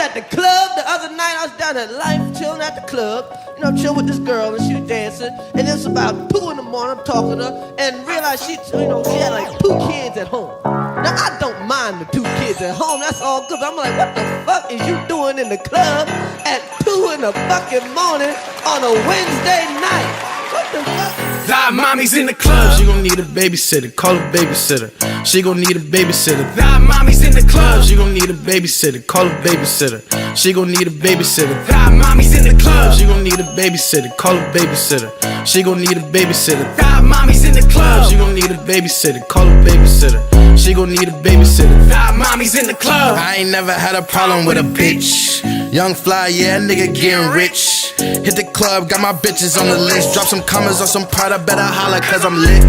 At the club the other night, I was down at Life, chilling at the club. You know, chilling with this girl, and she was dancing. And it's about 2 in the morning, I'm talking to her, and realized she had like 2 kids at home. Now, I don't mind the 2 kids at home, that's all good. But I'm like, what the fuck is you doing in the club at 2 in the fucking morning on a Wednesday night? What the fuck? Thy mommy's in the club. She gon' need a babysitter. Call a babysitter. She gon' need a babysitter. Thy mommy's in the club. She gon' need a babysitter. Call a babysitter. She gon' need a babysitter. Thy mommy's in the club. She gon' need a babysitter. Call a babysitter. She gon' need a babysitter. Thy mommy's in the club. She gon' need a babysitter. Call a babysitter. She gon' need a babysitter. Thy mommy's in the club. I ain't never had a problem with a bitch. Young fly, yeah, nigga getting rich. Hit the club, got my bitches on the list. Drop some commas on some Prada, better holla cause I'm lit.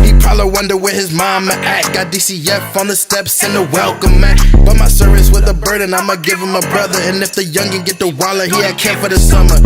He probably wonder where his mama at. Got DCF on the steps and the welcome mat. But my service with a burden, I'ma give him a brother. And if the youngin' get the wallet, he at camp for the summer.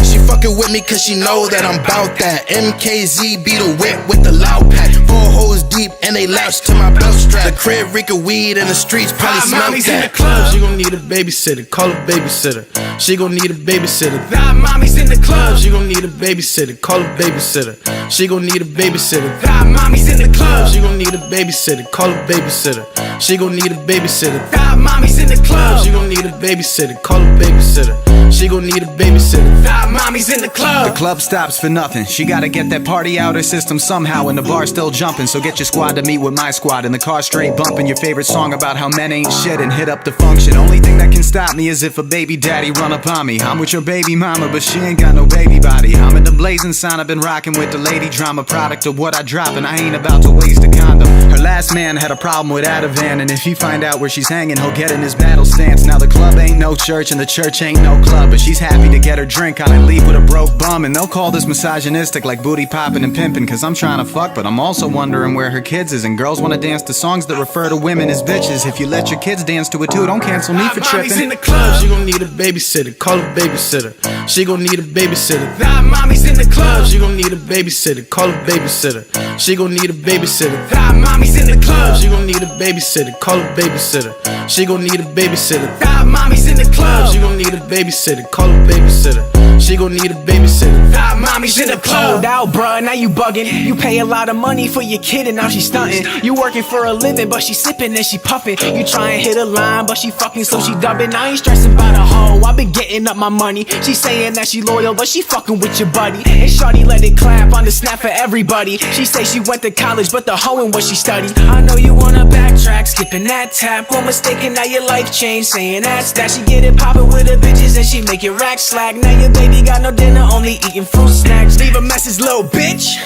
She fuckin' with me cause she know that I'm bout that. MKZ be the whip with the loud pack. 4 hoes deep and they latch to my belt strap. The crib reek of weed in the streets probably smell that. In the club. She gon' need a babysitter. Call a babysitter. She gon' need a babysitter. Thy mommy's in the club. She gon' need a babysitter. Call a babysitter. She gon' need a babysitter. Thy mommy's in the club. She gon' need a babysitter. Call a babysitter. She gon' need a babysitter. Thy mommy's in the club. She gon' need a babysitter. Call a babysitter. She gon' need a babysitter. Thy mommy's in the club. The club stops for nothing. She gotta get that party out her system somehow. And the bar's still jumping, so get your squad to meet with my squad. In the car straight bumping your favorite song about how men ain't shit and hit up the function. Only thing that can stop me is if a baby daddy run up on me. I'm with your baby mama, but she ain't got no baby body. I'm in the blazing sign, I've been rocking with the lady drama. Product of what I drop, and I ain't about to waste a condom. Her last man had a problem with Ativan, and if he find out where she's hanging, he'll get in his battle stance. Now the club ain't no church and the church ain't no club, but she's happy to get her drink on and leave with a broke bum. And they'll call this misogynistic, like booty popping and pimping, cause I'm trying to fuck, but I'm also wondering where her kids is. And girls wanna dance to songs that refer to women as bitches. If you let your kids dance to it too, don't cancel me for tripping. Thy mommy's in the club. She gon' need a babysitter. Call a babysitter. She gon' need a babysitter. Thy mommy's in the club. She gon' need a babysitter. Call a babysitter. She gon' need a babysitter. Thy mommy's in the club. She gon' need a babysitter. Call a babysitter. She gon' need a babysitter. Thy mommy's in the club. She gon' need a babysitter. Call a babysitter. She gon' need a babysitter. Thy mommy's in the club. Out, bruh, now you buggin'. You pay a lot of money for your kid and now she stuntin'. You working for a living, but she sippin' and she puffin'. You try and hit a line, but she fucking so she dubbin'. I ain't stressin' about a hoe, I been getting up my money. She saying that she loyal, but she fucking with your buddy. And shawty let it clap on the snap for everybody. She say she went to college, but the hoeing what she studied. I know you wanna backtrack, skipping that tap. One mistaken, now your life changed, saying that's that. She get it poppin' with her bitches and she make it rack slack. Now your baby got no dinner, only eating fruit snacks. Leave a message, little bitch.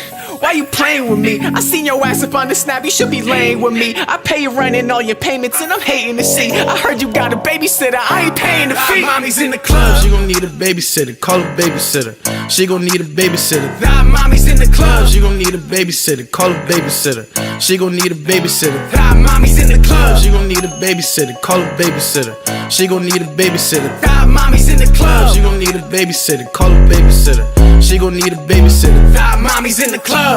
Why you playing with me? I seen your ass up on the snap, you should be laying with me. I pay your rent and all your payments and I'm hating to see. I heard you got a babysitter, I ain't paying the fee. Thy mommy's in the club. She gon' need a babysitter. Call a babysitter. She gon' need a babysitter. Thy mommy's in the club. She gon' need a babysitter. Call a babysitter. She gon' need a babysitter. Thy mommy's in the club. She gon' need a babysitter. Call a babysitter. She gon' need a babysitter. Thy mommy's in the club. She gon' need a babysitter. Call a babysitter. She gon' need a babysitter. Thy mommy's in the club.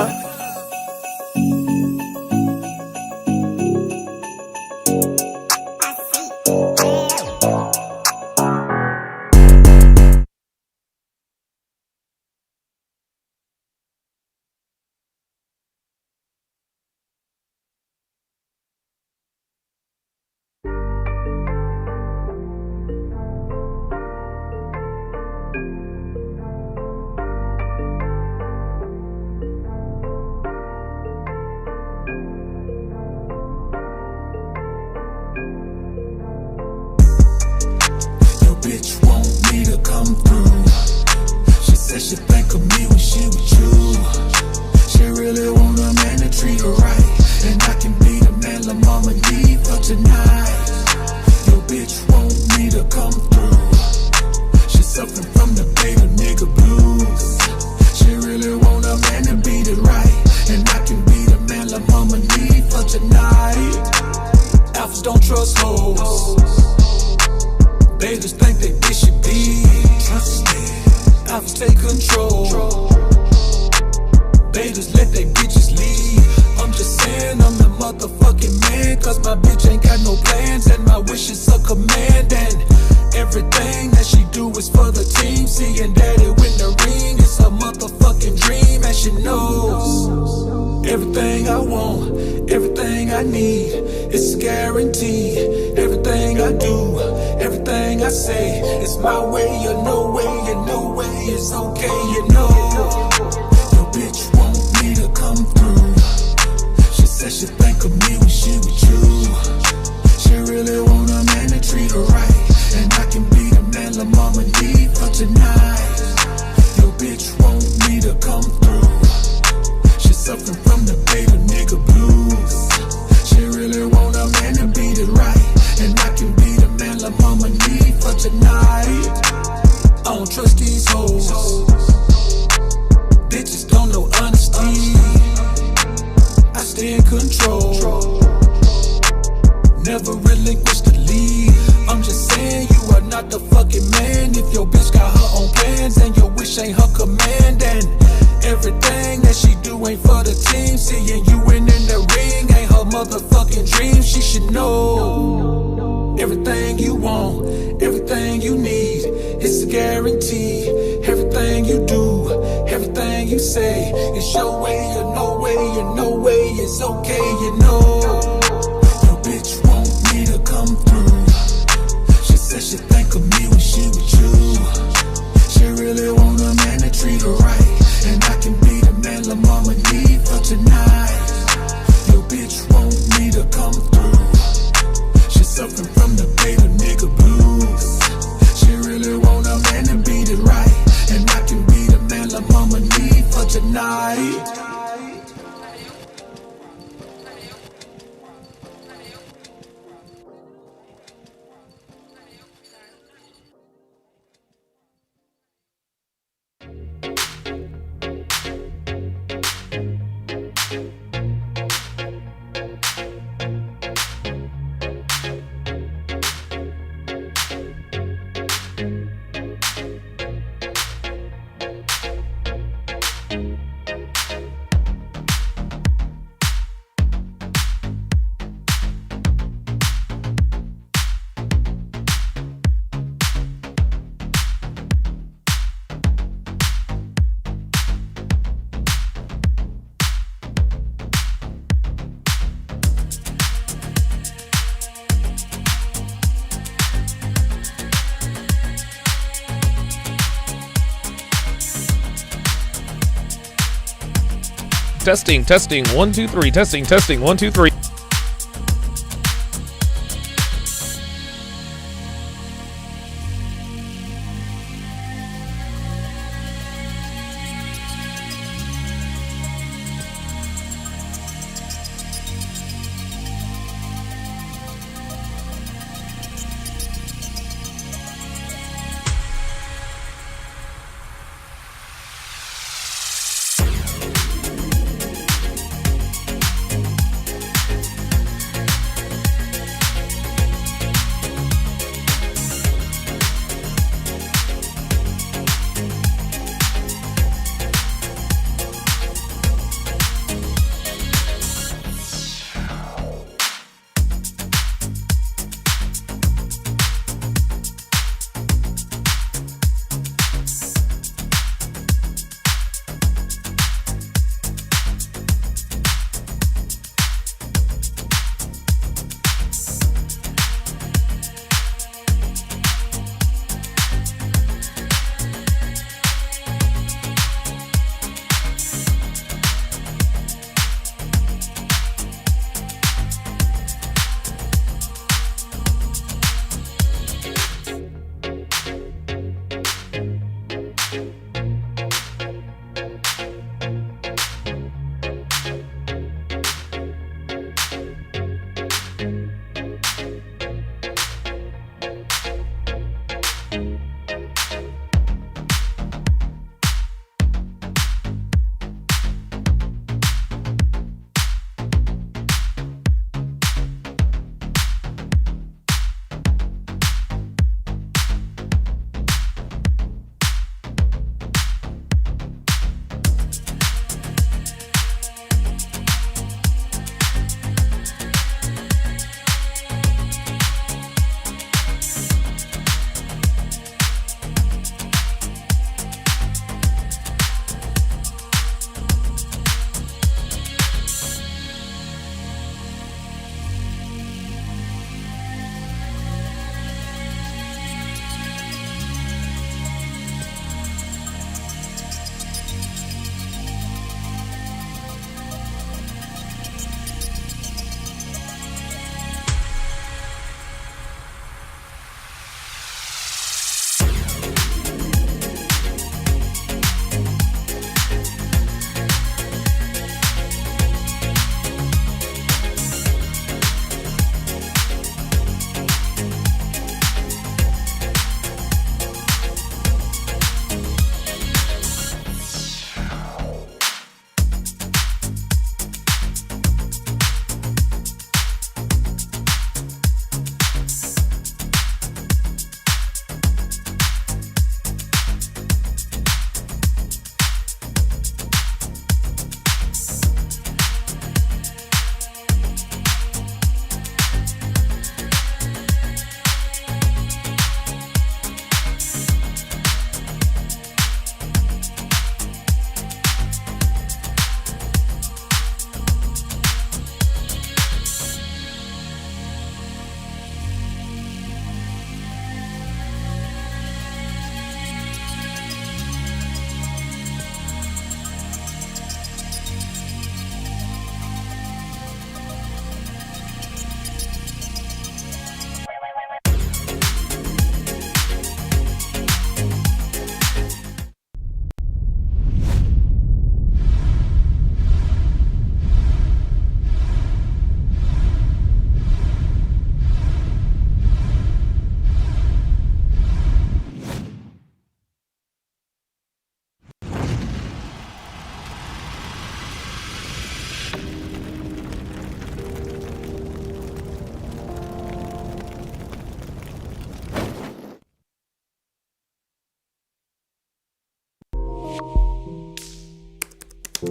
she's a command, and everything that she do is for the team. Seeing daddy win the ring, it's a motherfucking dream, and she knows everything I want, everything I need, it's guaranteed. Everything I do, everything I say, it's my way or no way, and no way it's okay, you know. Your bitch want me to come through. She said she think of me when she with you. She really want a man to treat her right, and I can be the man la mama need for tonight. Your bitch want me to come through. She's suffering from the beta nigga blues. She really want a man to beat it right, and I can be the man la mama need for tonight. I don't trust these hoes. Bitches don't know honesty. I stay in control, never relinquish the lead. I'm just saying you are not the fucking man if your bitch got her own plans and your wish ain't her command. And everything that she do ain't for the team. Seeing you in the ring ain't her motherfucking dream. She should know everything you want, everything you need, it's a guarantee. Everything you do, everything you say, it's your way or no way, and no way it's okay, you know. Your bitch want me to come through. She said she think of me when she with you. She really want a man to treat her right, and I can be the man la mama need for tonight. Your bitch want me to come through. She's suffering from the beta nigga blues. She really want a man to beat it right, and I can be the man la mama need for tonight. Testing, 1, 2, 3. Testing, 1, 2, 3. A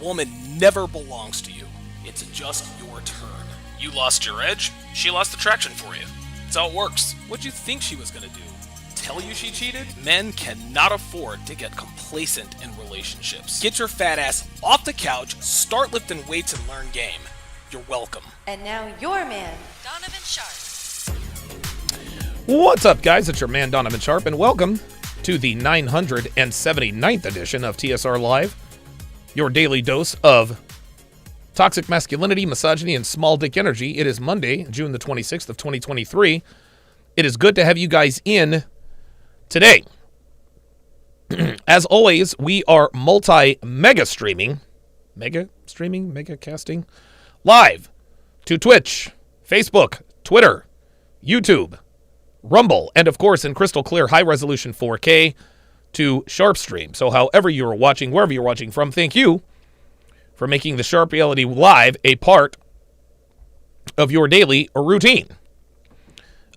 woman never belongs to you. It's just your turn. You lost your edge, she lost attraction for you. That's how it works. What'd you think she was gonna do? Tell you she cheated? Men cannot afford to get complacent in relationships. Get your fat ass off the couch, start lifting weights, and learn game. You're welcome. And now your man, Donovan Sharpe. What's up, guys? It's your man, Donovan Sharpe, and welcome to the 979th edition of TSR Live, your daily dose of toxic masculinity, misogyny, and small dick energy. It is Monday, June the 26th of 2023. It is good to have you guys in today. As always, we are mega casting live to Twitch, Facebook, Twitter, YouTube, Rumble, and of course in crystal clear high resolution 4K to Sharpe Stream. So however you're watching, wherever you're watching from, thank you for making the Sharpe Reality Live a part of your daily routine.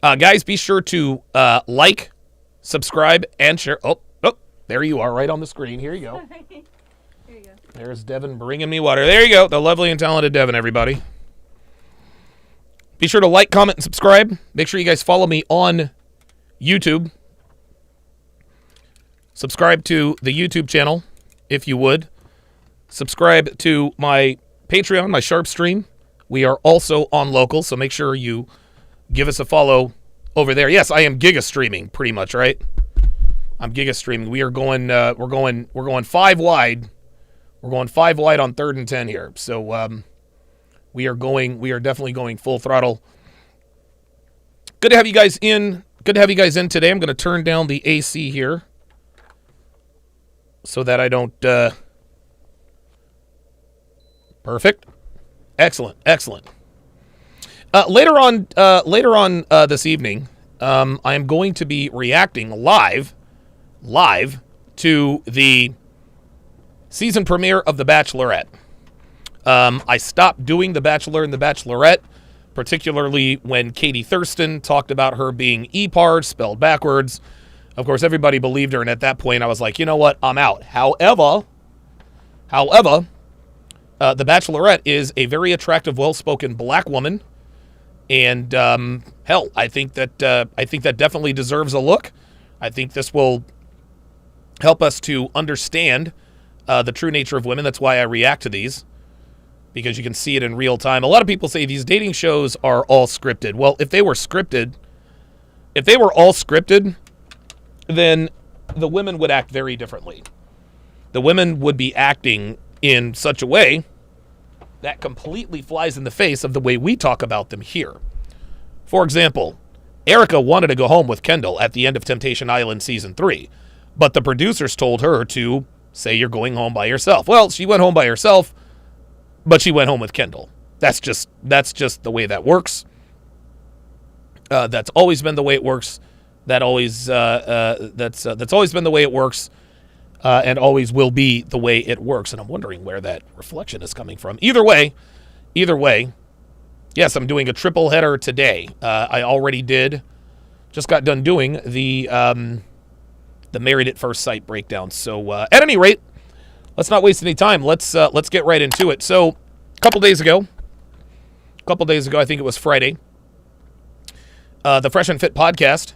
Guys, be sure to like, subscribe, and share. Oh, there you are right on the screen. Here you go. Here you go. There's Devin bringing me water. There you go. The lovely and talented Devin, everybody. Be sure to like, comment, and subscribe. Make sure you guys follow me on YouTube. Subscribe to the YouTube channel, if you would. Subscribe to my Patreon, my Sharpe Stream. We are also on local, so make sure you give us a follow over there. Yes, I am giga streaming, pretty much, right? I'm giga streaming. We are going. We're going 5 wide. We're going 5 wide on 3rd and 10 here. So we are definitely going full throttle. Good to have you guys in. Good to have you guys in today. I'm going to turn down the AC here so that I don't. Perfect. Excellent. Later on this evening, I am going to be reacting live to the season premiere of The Bachelorette. I stopped doing The Bachelor and The Bachelorette, particularly when Katie Thurston talked about her being EPAR, spelled backwards. Of course, everybody believed her, and at that point, I was like, you know what, I'm out. However, The Bachelorette is a very attractive, well-spoken black woman, and hell, I think that definitely deserves a look. I think this will help us to understand the true nature of women. That's why I react to these, because you can see it in real time. A lot of people say these dating shows are all scripted. Well, if they were all scripted, then the women would act very differently. The women would be acting in such a way that completely flies in the face of the way we talk about them here. For example, Erica wanted to go home with Kendall at the end of Temptation Island Season 3, but the producers told her to say you're going home by yourself. Well, she went home by herself, but she went home with Kendall. That's just the way that works. That's always been the way it works. That's always been the way it works. And always will be the way it works. And I'm wondering where that reflection is coming from. Either way, yes, I'm doing a triple header today. I already just got done doing the Married at First Sight breakdown. So at any rate, let's not waste any time. Let's get right into it. So a couple days ago, I think it was Friday, the Fresh and Fit podcast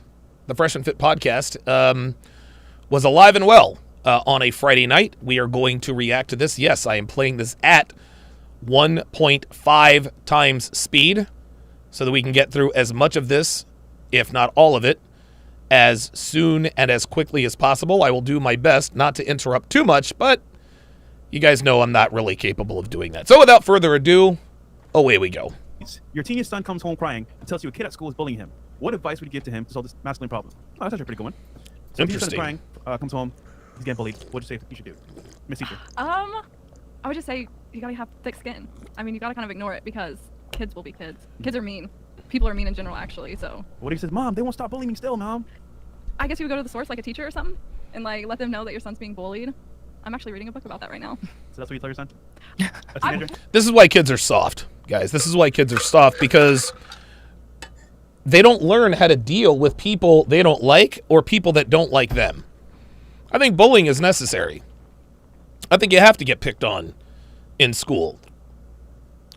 was alive and well. On a Friday night, we are going to react to this. Yes, I am playing this at 1.5 times speed so that we can get through as much of this, if not all of it, as soon and as quickly as possible. I will do my best not to interrupt too much, but you guys know I'm not really capable of doing that. So without further ado, away we go. Your teenage son comes home crying and tells you a kid at school is bullying him. What advice would you give to him to solve this masculine problem? Oh, that's actually a pretty good one. So Interesting. Your son is crying, comes home, he's getting bullied. What'd you say you should do, Miss Teacher? I would just say you gotta have thick skin. I mean, you gotta kind of ignore it because kids will be kids. Kids are mean. People are mean in general, actually. So. What if he says, "Mom, they won't stop bullying me still, Mom"? I guess you would go to the source, like a teacher or something, and like let them know that your son's being bullied. I'm actually reading a book about that right now. So that's what you tell your son? This is why kids are soft. guys. This is why kids are soft, because they don't learn how to deal with people they don't like or people that don't like them. I think bullying is necessary. I think you have to get picked on in school.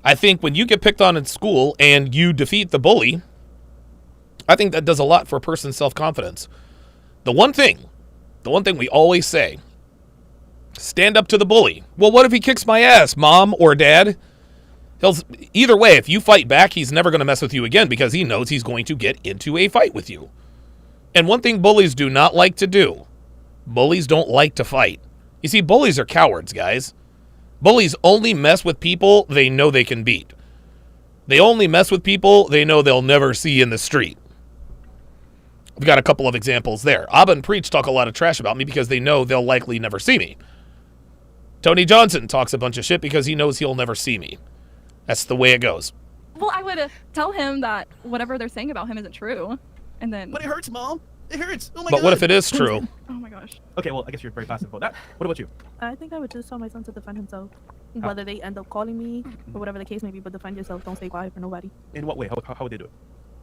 I think when you get picked on in school and you defeat the bully, I think that does a lot for a person's self-confidence. The one thing we always say, stand up to the bully. Well, what if he kicks my ass, mom or dad? Either way, if you fight back, he's never going to mess with you again because he knows he's going to get into a fight with you. And one thing bullies do not like to do, bullies don't like to fight. You see, bullies are cowards, guys. Bullies only mess with people they know they can beat. They only mess with people they know they'll never see in the street. We've got a couple of examples there. Abba and Preach talk a lot of trash about me because they know they'll likely never see me. Tony Johnson talks a bunch of shit because he knows he'll never see me. That's the way it goes. Well, I would tell him that whatever they're saying about him isn't true, and then. But it hurts, Mom. It hurts. Oh my But God. what if it is true? Oh my gosh. Okay, well, I guess you're very passive about that. What about you? I think I would just tell my son to defend himself. Whether they end up calling me or whatever the case may be, but defend yourself. Don't stay quiet for nobody. In what way? How would they do it?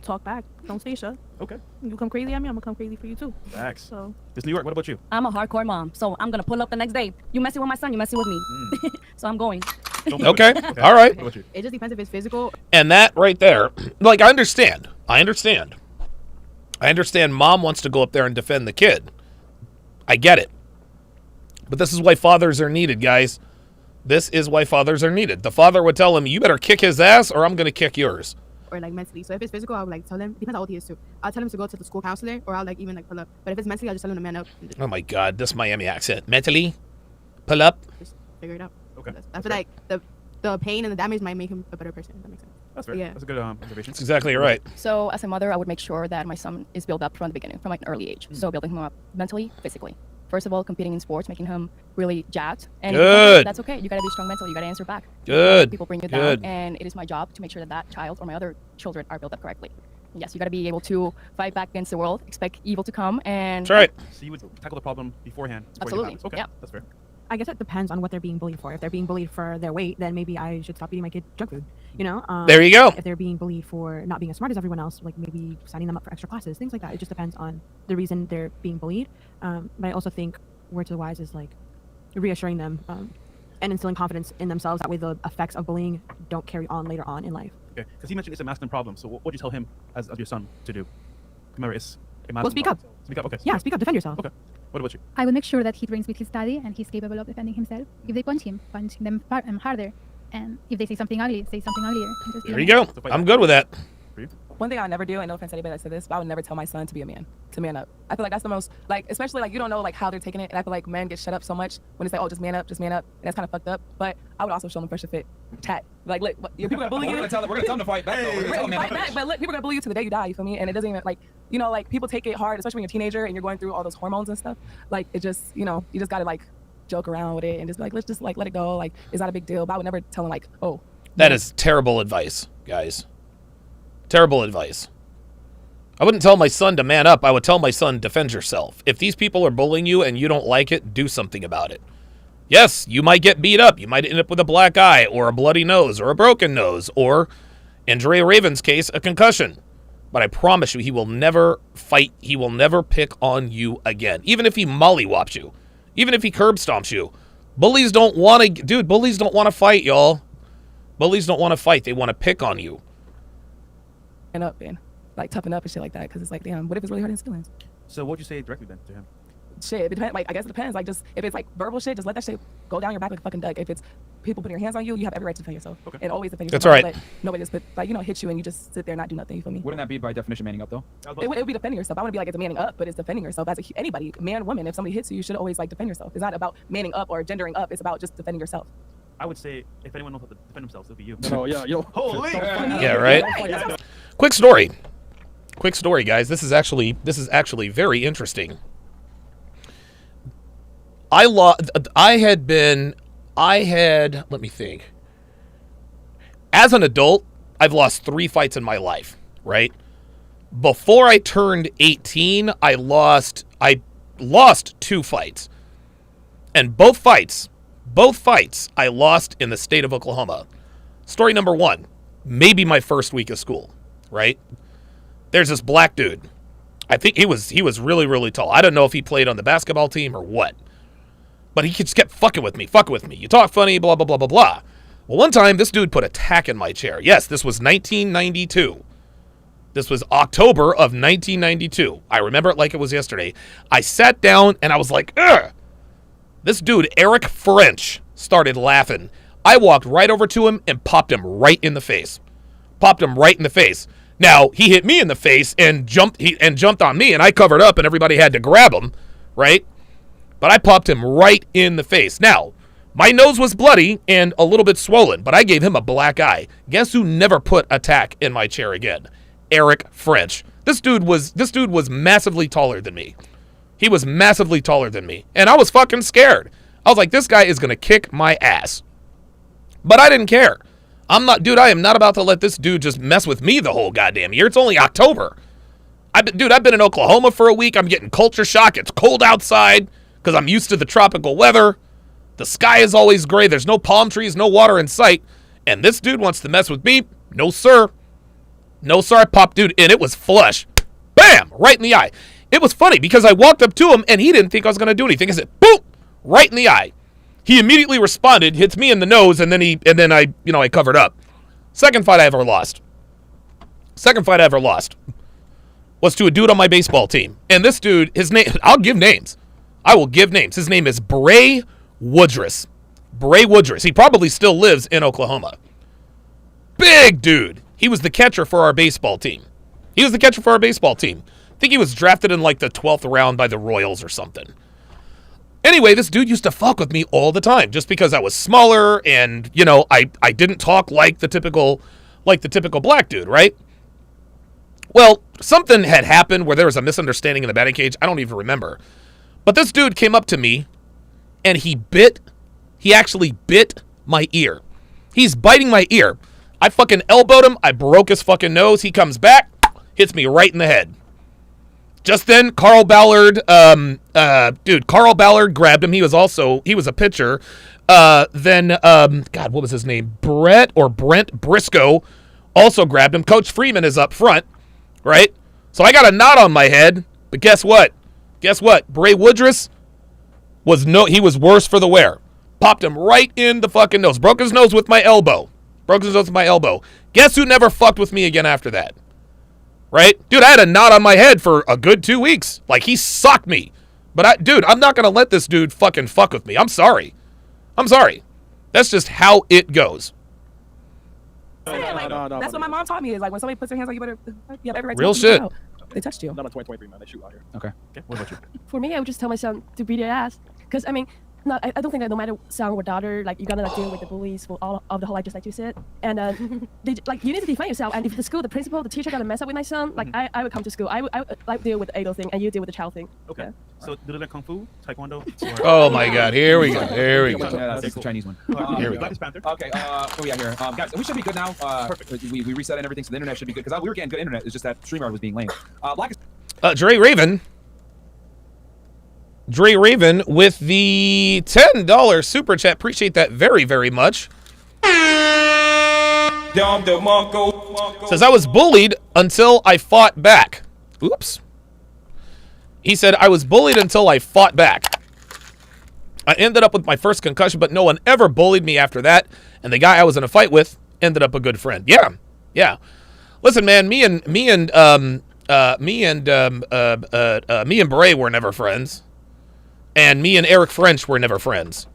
Talk back. Don't stay shut. Okay. You come crazy at me, I'm gonna come crazy for you too. Facts. So. Miss New York, what about you? I'm a hardcore mom, so I'm gonna pull up the next day. You messing with my son, you messing with me. So I'm going. Okay. All right. What about you? It just depends if it's physical. And that right there, like, I understand. I understand mom wants to go up there and defend the kid. I get it. But this is why fathers are needed, guys. This is why fathers are needed. The father would tell him, you better kick his ass or I'm going to kick yours. Or like mentally. So if it's physical, I would like tell him. Depends how old he is too. I'll tell him to go to the school counselor, or I'll like even like pull up. But if it's mentally, I'll just tell him to man up. Oh my God, this Miami accent. Mentally, pull up. Just figure it out. Okay. I feel like the pain and the damage might make him a better person. If that makes sense. That's fair. Yeah. That's a good observation. That's exactly right. So as a mother, I would make sure that my son is built up from the beginning, from like an early age. So building him up mentally, physically. First of all, competing in sports, making him really jacked. And Good. That's okay. You gotta be strong mentally. You gotta answer back. Good. People bring you Good. down, and it is my job to make sure that that child or my other children are built up correctly. Yes, you gotta be able to fight back against the world, expect evil to come, and. That's right. So you would tackle the problem beforehand. before it Absolutely. happens. Okay. Yeah. That's fair. I guess it depends on what they're being bullied for. If they're being bullied for their weight, then maybe I should stop eating my kid junk food. You know? There you go. If they're being bullied for not being as smart as everyone else, like maybe signing them up for extra classes, things like that. It just depends on the reason they're being bullied. But I also think word to the wise is like reassuring them and instilling confidence in themselves. That way the effects of bullying don't carry on later on in life. Okay. Because he mentioned it's a masculine problem. So what would you tell him as your son to do? Remember, it's a masculine Well, speak up. problem. Speak up. Okay. Yeah, speak up. Defend yourself. Okay. What about you? I will make sure that he trains with his study and he's capable of defending himself. If they punch them harder. And if they say something ugly, say something uglier. There you go. I'm good with that. One thing I never do, and no offense to anybody that said this, but I would never tell my son to be a man, to man up. I feel like that's the most, like, especially like you don't know like how they're taking it, and I feel like men get shut up so much when it's like, oh, just man up, and that's kind of fucked up. But I would also show them pressure fit, tat. Like, look, people gonna bully you. We're gonna tell them to fight back. Though. We're gonna tell them Fight back, but look, people are gonna bully you to the day you die. You feel me? And it doesn't even like, you know, like people take it hard, especially when you're a teenager and you're going through all those hormones and stuff. Like it just, you know, you just gotta like joke around with it and just be like, let's just like let it go. Like it's not a big deal. But I would never tell them like, oh. That is terrible advice, guys. Terrible advice. I wouldn't tell my son to man up. I would tell my son, defend yourself. If these people are bullying you and you don't like it, do something about it. Yes, you might get beat up. You might end up with a black eye or a bloody nose or a broken nose or, in Dre Raven's case, a concussion. But I promise you, he will never fight. He will never pick on you again. Even if he mollywops you. Even if he curb stomps you. Bullies don't want to... Dude, bullies don't want to fight, y'all. Bullies don't want to fight. They want to pick on you. And up, man. Like toughen up and shit like that, because it's like, damn, what if it's really hurting his feelings? So what'd you say directly then to him? Shit, it depends. Like I guess it depends. Like just if it's like verbal shit, just let that shit go down your back like a fucking duck. If it's people putting their hands on you, you have every right to defend yourself. Okay. And always defend yourself. That's right. But nobody just put like hit you and you just sit there and not do nothing. You feel me? Wouldn't that be by definition manning up though? It would be defending yourself. I wouldn't be like it's manning up, but it's defending yourself as anybody, man, woman. If somebody hits you, you should always like defend yourself. It's not about manning up or gendering up. It's about just defending yourself. I would say if anyone knows how to defend themselves, it'll be you. Oh yeah, yo. Holy. Yeah, right? Quick story. Quick story, guys. This is actually very interesting. Let me think. As an adult, I've lost 3 fights in my life, right? Before I turned 18, I lost 2 fights. And both fights I lost in the state of Oklahoma. Story number 1. maybe my first week of school, right? There's this black dude. I think he was really, really tall. I don't know if he played on the basketball team or what. But he just kept fucking with me. You talk funny, blah, blah, blah, blah, blah. Well, one time, this dude put a tack in my chair. Yes, this was 1992. This was October of 1992. I remember it like it was yesterday. I sat down, and I was like, ugh. This dude, Eric French, started laughing. I walked right over to him and popped him right in the face. Now, he hit me in the face and jumped on me, and I covered up, and everybody had to grab him, right? But I popped him right in the face. Now, my nose was bloody and a little bit swollen, but I gave him a black eye. Guess who never put a tack in my chair again? Eric French. This dude was massively taller than me. He was massively taller than me, and I was fucking scared. I was like, this guy is going to kick my ass. But I didn't care. I am not about to let this dude just mess with me the whole goddamn year. It's only October. I've been in Oklahoma for a week. I'm getting culture shock. It's cold outside because I'm used to the tropical weather. The sky is always gray. There's no palm trees, no water in sight. And this dude wants to mess with me? No, sir. No, sir. I popped dude, and it was flush. Bam! Right in the eye. It was funny because I walked up to him, and he didn't think I was going to do anything. I said, boop! Right in the eye. He immediately responded, hits me in the nose, and then I covered up. Second fight I ever lost was to a dude on my baseball team. And this dude, his name, I'll give names. I will give names. His name is Bray Woodruss. He probably still lives in Oklahoma. Big dude. He was the catcher for our baseball team. I think he was drafted in like the 12th round by the Royals or something. Anyway, this dude used to fuck with me all the time just because I was smaller and, I didn't talk like the typical black dude, right? Well, something had happened where there was a misunderstanding in the batting cage. I don't even remember. But this dude came up to me and he actually bit my ear. He's biting my ear. I fucking elbowed him. I broke his fucking nose. He comes back, hits me right in the head. Just then, Carl Ballard grabbed him. He was a pitcher. God, what was his name? Brent Briscoe also grabbed him. Coach Freeman is up front, right? So I got a knot on my head, but guess what? Bray Woodruss he was worse for the wear. Popped him right in the fucking nose. Broke his nose with my elbow. Guess who never fucked with me again after that? Right? Dude, I had a knot on my head for a good 2 weeks. Like, he socked me. But, I'm not going to let this dude fucking fuck with me. I'm sorry. That's just how it goes. That's what my mom taught me is, like, when somebody puts their hands on you, you have every right to real take shit. them out. They touched you. Not on 2023, man. They shoot out here. Okay. What about you? For me, I would just tell my son to beat their ass. Because, I don't think that no matter son or daughter, like, you're gonna deal with the bullies for all of the whole life, just like you said. And you need to defend yourself. And if the school, the principal, the teacher gonna mess up with my son, like, I would come to school. I would deal with the adult thing, and you deal with the child thing. Okay. Yeah. So do they like kung fu, taekwondo? Oh my God! Here we go. Yeah, that's the Chinese one. Here we go. Panther. Okay. What we got here? Guys, we should be good now. Perfect. We reset and everything, so the internet should be good because we were getting good internet. It's just that StreamYard was being lame. Dre Raven with the $10 super chat. Appreciate that very, very much. Says, I was bullied until I fought back. Oops. He said, I was bullied until I fought back. I ended up with my first concussion, but no one ever bullied me after that. And the guy I was in a fight with ended up a good friend. Yeah. Listen, man, me and Bray were never friends. And me and Eric French were never friends.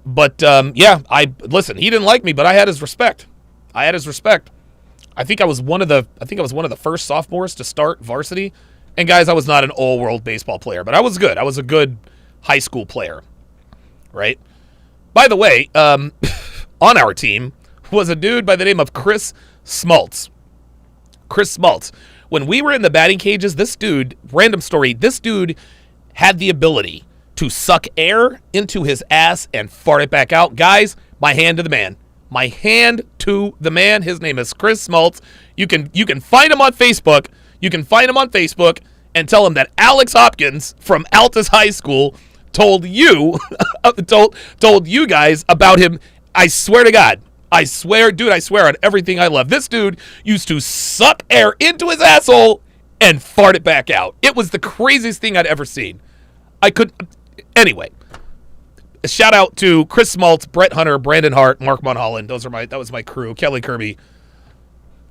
But, listen, he didn't like me, but I had his respect. I think I was one of the first sophomores to start varsity. And guys, I was not an all-world baseball player, but I was good. I was a good high school player, right? By the way, on our team was a dude by the name of Chris Smaltz. When we were in the batting cages, this dude, random story, had the ability to suck air into his ass and fart it back out. Guys, my hand to the man. His name is Chris Smaltz. You can find him on Facebook. And tell him that Alex Hopkins from Altus High School told you guys about him. I swear to God, I swear, dude, I swear on everything I love. This dude used to suck air into his asshole and fart it back out. It was the craziest thing I'd ever seen. Anyway. A shout out to Chris Smaltz, Brett Hunter, Brandon Hart, Mark Monholland. That was my crew. Kelly Kirby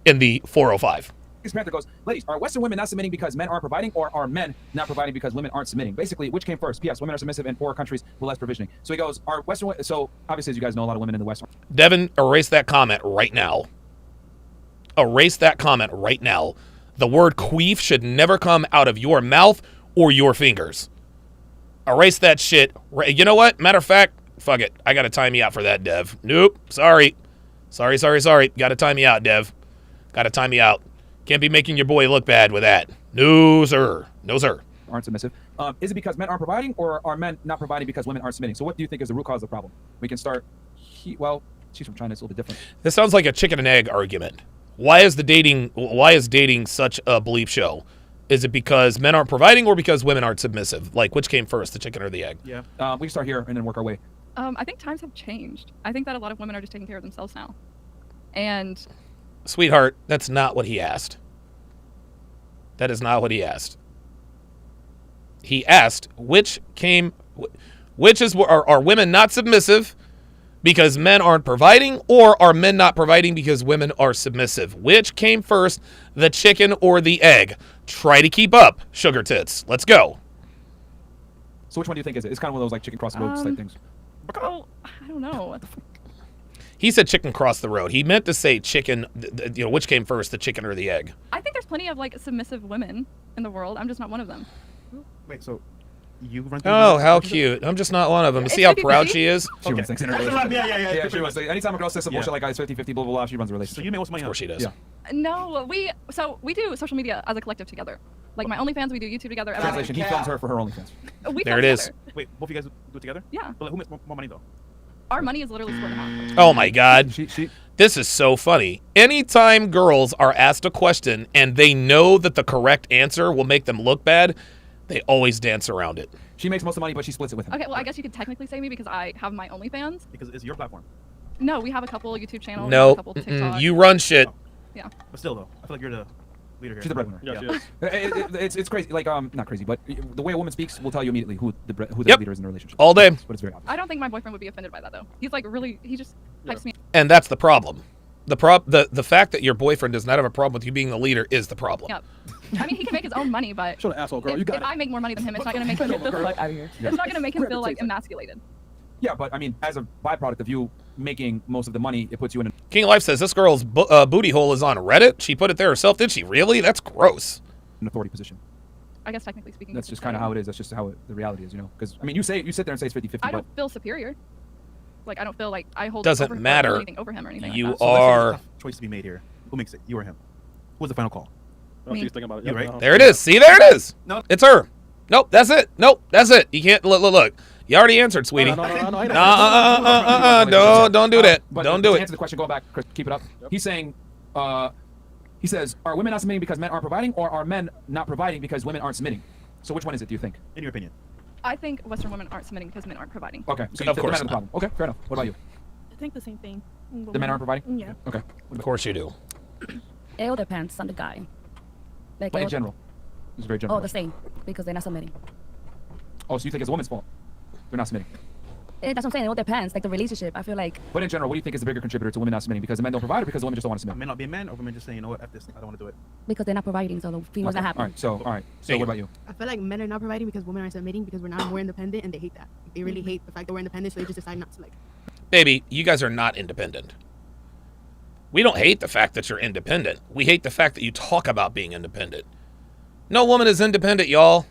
in the 405. Panther goes, ladies, are Western women not submitting because men aren't providing, or are men not providing because women aren't submitting? Basically, which came first? P.S. Women are submissive in poorer countries with less provisioning. So he goes, are Western, so obviously, as you guys know, a lot of women in the West. Devin, erase that comment right now. Erase that comment right now. The word queef should never come out of your mouth or your fingers. Erase that shit. You know what? Matter of fact, fuck it. I got to time you out for that, Dev. Nope. Sorry. Got to time you out, Dev. Got to time you out. Can't be making your boy look bad with that. No, sir. Aren't submissive. Is it because men aren't providing, or are men not providing because women aren't submitting? So what do you think is the root cause of the problem? We can start. Well, she's from China. It's a little bit different. This sounds like a chicken and egg argument. Why is dating such a bleep show? Is it because men aren't providing or because women aren't submissive? Like, which came first, the chicken or the egg? Yeah. We can start here and then work our way. I think times have changed. I think that a lot of women are just taking care of themselves now. And sweetheart, that's not what he asked. That is not what he asked. He asked, are women not submissive because men aren't providing, or are men not providing because women are submissive? Which came first, the chicken or the egg? Try to keep up, sugar tits. Let's go. So which one do you think is it? It's kind of one of those like chicken cross the roads type things. Oh, I don't know. He said chicken cross the road. He meant to say chicken, which came first, the chicken or the egg? I think there's plenty of like submissive women in the world. I'm just not one of them. Wait, so you run? Oh, how cute! I'm just not one of them. See how proud she is. She runs things in her relationship. Yeah. She runs things. Anytime a girl says some bullshit like it's 50-50, blah blah blah, she runs a relationship. So you make most money. Of course she does. Yeah. No, we do social media as a collective together. Like my OnlyFans, we do YouTube together. Translation: he films her for her OnlyFans. There it is. Wait, both of you guys do it together? Yeah. But like, who makes more money though? Our money is literally split in half. Oh my God. This is so funny. Anytime girls are asked a question and they know that the correct answer will make them look bad, they always dance around it. She makes most of the money, but she splits it with him. Okay, well, I guess you could technically say me because I have my OnlyFans. Because it's your platform. No, we have a couple YouTube channels. No, a couple TikTok. you run shit. Yeah. But still, though, I feel like you're the leader here. She's the breadwinner. Yeah. It's crazy. Like not crazy, but the way a woman speaks will tell you immediately who the leader is in the relationship. All day. But it's very obvious. I don't think my boyfriend would be offended by that though. He's like he just hypes me. And that's the problem. The fact that your boyfriend does not have a problem with you being the leader is the problem. Yep. I mean, he can make his own money, but Show the asshole, girl. if I make more money than him, it's not gonna make him Get the fuck out of here. it's not gonna make him feel like emasculated. Yeah, but I mean, as a byproduct of you making most of the money, it puts you in a King of Life says this girl's booty hole is on Reddit. She put it there herself. Did she really? That's gross. an authority position. I guess technically speaking. That's just kind of how it is. That's just how the reality is, you know. Because I mean, you sit there and say it's 50-50. I don't feel superior. Like I don't feel like I hold doesn't matter. anything over him or anything. You like that. are choice to be made here. Who makes it? You or him? Who's the final call? Me. She's thinking about it. You right? There it is. See, there it is. No. It's her. Nope, that's it. Nope, that's it. You can't look. You already answered, sweetie. No. Don't do that. But Don't do to it. answer the question, go back, Chris, keep it up. He's saying, he says, are women not submitting because men aren't providing, or are men not providing because women aren't submitting? So which one is it, do you think? In your opinion. I think Western women aren't submitting because men aren't providing. Okay, so Of course the problem. Okay, fair enough. What about you? I think the same thing. The men aren't providing? Yeah. Okay. Of course you do. It all depends on the guy. Like But in general? It's very general. Oh, the same. Because they're not submitting. Oh, so you think it's a woman's fault? They're not submitting. That's what I'm saying. It all depends. Like the relationship, I feel like. But in general, what do you think is the bigger contributor to women not submitting? Because the men don't provide, or because the women just don't want to submit? Men not being men, or women just saying, you know what, F this, I don't want to do it. Because they're not providing, so the female's not happy. All right. So what about you? I feel like men are not providing because women are submitting because we're not more independent, and they hate that. They really hate the fact that we're independent, so they just decide not to like. Baby, you guys are not independent. We don't hate the fact that you're independent. We hate the fact that you talk about being independent. No woman is independent, y'all.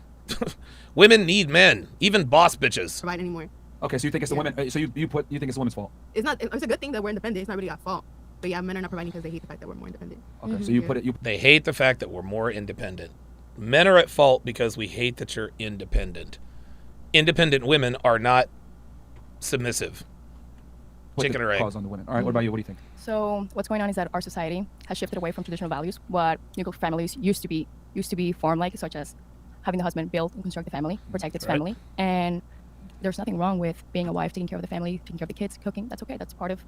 Women need men, even boss bitches. Provide anymore. Okay, so you think it's the women? So you think it's the woman's fault? It's not. It's a good thing that we're independent. It's not really our fault. But yeah, men are not providing because they hate the fact that we're more independent. Okay, so you put it. They hate the fact that we're more independent. Men are at fault because we hate that you're independent. Independent women are not submissive. Put Chicken the or egg. cause on the women. All right, what about you? What do you think? So what's going on is that our society has shifted away from traditional values, what nuclear families used to be formed like, such as having the husband build and construct the family, protect its family, and there's nothing wrong with being a wife, taking care of the family, taking care of the kids, cooking. That's okay. That's part of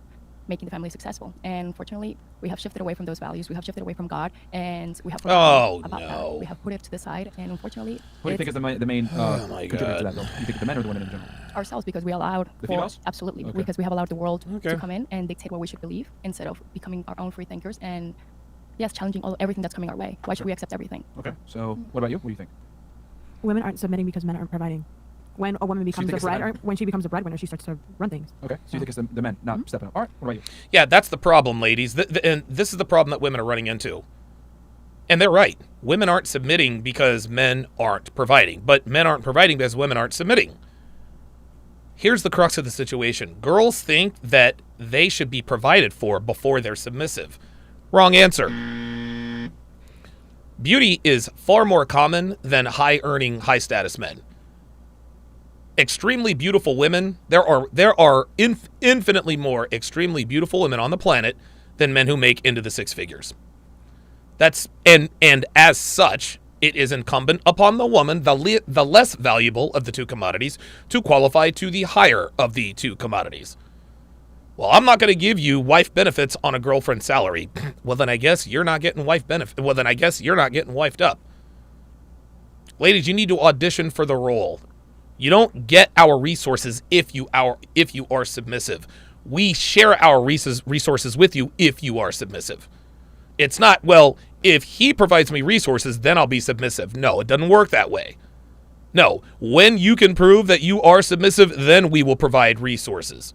making the family successful. And unfortunately, we have shifted away from those values. We have shifted away from God, and we have Oh, forgotten about no. that. We have put it to the side, and unfortunately, What do you think is the main Oh, my contributor to God. that, though? You think the men or the women in general? ourselves, because we allowed The for females? absolutely Okay. because we have allowed the world Okay. to come in and dictate what we should believe instead of becoming our own free thinkers and yes, challenging everything that's coming our way. Why should we accept everything? Okay. So, what about you? What do you think? Women aren't submitting because men aren't providing. When a woman becomes think the it's the bride, men? or when she becomes a breadwinner, she starts to run things. Okay. So you think it's the men not stepping up? All right. What about you? Yeah, that's the problem, ladies. And this is the problem that women are running into. And they're right. Women aren't submitting because men aren't providing, but men aren't providing because women aren't submitting. Here's the crux of the situation. Girls think that they should be provided for before they're submissive. Wrong answer. Beauty is far more common than high-earning, high-status men. Extremely beautiful women, there are infinitely more extremely beautiful women on the planet than men who make into the six figures. That's and as such, it is incumbent upon the woman, the less valuable of the two commodities, to qualify to the higher of the two commodities. Well, I'm not going to give you wife benefits on a girlfriend's salary. Well, then I guess you're not getting wife benefit. Well, then I guess you're not getting wifed up. Ladies, you need to audition for the role. You don't get our resources if you are submissive. We share our resources with you if you are submissive. It's not, well, if he provides me resources, then I'll be submissive. No, it doesn't work that way. No, when you can prove that you are submissive, then we will provide resources.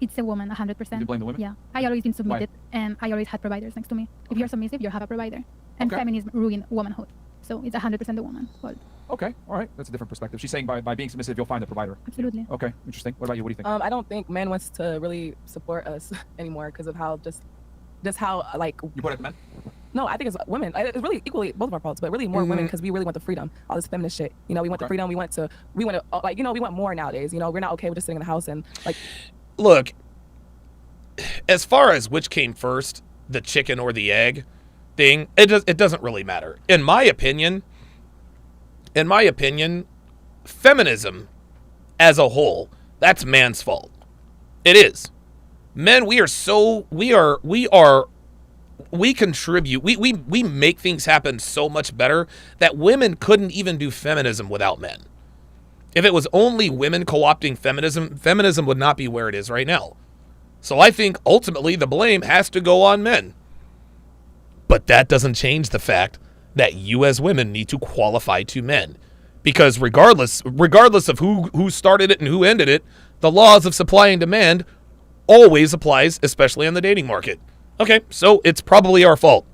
It's a woman, 100%. You blame the women? Yeah. I always been submitted, and I always had providers next to me. If you're submissive, you have a provider. And feminism ruined womanhood. So it's 100% the woman fault. Okay. All right. That's a different perspective. She's saying by being submissive, you'll find the provider. Absolutely. Okay. Interesting. What about you? What do you think? I don't think men wants to really support us anymore because of how just how like You put it at the men? no, I think it's women. It's really equally both of our faults, but really more women because we really want the freedom, all this feminist shit. You know, we want the freedom. We want to like we want more nowadays. You know, we're not okay with just sitting in the house and like. Look, as far as which came first, the chicken or the egg thing, it doesn't really matter. In my opinion, feminism as a whole, that's man's fault. It is. Men, we contribute. We make things happen so much better that women couldn't even do feminism without men. If it was only women co-opting feminism would not be where it is right now. So I think ultimately the blame has to go on men. But that doesn't change the fact that you as women need to qualify to men. Because regardless of who started it and who ended it, the laws of supply and demand always applies, especially in the dating market. Okay, so it's probably our fault.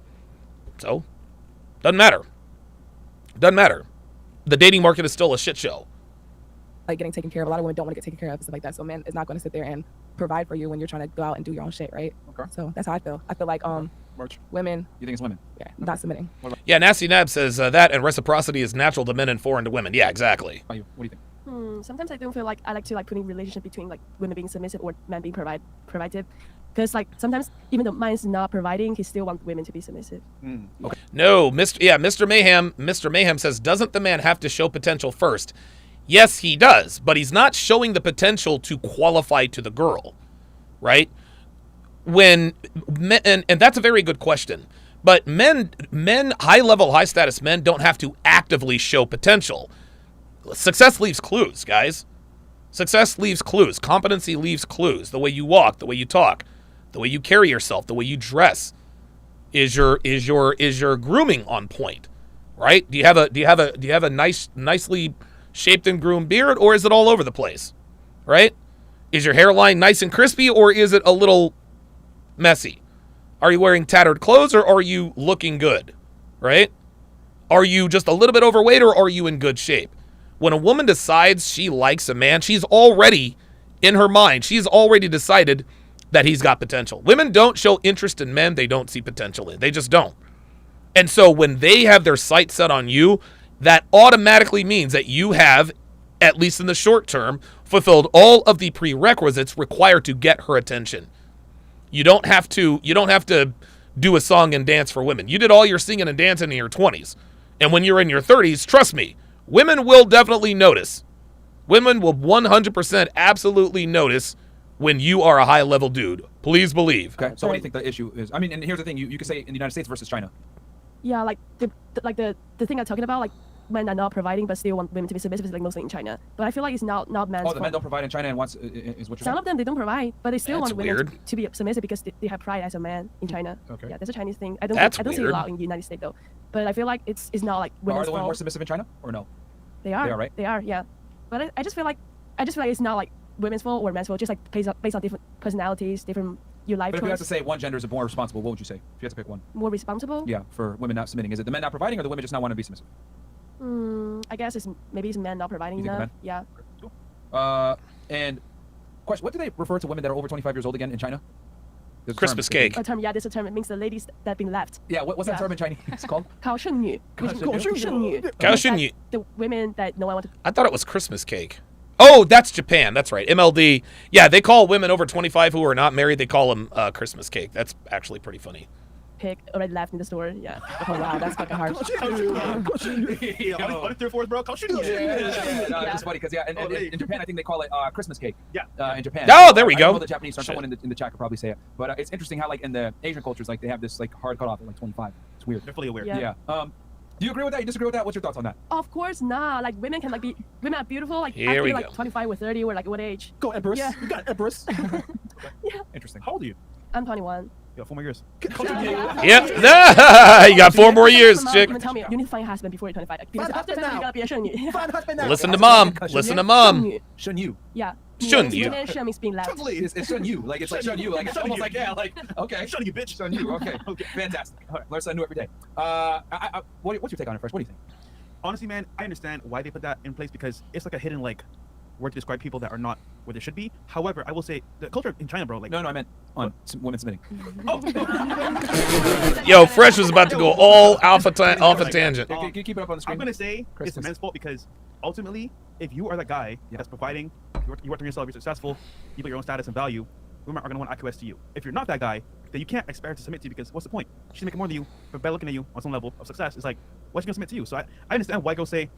So, doesn't matter. Doesn't matter. The dating market is still a shit show. Like getting taken care of. A lot of women don't want to get taken care of and stuff like that. So men is not going to sit there and provide for you when you're trying to go out and do your own shit, right? Okay. So that's how I feel. I feel like March. women. You think it's women? Yeah, not submitting. Yeah, Nasty Nab says that and reciprocity is natural to men and foreign to women. Yeah, exactly. What do you think? Sometimes I don't feel like I like to putting relationship between like women being submissive or men being providative, because like sometimes even though man's not providing, he still wants women to be submissive. Okay. No, Mr. Mayhem says, doesn't the man have to show potential first? Yes, he does, but he's not showing the potential to qualify to the girl, right? When men, and that's a very good question, but men, high-level, high-status men don't have to actively show potential. Success leaves clues, guys. Success leaves clues. Competency leaves clues. The way you walk, the way you talk, the way you carry yourself, the way you dress. Is your grooming on point, right? Do you have a nicely shaped and groomed beard, or is it all over the place, right? Is your hairline nice and crispy, or is it a little messy? Are you wearing tattered clothes, or are you looking good, right? Are you just a little bit overweight, or are you in good shape? When a woman decides she likes a man, she's already, in her mind, she's already decided that he's got potential. Women don't show interest in men they don't see potential in. They just don't. And so when they have their sights set on you, that automatically means that you have, at least in the short term, fulfilled all of the prerequisites required to get her attention. You don't have to do a song and dance for women. You did all your singing and dancing in your 20s. And when you're in your 30s, trust me, women will definitely notice. Women will 100% absolutely notice when you are a high-level dude. Please believe. Okay, so what do you think the issue is? I mean, and here's the thing. You could say in the United States versus China. Yeah, like the thing I'm talking about, like men are not providing but still want women to be submissive, is like mostly in China. But I feel like it's not men's Oh, the men don't provide in China and is what you're Some saying? of them they don't provide, but they still That's want women weird. to be submissive because they have pride as a man in China. Okay. Yeah, that's a Chinese thing. I That's don't see it a weird. lot in the United States though. But I feel like it's not like Are women's the women more fault. submissive in China or no? They are. They are, right? They are, yeah. But I just feel like it's not like women's fault or men's fault, just like based on different personalities, different your life But if you had to choice. say one gender is more responsible, what would you say? If you had to pick one. More responsible? Yeah, for women not submitting. Is it the men not providing or the women just not want to be submissive? I guess maybe it's men not providing You think enough. men? Yeah. And question, what do they refer to women that are over 25 years old again in China? There's a Christmas term. cake. A term, yeah, there's a term. It means the ladies that have been left. Yeah, what's that term in Chinese? It's called? 高剩女. Kaohsiung. The women that no one wanted. I thought it was Christmas cake. Oh, that's Japan. That's right. MLD. Yeah, they call women over 25 who are not married, they call them Christmas cake. That's actually pretty funny. Pick already left in the store. Yeah. Oh wow, that's fucking hard. bro. It's just funny because in Japan I think they call it Christmas cake. Yeah. In Japan. Oh, there we I go. know the Japanese, or someone in the chat could probably say it. But it's interesting how like in the Asian cultures like they have this like hard cutoff at like 25. It's weird. They're fully aware. Yeah. Do you agree with that? You disagree with that? What's your thoughts on that? Of course not. Like women can women are beautiful. Like Here I we feel like go. 25 or 30 or like what age? Go Empress. Yeah. You got Empress. Yeah. Interesting. How old are you? I'm 21. You got 4 more years. Yep. You got 4 more years, chick. Tell me, you need to find a husband before you're 25. Because after that, you gotta be a 剩女. Find a husband now. Listen to mom. Listen to mom. Shun you. Yeah. Shun you. Shun means being left. It's shun you. Like it's like shun you. Like it's almost like yeah. Like okay. Shun you, bitch. Shun you. Okay. Fantastic. All right. Learn something new every day. What's your take on it, Fresh? What do you think? Honestly, man, I understand why they put that in place because it's like a hidden like word to describe people that are not where they should be. However, I will say the culture in China, bro. Like No, I meant on women submitting. Yo, Fresh was about to go all off a tangent. Can you keep it up on the screen? I'm gonna say it's Christmas. the men's fault because ultimately, if you are that guy that's providing, you work for yourself, you're successful, you build your own status and value, women are gonna want to acquiesce to you. If you're not that guy, then you can't expect her to submit to you because what's the point? She's making more than you, but by looking at you on some level of success, it's like, why's she gonna submit to you? So I understand why girls say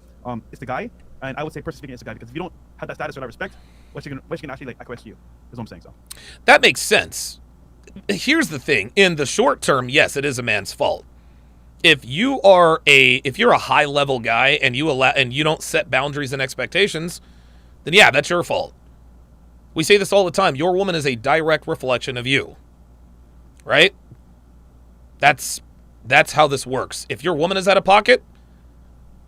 it's the guy, and I would say personally speaking it's the guy because if you don't have that status or that respect, what's she gonna actually like acquiesce to you? Is what I'm saying. So That makes sense. Here's the thing. In the short term, yes, it is a man's fault. If you're a high level guy and you don't set boundaries and expectations, then yeah, that's your fault. We say this all the time. Your woman is a direct reflection of you. Right? That's how this works. If your woman is out of pocket,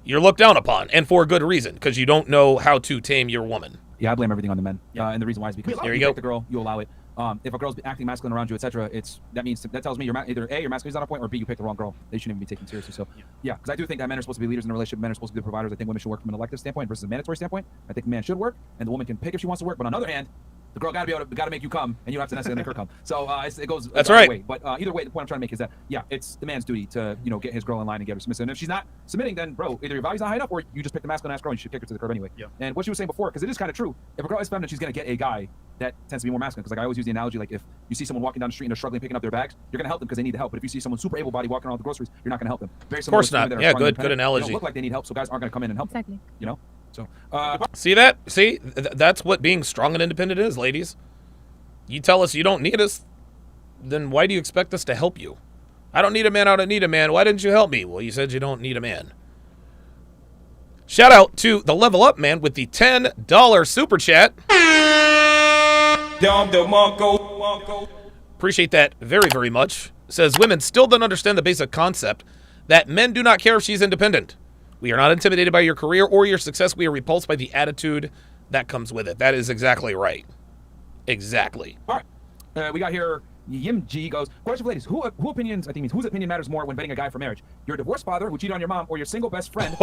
you're looked down upon, and for a good reason, because you don't know how to tame your woman. Yeah, I blame everything on the men. And the reason why is because There you you go. pick the girl, you allow it. If a girl's acting masculine around you, etc., that tells me either A, your masculinity is on a point, or B, you picked the wrong girl. They shouldn't even be taken seriously. So yeah, because I do think that men are supposed to be leaders in a relationship. Men are supposed to be the providers. I think women should work from an elective standpoint versus a mandatory standpoint. I think the man should work, and the woman can pick if she wants to work. But on the other hand, the girl got to make you come, and you don't have to necessarily make her come. So it goes. That's either right. Way. But either way, the point I'm trying to make is that yeah, it's the man's duty to get his girl in line and get her submissive. And if she's not submitting, then bro, either your value's not high enough, or you just pick the masculine ass girl and you should kick her to the curb anyway. Yeah. And what she was saying before, because it is kind of true. If a girl is feminine, she's gonna get a guy that tends to be more masculine. Because like I always use the analogy, like if you see someone walking down the street and they're struggling picking up their bags, you're gonna help them because they need the help. But if you see someone super able-bodied walking around with the groceries, you're not gonna help them. Very similar course to women not. that are Yeah, strong and good independent. analogy. They don't look like they need help, so guys aren't gonna come in and help them. Exactly. You know. So See that? See? That's what being strong and independent is, ladies. You tell us you don't need us, then why do you expect us to help you? I don't need a man, I don't need a man. Why didn't you help me? Well, you said you don't need a man. Shout out to the Level Up Man with the $10 super chat. Appreciate that very, very much. Says women still don't understand the basic concept that men do not care if she's independent. We are not intimidated by your career or your success. We are repulsed by the attitude that comes with it. That is exactly right. Exactly. All right. We got here. Yim G goes. Question for ladies. Whose opinion matters more when vetting a guy for marriage? Your divorced father who cheated on your mom, or your single best friend?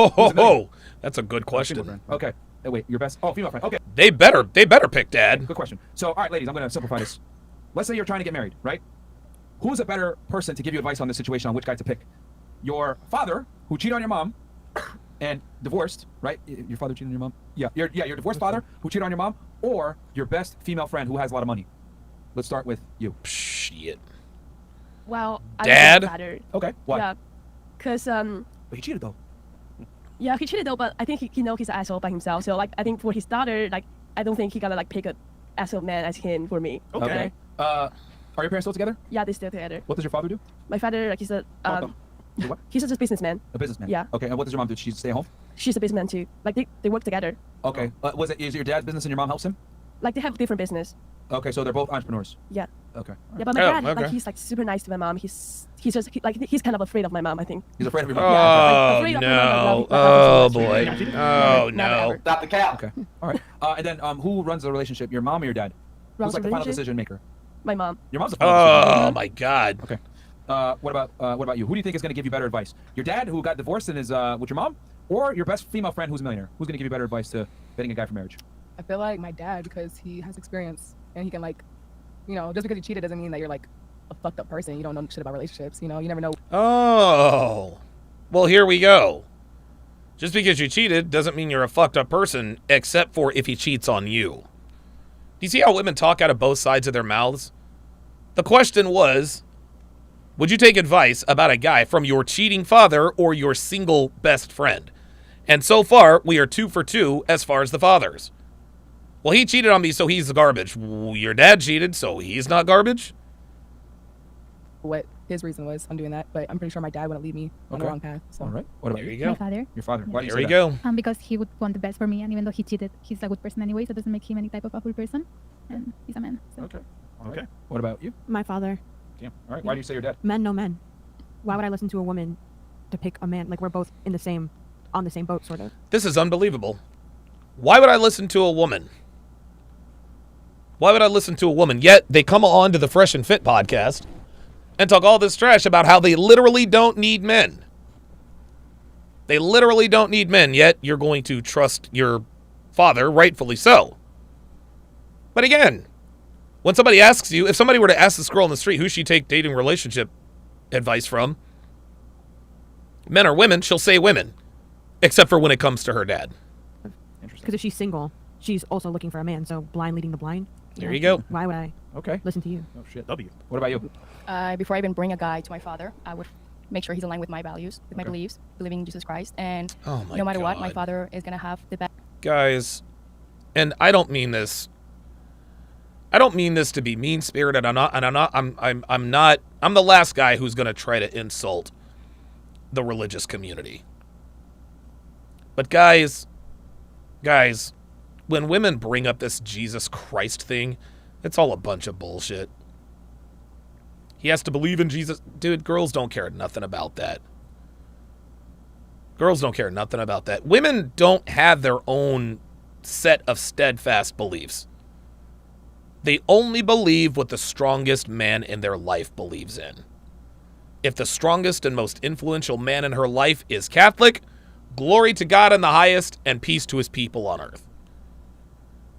That's a good question. Okay. Wait, your best? Oh, female friend. Okay. They better pick dad. Good question. So, all right, ladies, I'm going to simplify this. Let's say you're trying to get married, right? Who's a better person to give you advice on this situation on which guy to pick? Your father who cheated on your mom and divorced, right? Your father cheated on your mom? Yeah. Your divorced father who cheated on your mom, or your best female friend who has a lot of money? Let's start with you. Shit. Well, Dad? I think Okay. Why? Yeah, because But he cheated though. Yeah, he cheated though, but I think he knows he's an asshole by himself. So like, I think for his daughter, like, I don't think he gotta like pick a as a man as he can for me. Okay. Are your parents still together? Yeah, they still together. What does your father do? My father, like, he's a What? he's just a businessman. A businessman. Yeah. Okay. And what does your mom do? Does she stay at home? She's a businessman too. Like they work together. Okay. Is it your dad's business and your mom helps him? Like they have different business. Okay, so they're both entrepreneurs. Yeah. Okay. Yeah, but my dad, like, he's like super nice to my mom. He's just he's kind of afraid of my mom, I think. He's afraid of your mom. Yeah, Oh, afraid of my no. mom, Oh, but boy. not so much. Oh, Never, no. ever. Stop the cow. Okay. All right. And then who runs the relationship? Your mom or your dad? Runs Who's like the the final relationship? decision maker? My mom. Your mom's the final decision maker. Oh, my God. Okay. What about you? Who do you think is going to give you better advice? Your dad, who got divorced and is with your mom, or your best female friend who's a millionaire? Who's going to give you better advice to vetting a guy for marriage? I feel like my dad, because he has experience and he can, like, you know, just because you cheated doesn't mean that you're like a fucked up person. You don't know shit about relationships. You know, you never know. Oh. Well, here we go. Just because you cheated doesn't mean you're a fucked up person, except for if he cheats on you. Do you see how women talk out of both sides of their mouths? The question was, would you take advice about a guy from your cheating father or your single best friend? And so far, we are 2 for 2 as far as the fathers. Well, he cheated on me, so he's garbage. Your dad cheated, so he's not garbage? What his reason was on doing that, but I'm pretty sure my dad wouldn't lead me on the wrong path. So. All right. What about There you? you go. My father. Your father. Why do you There say we that? go. Because he would want the best for me, and even though he cheated, he's a good person anyway, so it doesn't make him any type of awful person, and he's a man. So. Okay. Okay. What about you? My father. Damn. All right. Why do you say your dad? Men, no men. Why would I listen to a woman to pick a man? Like, we're both on the same boat, sort of. This is unbelievable. Why would I listen to a woman? Why would I listen to a woman? Yet they come on to the Fresh and Fit podcast and talk all this trash about how they literally don't need men. They literally don't need men, yet you're going to trust your father, rightfully so. But again, when somebody asks you, if somebody were to ask this girl on the street who she take dating relationship advice from, men or women, she'll say women, except for when it comes to her dad. Because if she's single, she's also looking for a man. So blind leading the blind. There you go. Why would I? Okay. Listen to you. Oh shit. W. What about you? Before I even bring a guy to my father, I would make sure he's aligned with my values, with my beliefs, believing in Jesus Christ, and Oh my no matter what, my God. father is gonna have the best. Guys, and I don't mean this. I don't mean this to be mean-spirited. I'm the last guy who's going to try to insult the religious community. But guys, when women bring up this Jesus Christ thing, it's all a bunch of bullshit. He has to believe in Jesus. Dude, girls don't care nothing about that. Girls don't care nothing about that. Women don't have their own set of steadfast beliefs. They only believe what the strongest man in their life believes in. If the strongest and most influential man in her life is Catholic, glory to God in the highest and peace to his people on earth.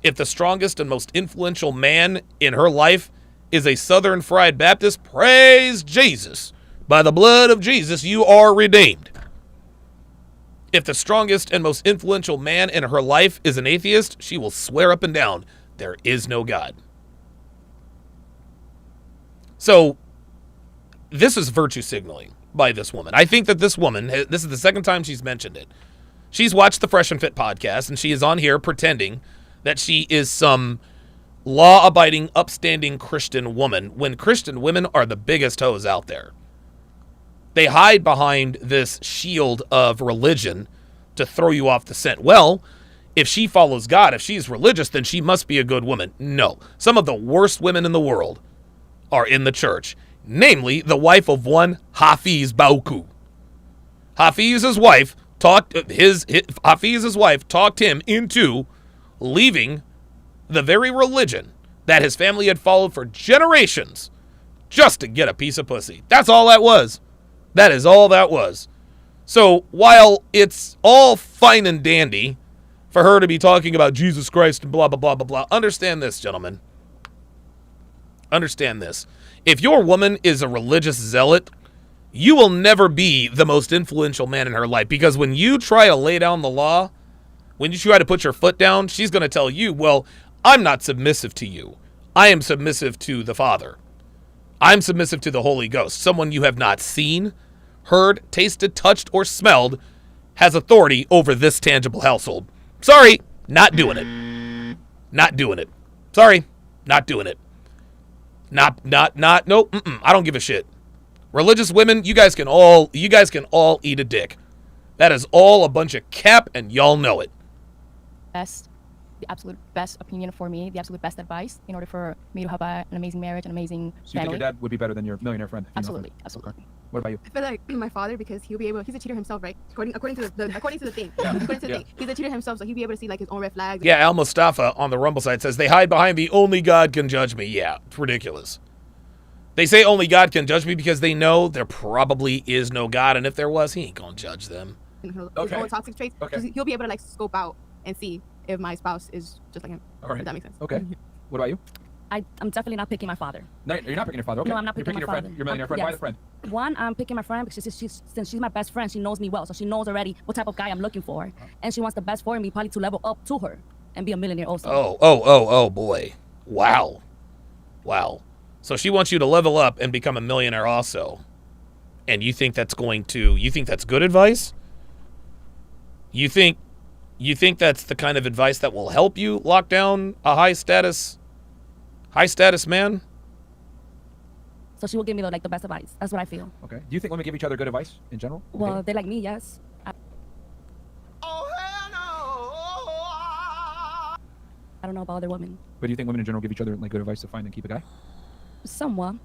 If the strongest and most influential man in her life is a Southern Fried Baptist, praise Jesus. By the blood of Jesus, you are redeemed. If the strongest and most influential man in her life is an atheist, she will swear up and down, there is no God. So, this is virtue signaling by this woman. I think that this woman, this is the second time she's mentioned it. She's watched the Fresh and Fit podcast, and she is on here pretending that she is some law-abiding, upstanding Christian woman, when Christian women are the biggest hoes out there. They hide behind this shield of religion to throw you off the scent. Well, if she follows God, if she's religious, then she must be a good woman. No. Some of the worst women in the world are in the church, namely the wife of one Hafiz Bauku. Hafiz's wife talked him into leaving the very religion that his family had followed for generations just to get a piece of pussy. That's all that was. That is all that was. So while it's all fine and dandy for her to be talking about Jesus Christ and blah, blah, blah, blah, blah, understand this, gentlemen. Understand this. If your woman is a religious zealot, you will never be the most influential man in her life, because when you try to lay down the law, when you try to put your foot down, she's going to tell you, well, I'm not submissive to you. I am submissive to the Father. I'm submissive to the Holy Ghost. Someone you have not seen, heard, tasted, touched, or smelled has authority over this tangible household. Sorry, not doing it. Not doing it. Sorry, not doing it. Nope. I don't give a shit. Religious women, you guys can all eat a dick. That is all a bunch of cap, and y'all know it. The absolute best opinion for me, the absolute best advice in order for me to have an amazing marriage, an amazing So you family. think your dad would be better than your millionaire friend? Absolutely, absolutely. Okay. What about you? I feel like my father, because he'll be able. He's a cheater himself, right? According to the thing. According to the thing, he's a cheater himself, so he'll be able to see like his own red flags. Yeah, Al Mustafa on the Rumble site says they hide behind the only God can judge me. Yeah, it's ridiculous. They say only God can judge me because they know there probably is no God, and if there was, he ain't gonna judge them. His own toxic traits. Okay. He'll be able to like scope out and see if my spouse is just like him. All right. If that makes sense. Okay. What about you? I'm definitely not picking my father. No, you're not picking your father. Okay. No, I'm not You're picking picking my your father. friend. Your millionaire friend. Why Yes. the friend? One, I'm picking my friend because since she's my best friend, she knows me well, so she knows already what type of guy I'm looking for, and she wants the best for me, probably to level up to her and be a millionaire also. Oh boy. Wow. So she wants you to level up and become a millionaire also. And you think that's good advice? You think that's the kind of advice that will help you lock down a high status man? So she will give me the best advice. That's what I feel. Okay. Do you think women give each other good advice in general? Well, they like me, yes. I don't know about other women. But do you think women in general give each other like good advice to find and keep a guy? Somewhat.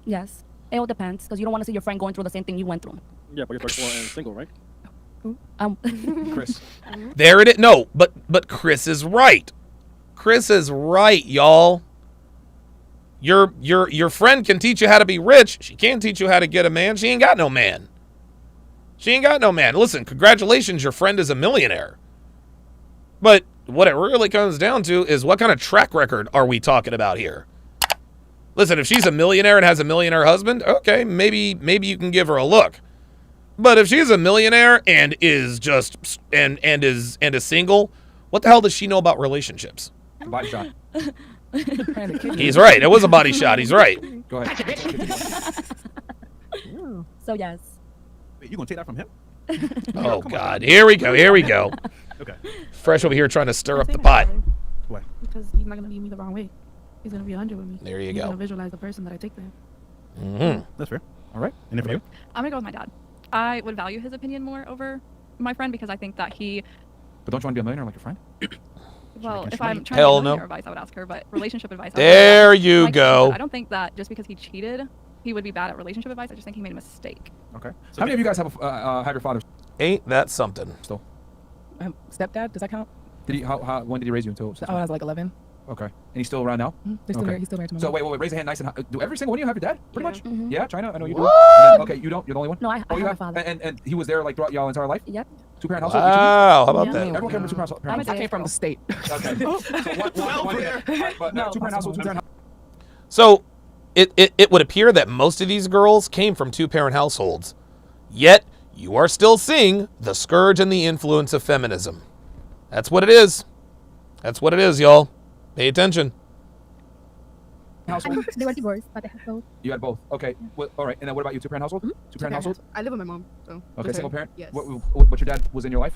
Yes. It all depends, because you don't want to see your friend going through the same thing you went through. Yeah, but you're 34 and single, right? Chris. There it is. No, but Chris is right. Chris is right, y'all. Your friend can teach you how to be rich. She can't teach you how to get a man. She ain't got no man. Listen, congratulations, your friend is a millionaire. But what it really comes down to is what kind of track record are we talking about here? Listen, if she's a millionaire and has a millionaire husband, okay, maybe you can give her a look. But if she's a millionaire and is just and is single, what the hell does she know about relationships? Body shot. He's right. It was a body shot. He's right. Go ahead. So yes. Wait, you gonna take that from him? Oh God, here we go. Okay. Fresh over here trying to stir up the pot. Why? Because he's not gonna lead me the wrong way. He's gonna be 100 with me. There you he's go. gonna visualize the person that I take there. Mm-hmm. That's fair. All right. And if you? I'm gonna go with my dad. I would value his opinion more over my friend because I think that he. But don't you want to be a millionaire like your friend? Well, if I'm trying Hell to get no. millionaire advice, I would ask her. But relationship advice. I would There ask you my go. I don't think that just because he cheated, he would be bad at relationship advice. I just think he made a mistake. Okay. So how many of you guys have your father? Ain't that something? Still. Stepdad, does that count? Did he? When did he raise you until? Oh, I was like 11. Okay. And he's still around now? He's still married. He's still married to my So mom. wait, raise a hand nice and high. Do every single one of you have your dad? Pretty much? Mhm. Yeah, China? I know you do. What? And then- okay, you don't? You're the only one? No, I Oh, you have a father. And he was there like throughout y'all entire life? Yep. Two-parent household? Wow, how about that? Everyone came from a two-parent household? I came from the state. Okay. So one but No, two-parent household, two-parent So it would appear that most of these girls came from two-parent households. Yet you are still seeing the scourge and the influence of feminism. That's what it is. That's what it is, y'all. Pay attention. household? They were divorced, but I have both. You had both. Okay. Well, all right. And then what about you? Two-parent household? Two-parent household? I live with my mom, so. Okay, just her. single parent? Yes. What your dad was in your life?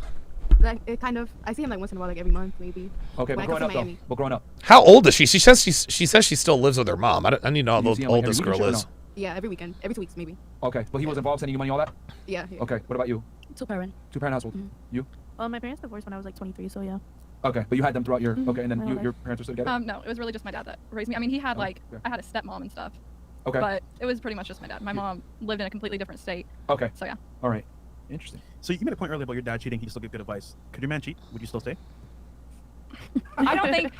Like it kind of. I see him like once in a while, like every month maybe. Okay, When but I growing come up to though. Miami. But growing up. How old is she? She says she still lives with her mom. I need to know how You see him, old like, this every girl weekend or is. no? Yeah, every weekend, every 2 weeks maybe. Okay, but he was involved sending you money, all that? Yeah. Okay, what about you? Two-parent. Two-parent household. You? Well, my parents divorced when I was like 23, so yeah. Okay, but you had them throughout your. Mhm. Okay, and then My whole your life. parents are still together? No, it was really just my dad that raised me. I mean, he had like yeah. I had a stepmom and stuff. Okay. But it was pretty much just my dad. My mom lived in a completely different state. Okay. So yeah. All right. Interesting. So you made a point earlier about your dad cheating. He still give good advice. Could your man cheat? Would you still stay? I don't think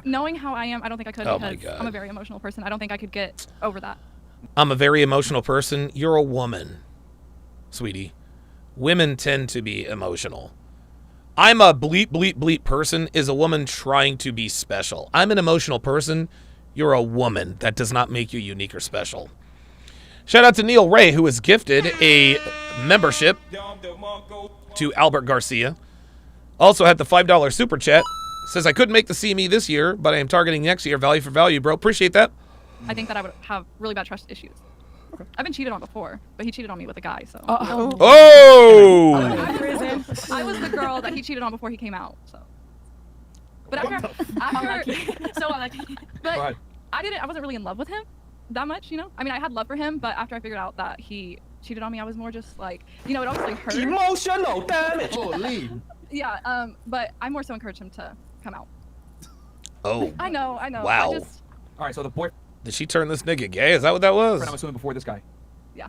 knowing how I am, I don't think I could Oh my because God. I'm a very emotional person. I don't think I could get over that. I'm a very emotional person. You're a woman, sweetie. Women tend to be emotional. I'm a bleep person is a woman trying to be special. I'm an emotional person. You're a woman. That does not make you unique or special. Shout out to Neil Ray, who was gifted a membership to Albert Garcia. Also had the $5 super chat. Says, I couldn't make the CME this year, but I am targeting next year. Value for value, bro. Appreciate that. I think that I would have really bad trust issues. I've been cheated on before, but he cheated on me with a guy, so. Oh! I was the girl that he cheated on before he came out, so. But after So unlucky. but I wasn't really in love with him that much, you know? I mean, I had love for him, but after I figured out that he cheated on me, I was more just like, you know, it obviously hurt. Emotional damage. Holy. Yeah, but I more so encouraged him to come out. Oh. I know. Wow. I just, All right, so the boy. Did she turn this nigga gay? Is that what that was? I'm assuming before this guy. yeah.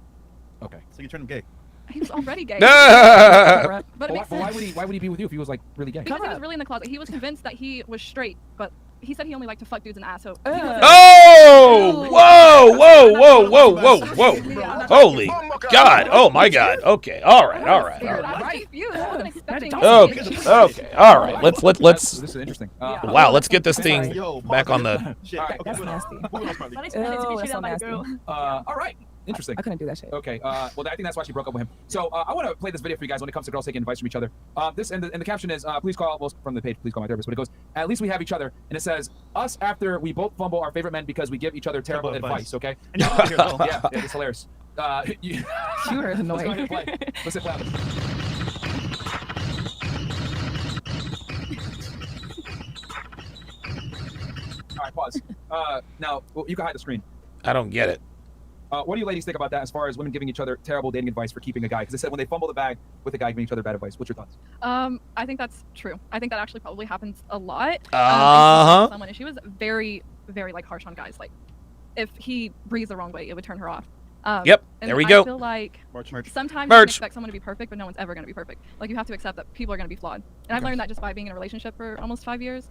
Okay. So you turned him gay. He was already gay. But But it makes why sense. would he be with you if he was like really gay? Because he was really in the closet. He was convinced that he was straight, but he said he only liked to fuck dudes in the ass. So Oh! Whoa! Holy God! Oh my God! Okay. All right. I was confused. I wasn't expecting Okay. All right. Let's. This is interesting. Wow. Let's get this thing back on the. That's nasty. But Ew, it's to be that's treated so by a nasty. girl. All right. Interesting. I couldn't do that shit. Okay. Well, I think that's why she broke up with him. So I want to play this video for you guys when it comes to girls taking advice from each other. This and the caption is please call from the page. Please call my therapist. But it goes, at least we have each other, and it says us after we both fumble our favorite men because we give each other terrible advice. Okay. And you're here, though. Yeah, it's hilarious. You were annoying. Let's go ahead and play. Let's hit play. All right, pause. Now you can hide the screen. I don't get it. What do you ladies think about that as far as women giving each other terrible dating advice for keeping a guy? Because they said when they fumble the bag with a guy giving each other bad advice. What's your thoughts? I think that's true. I think that actually probably happens a lot. Uh-huh. And she was very, very like harsh on guys. Like, if he breathes the wrong way, it would turn her off. Yep, and there we go. I feel like sometimes you Merch. can expect someone to be perfect, but no one's ever going to be perfect. Like, you have to accept that people are going to be flawed. And I've learned that just by being in a relationship for almost 5 years.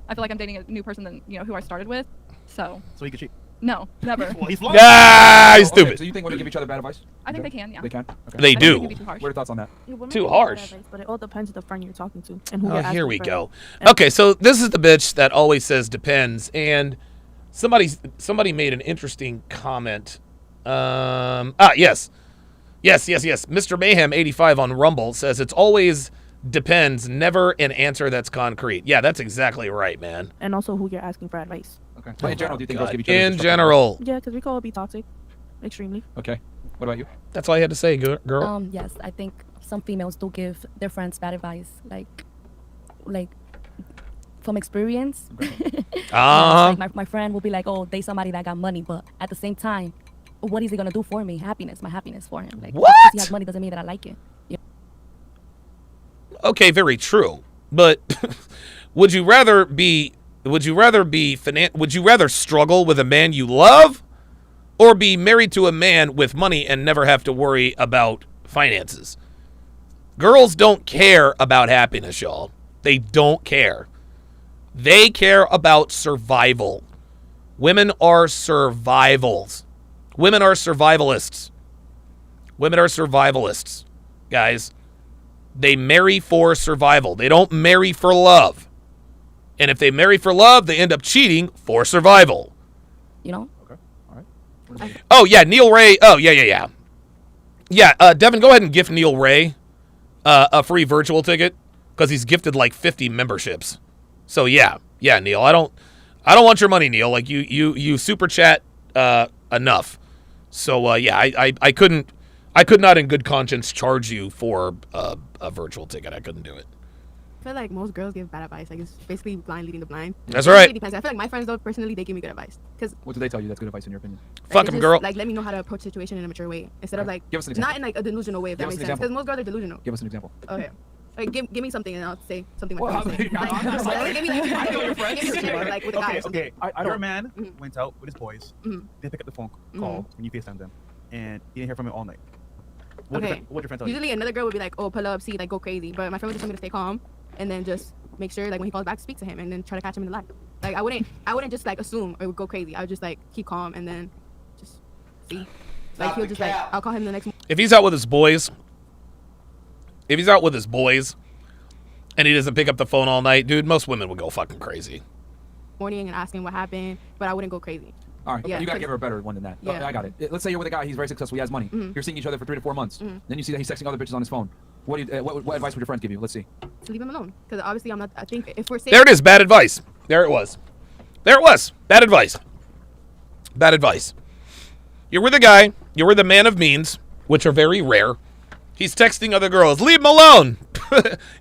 I feel like I'm dating a new person than who I started with. So he could cheat. No, never. Well, he's flawed. He's Okay, stupid. so you think women give each other bad advice? I think they can, yeah. They can? Okay. They I think do. it can be too harsh. What are your thoughts on that? Yeah, women Too give harsh. bad advice, but it all depends on the friend you're talking to and who Oh, you're here asking we for go. help. Okay, so this is the bitch that always says depends, and somebody made an interesting comment. Yes. Mr. Mayhem 85 on Rumble says it's always depends, never an answer that's concrete. Yeah, that's exactly right, man. And also who you're asking for advice. Okay. But in general, do you think girls God. give each other In constructive general. Yeah, because we could all be toxic. Extremely. advice? Okay. What about you? That's all I had to say, girl. Yes, I think some females do give their friends bad advice, like from experience. Like my friend will be like, "Oh, date somebody that got money," but at the same time, what is he gonna do for me? My happiness for him. Like, What? Just 'cause he has money doesn't mean that I like it. Yeah. Okay, very true. But would you rather struggle with a man you love, or be married to a man with money and never have to worry about finances? Girls don't care about happiness, y'all. They don't care. They care about survival. Women are survivals. Women are survivalists. Women are survivalists, guys. They marry for survival. They don't marry for love. And if they marry for love, they end up cheating for survival. You know? Okay. All right. Oh, yeah, Neil Ray. Oh, yeah. Yeah, Devin, go ahead and gift Neil Ray a free virtual ticket because he's gifted like 50 memberships. So, yeah, Neil. I don't want your money, Neil. Like, you super chat enough. So, I could not in good conscience charge you for a virtual ticket. I couldn't do it. I feel like most girls give bad advice. Like, it's basically blind leading the blind. That's It right. really depends. I feel like my friends, though, personally, they give me good advice. Because What do they tell you that's good advice in your opinion? Fuck him, girl. Like, let me know how to approach the situation in a mature way. Instead of, like, Give us an example. not in, like, a delusional way, if Give that us makes an sense. example. Because most girls are delusional. Give us an example. Okay. Like, give me something and I'll say something like Well, that. I'm Give me, like, give me shit, like, with a guy or something. Okay. Your man went out with his boys. They pick up the phone call when you FaceTime them, and you didn't hear from him all night. What Okay. would your friend tell you? Usually another girl would be like, oh, pull up, see, like, go crazy. But my friend would just tell me to stay calm and then just make sure, like, when he calls back, speak to him and then try to catch him in the lie. Like, I wouldn't just, like, assume or go crazy. I would just, like, keep calm and then just see. Like, he'll just, like, I'll call him the next morning. If he's out with his boys, and he doesn't pick up the phone all night, dude, most women would go fucking crazy. And ask him what happened, but I wouldn't go crazy. All right, Yeah, you gotta 'cause- give her a better one than that. Yeah. Okay, I got it. Let's say you're with a guy, he's very successful, he has money. You're seeing each other for 3 to 4 months. Then you see that he's texting other bitches on his phone. What advice would your friends give you? Let's see. To leave him alone. Because obviously I think if we're safe. There it is, bad advice. There it was. Bad advice. You're with a guy, you're with a man of means, which are very rare, He's texting other girls. Leave him alone.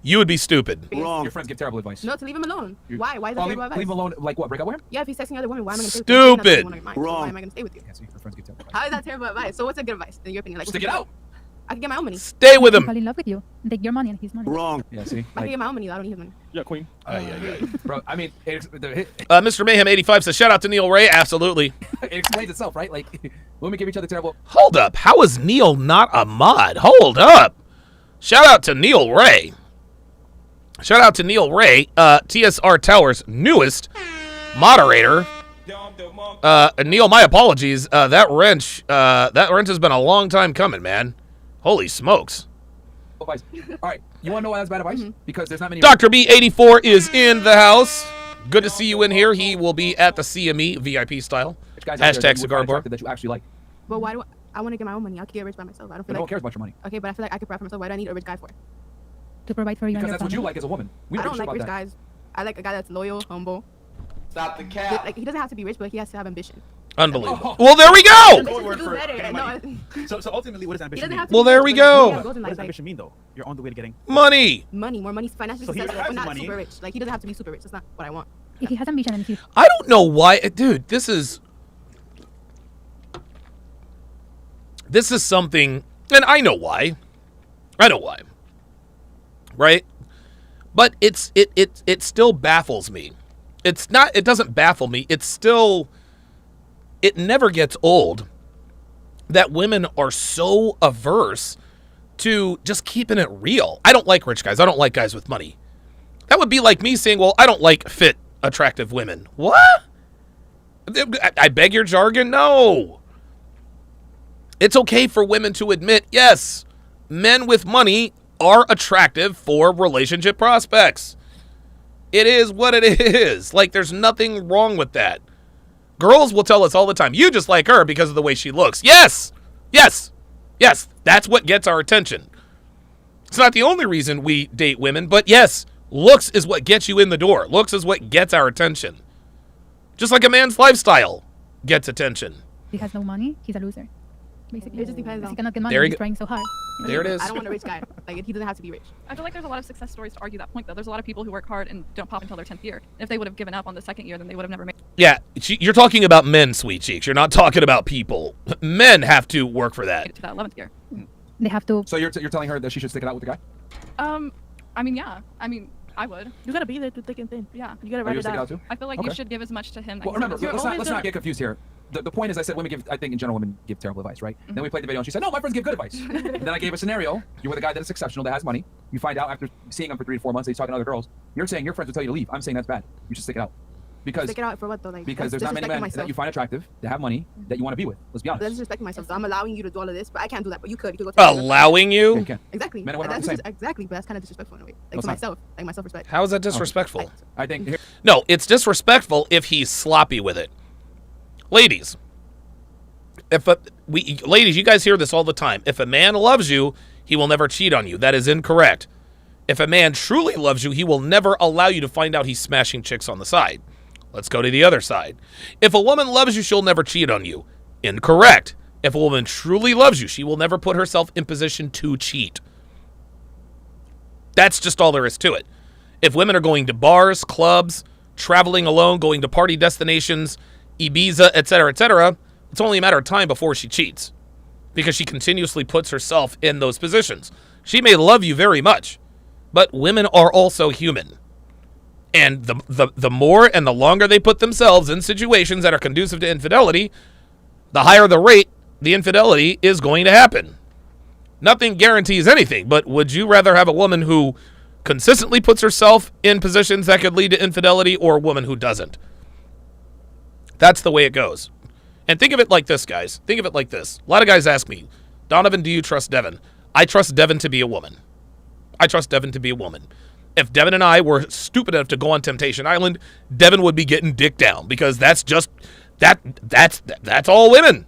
You would be stupid. Wrong. Your friends give terrible advice. No, to leave him alone. Why? Why is that terrible advice? Leave him alone. Like what? Break up with him? Yeah, if he's texting other women, why am I going to Stupid. Wrong. Why am I going to stay with you? Yeah, so your friends give terrible advice. How is that terrible advice? So what's a good advice in your opinion? Like, Stick it out. I can get my own money. Stay with him. Fall in love with you. And take your money and his money. Wrong. Yeah, see? I can get my own money. I don't need his money. Yeah, queen. Bro, I mean, Mr. Mayhem 85 says, shout out to Neil Ray. Absolutely. it explains itself, right? Like, women give each other terrible. Hold up. How is Neil not a mod? Hold up. Shout out to Neil Ray. Shout out to Neil Ray, TSR Tower's newest moderator. Neil, my apologies. That wrench has been a long time coming, man. Holy smokes. Advice. All right, you want to know why that's bad advice? Because there's not many. Dr. B84 is in the house. Good to see you in here. He will be at the CME VIP style. Hashtag cigar bar. That you actually like. But why do I want to get my own money? I can get rich by myself. I don't feel No like. one cares about your money. Okay, but I feel like I could provide for myself. Why do I need a rich guy for? To provide for you. Because that's what you like as a woman. We I don't sure like about rich that. guys. I like a guy that's loyal, humble. Stop the cap. Like he doesn't have to be rich, but he has to have ambition. Unbelievable. Well, there we go. Code word Do for better. getting No, money. So ultimately, what does ambition mean? have to Well, be there rich, we but go. he goes in What life, does like, ambition mean, though? You're on the way to getting Money. Money, more financially So he successful, has but not money. super rich. Like he doesn't have to be super rich. That's not what I want. If he has ambition and he's I don't know why. Dude, this is something, and I know why. Right? But it still baffles me. It doesn't baffle me. It never gets old that women are so averse to just keeping it real. I don't like rich guys. I don't like guys with money. That would be like me saying, well, I don't like fit, attractive women. What? I beg your jargon? No. It's okay for women to admit, yes, men with money are attractive for relationship prospects. It is what it is. Like, there's nothing wrong with that. Girls will tell us all the time, you just like her because of the way she looks. Yes. Yes. Yes. That's what gets our attention. It's not the only reason we date women, but yes, looks is what gets you in the door. Looks is what gets our attention. Just like a man's lifestyle gets attention. he has no money, he's a loser. Basically, It just depends He on. cannot get money. There you He's go. trying so hard. There it is. I don't want a rich guy. Like he doesn't have to be rich. I feel like there's a lot of success stories to argue that point, though. There's a lot of people who work hard and don't pop until their 10th year. And if they would have given up on the second year, then they would have never made. Yeah, you're talking about men, Sweet Cheeks. You're not talking about people. Men have to work for that. To that 11th year. They have to. So you're telling her that she should stick it out with the guy? I mean, yeah. I mean, I would. You gotta be there through thick and thin. Yeah. You gotta Are ride you it stick it out out. too? I feel like Okay. you should give as much to him. Well, remember, let's not get confused here. The point is, I said women give, I think in general, women give terrible advice, right? Then we played the video and she said, no, my friends give good advice. Then I gave a scenario. You're with a guy that is exceptional, that has money. You find out after seeing him for 3 to 4 months that he's talking to other girls. You're saying your friends will tell you to leave. I'm saying that's bad. You should stick it out. Because Stick it out for what though? Like because that's there's not many disrespecting men myself. that you find attractive, that have money, that you want to be with. Let's be honest. That's disrespecting myself. So I'm allowing you to do all of this, but I can't do that. But you could. You could go. Allowing you? Yeah, you can. Exactly. Men and women are That's the same. exactly, but that's kind of disrespectful in a way. Like No, to it's not. myself, like my self-respect. How is that disrespectful? I think here, No, it's disrespectful if he's sloppy with it. Ladies, ladies, you guys hear this all the time. If a man loves you, he will never cheat on you. That is incorrect. If a man truly loves you, he will never allow you to find out he's smashing chicks on the side. Let's go to the other side. If a woman loves you, she'll never cheat on you. Incorrect. If a woman truly loves you, she will never put herself in position to cheat. That's just all there is to it. If women are going to bars, clubs, traveling alone, going to party destinations, Ibiza, etc., it's only a matter of time before she cheats because she continuously puts herself in those positions. She may love you very much, but women are also human. And the more and the longer they put themselves in situations that are conducive to infidelity, the higher the rate the infidelity is going to happen. Nothing guarantees anything, but would you rather have a woman who consistently puts herself in positions that could lead to infidelity or a woman who doesn't? That's the way it goes. And think of it like this, guys. Think of it like this. A lot of guys ask me, Donovan, do you trust Devin? I trust Devin to be a woman. I trust Devin to be a woman. If Devin and I were stupid enough to go on Temptation Island, Devin would be getting dick down because that's just that's all women.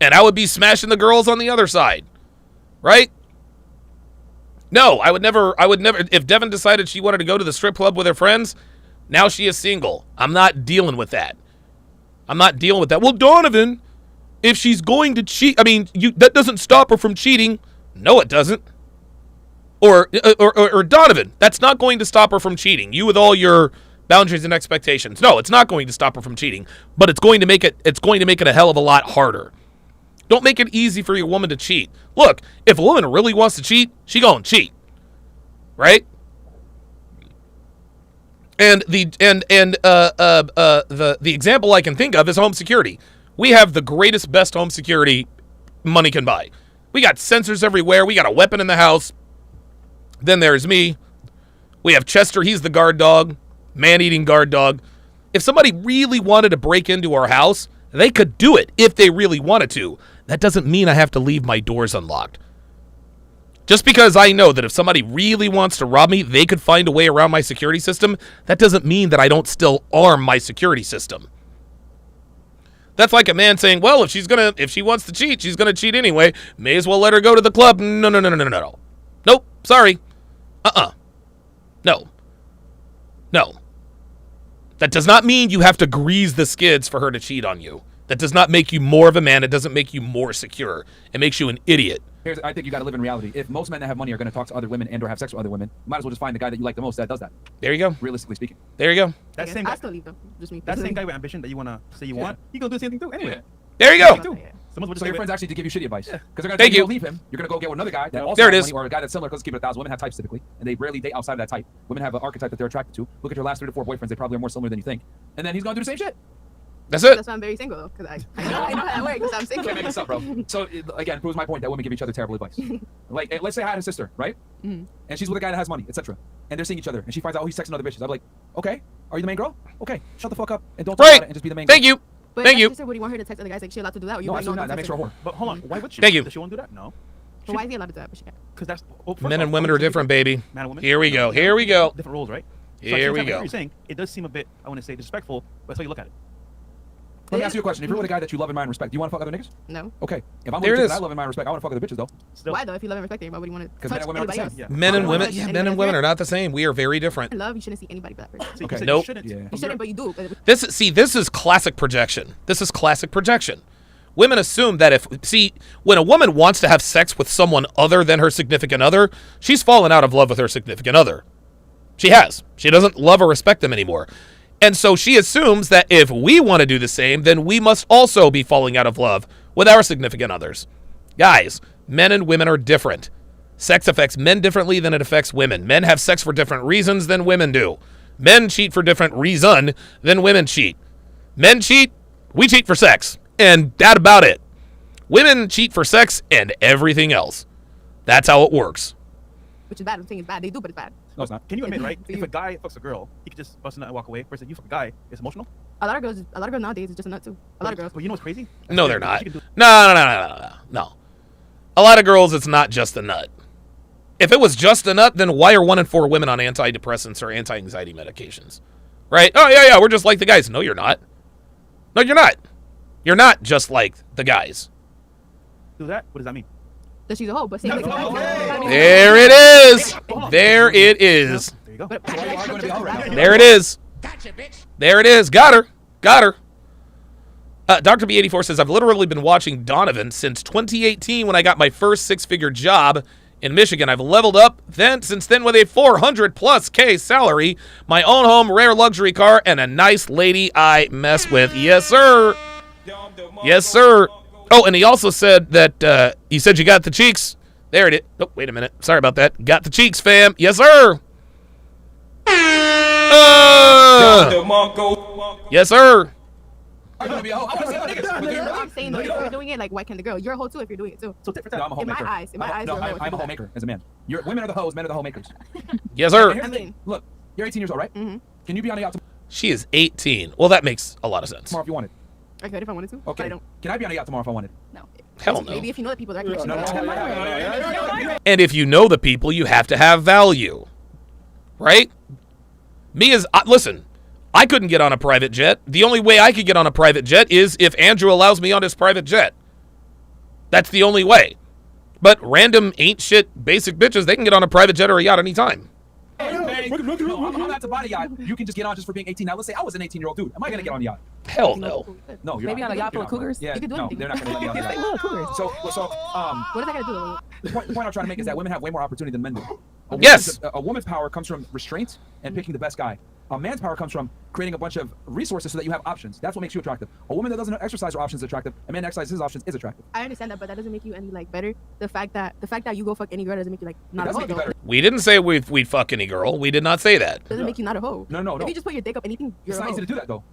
And I would be smashing the girls on the other side. Right? No, I would never if Devin decided she wanted to go to the strip club with her friends, now she is single. I'm not dealing with that. Well, Donovan, if she's going to cheat, that doesn't stop her from cheating. No, it doesn't. Or Donovan, that's not going to stop her from cheating. You with all your boundaries and expectations. No, it's not going to stop her from cheating, but it's going to make it a hell of a lot harder. Don't make it easy for your woman to cheat. Look, if a woman really wants to cheat, she gonna cheat. Right? And the example I can think of is home security. We have the greatest, best home security money can buy. We got sensors everywhere. We got a weapon in the house. Then there's me. We have Chester. He's the guard dog, man-eating guard dog. If somebody really wanted to break into our house, they could do it if they really wanted to. That doesn't mean I have to leave my doors unlocked. Just because I know that if somebody really wants to rob me, they could find a way around my security system, that doesn't mean that I don't still arm my security system. That's like a man saying, well, if she wants to cheat, she's going to cheat anyway. May as well let her go to the club. No. Nope, sorry. No. That does not mean you have to grease the skids for her to cheat on you. That does not make you more of a man. It doesn't make you more secure. It makes you an idiot. I think you got to live in reality. If most men that have money are going to talk to other women and or have sex with other women, you might as well just find the guy that you like the most that does that. There you go. Realistically speaking. There you go. That same guy, I still leave them. Just me. that same guy with ambition that you want to say you want, he gonna do the same thing too anyway. There you go. So your friends actually to give you shitty advice. Because they're going to Thank tell you you. to leave him. You're going to go get with another guy that also There it has is. money, or a guy that's similar, because let's keep it 1,000. Women have types typically, and they rarely date outside of that type. Women have an archetype that they're attracted to. Look at your last 3 to 4 boyfriends. They probably are more similar than you think. And then he's going to do the same shit. That's it. That's why I'm very single, though, because I know how that works, because I'm single. Can't make this up, bro. So, again, proves my point that women give each other terrible advice. Like, let's say I had a sister, right? Mhm. And she's with a guy that has money, etc. And they're seeing each other, and she finds out, oh, he's sexing other bitches. I'm like, okay, are you the main girl? Okay, shut the fuck up and don't talk Right. about it and just be the main girl. Thank you. But Thank if you. my sister would you want her to text other guys? Like, she allowed to do that? Or you No, wouldn't absolutely know not. That makes her a whore. But hold on, why would she? Thank you. Does she want to do that? No. But why is he allowed to do that? But she can't. Because that's Men and women are different, baby. Man and woman. Here we go. Here we go. Different roles, right? Here we go. You're saying it does seem a bit, I want to say, disrespectful, but that's how you look at it. Let me ask you a question. If you're with a guy that you love and admire and respect, do you want to fuck other niggas? No. Okay. If I'm There with it a chick is. that I love and admire and respect, I want to fuck other bitches, though. Why, though? If you love and respect her, why would you want to Because men touch and women are the anybody same. else? Yeah. Men and Why women, would you yeah, touch men and anybody women else? are not the same. We are very different. In love, you shouldn't see anybody but that person. Okay. You Nope. shouldn't. Yeah. You shouldn't, but you do. This is classic projection. This is classic projection. Women assume that when a woman wants to have sex with someone other than her significant other, she's fallen out of love with her significant other. She has. She doesn't love or respect them anymore. And so she assumes that if we want to do the same, then we must also be falling out of love with our significant others. Guys, men and women are different. Sex affects men differently than it affects women. Men have sex for different reasons than women do. Men cheat for different reason than women cheat. Men cheat, we cheat for sex. And that about it. Women cheat for sex and everything else. That's how it works. Which is bad. I'm saying it's bad. They do, but it's bad. No, it's not. Can you admit, right? If a guy fucks a girl, he could just bust a nut and walk away. Versus you fuck a guy, it's emotional. A lot of girls nowadays is just a nut too. A lot of girls. But you know what's crazy? No, they're not. No. A lot of girls, it's not just a nut. If it was just a nut, then why are 1 in 4 women on antidepressants or anti-anxiety medications? Right? Oh, yeah, we're just like the guys. No, you're not. No, you're not. You're not just like the guys. Do that? What does that mean? That she's a hoe, but same thing. There it is. There it is. There you go. There it is. There it is. Got her. Dr. B84 says, I've literally been watching Donovan since 2018 when I got my first 6-figure job in Michigan. I've leveled up since then with a 400+ K salary, my own home, rare luxury car, and a nice lady I mess with. Yes, sir. Yes, sir. Oh, and he also said that you said you got the cheeks. There it is. Oh, wait a minute. Sorry about that. Got the cheeks, fam. Yes, sir. Yes, sir. I'm saying though, if you're doing it, like, why can't the girl? You're a hoe too if you're doing it too. So different. No, I'm a hoe In my maker. eyes, you're a hoe. I'm a hoe maker as a man. Women are the hoes, men are the hoe makers. Yes, sir. Here's the thing. Look, you're 18 years old, right? Mm-hmm. Can you be on a yacht She is 18. Well, that makes a lot of sense. tomorrow if you wanted? I could if I wanted to. Okay. But I don't. Can I be on a yacht tomorrow if I wanted? No. Hell no. Maybe if you know the people that And if you know the people, you have to have value. Right? Listen, I couldn't get on a private jet. The only way I could get on a private jet is if Andrew allows me on his private jet. That's the only way. But random ain't shit basic bitches, they can get on a private jet or a yacht anytime. I'm not to buy a yacht. You can just get on just for being 18. Now, let's say I was an 18-year-old dude. Am I going to get on a yacht? Hell no. No, you're Maybe not. on a yacht full You're of not. cougars? Yeah, You can do no, anything. they're not going to let me on a yacht. Little cougars. So, What is that gonna do? the point I'm trying to make is that women have way more opportunity than men do. Yes. A woman's power comes from restraint and picking the best guy. A man's power comes from creating a bunch of resources so that you have options. That's what makes you attractive. A woman that doesn't exercise her options is attractive. A man that exercises his options is attractive. I understand that, but that doesn't make you any like better. The fact that you go fuck any girl doesn't make you like not a hoe. Though. We didn't say we'd fuck any girl. We did not say that. Doesn't make you not a hoe. No. If you just put your dick up anything, you're It's a not hoe. easy to do that though.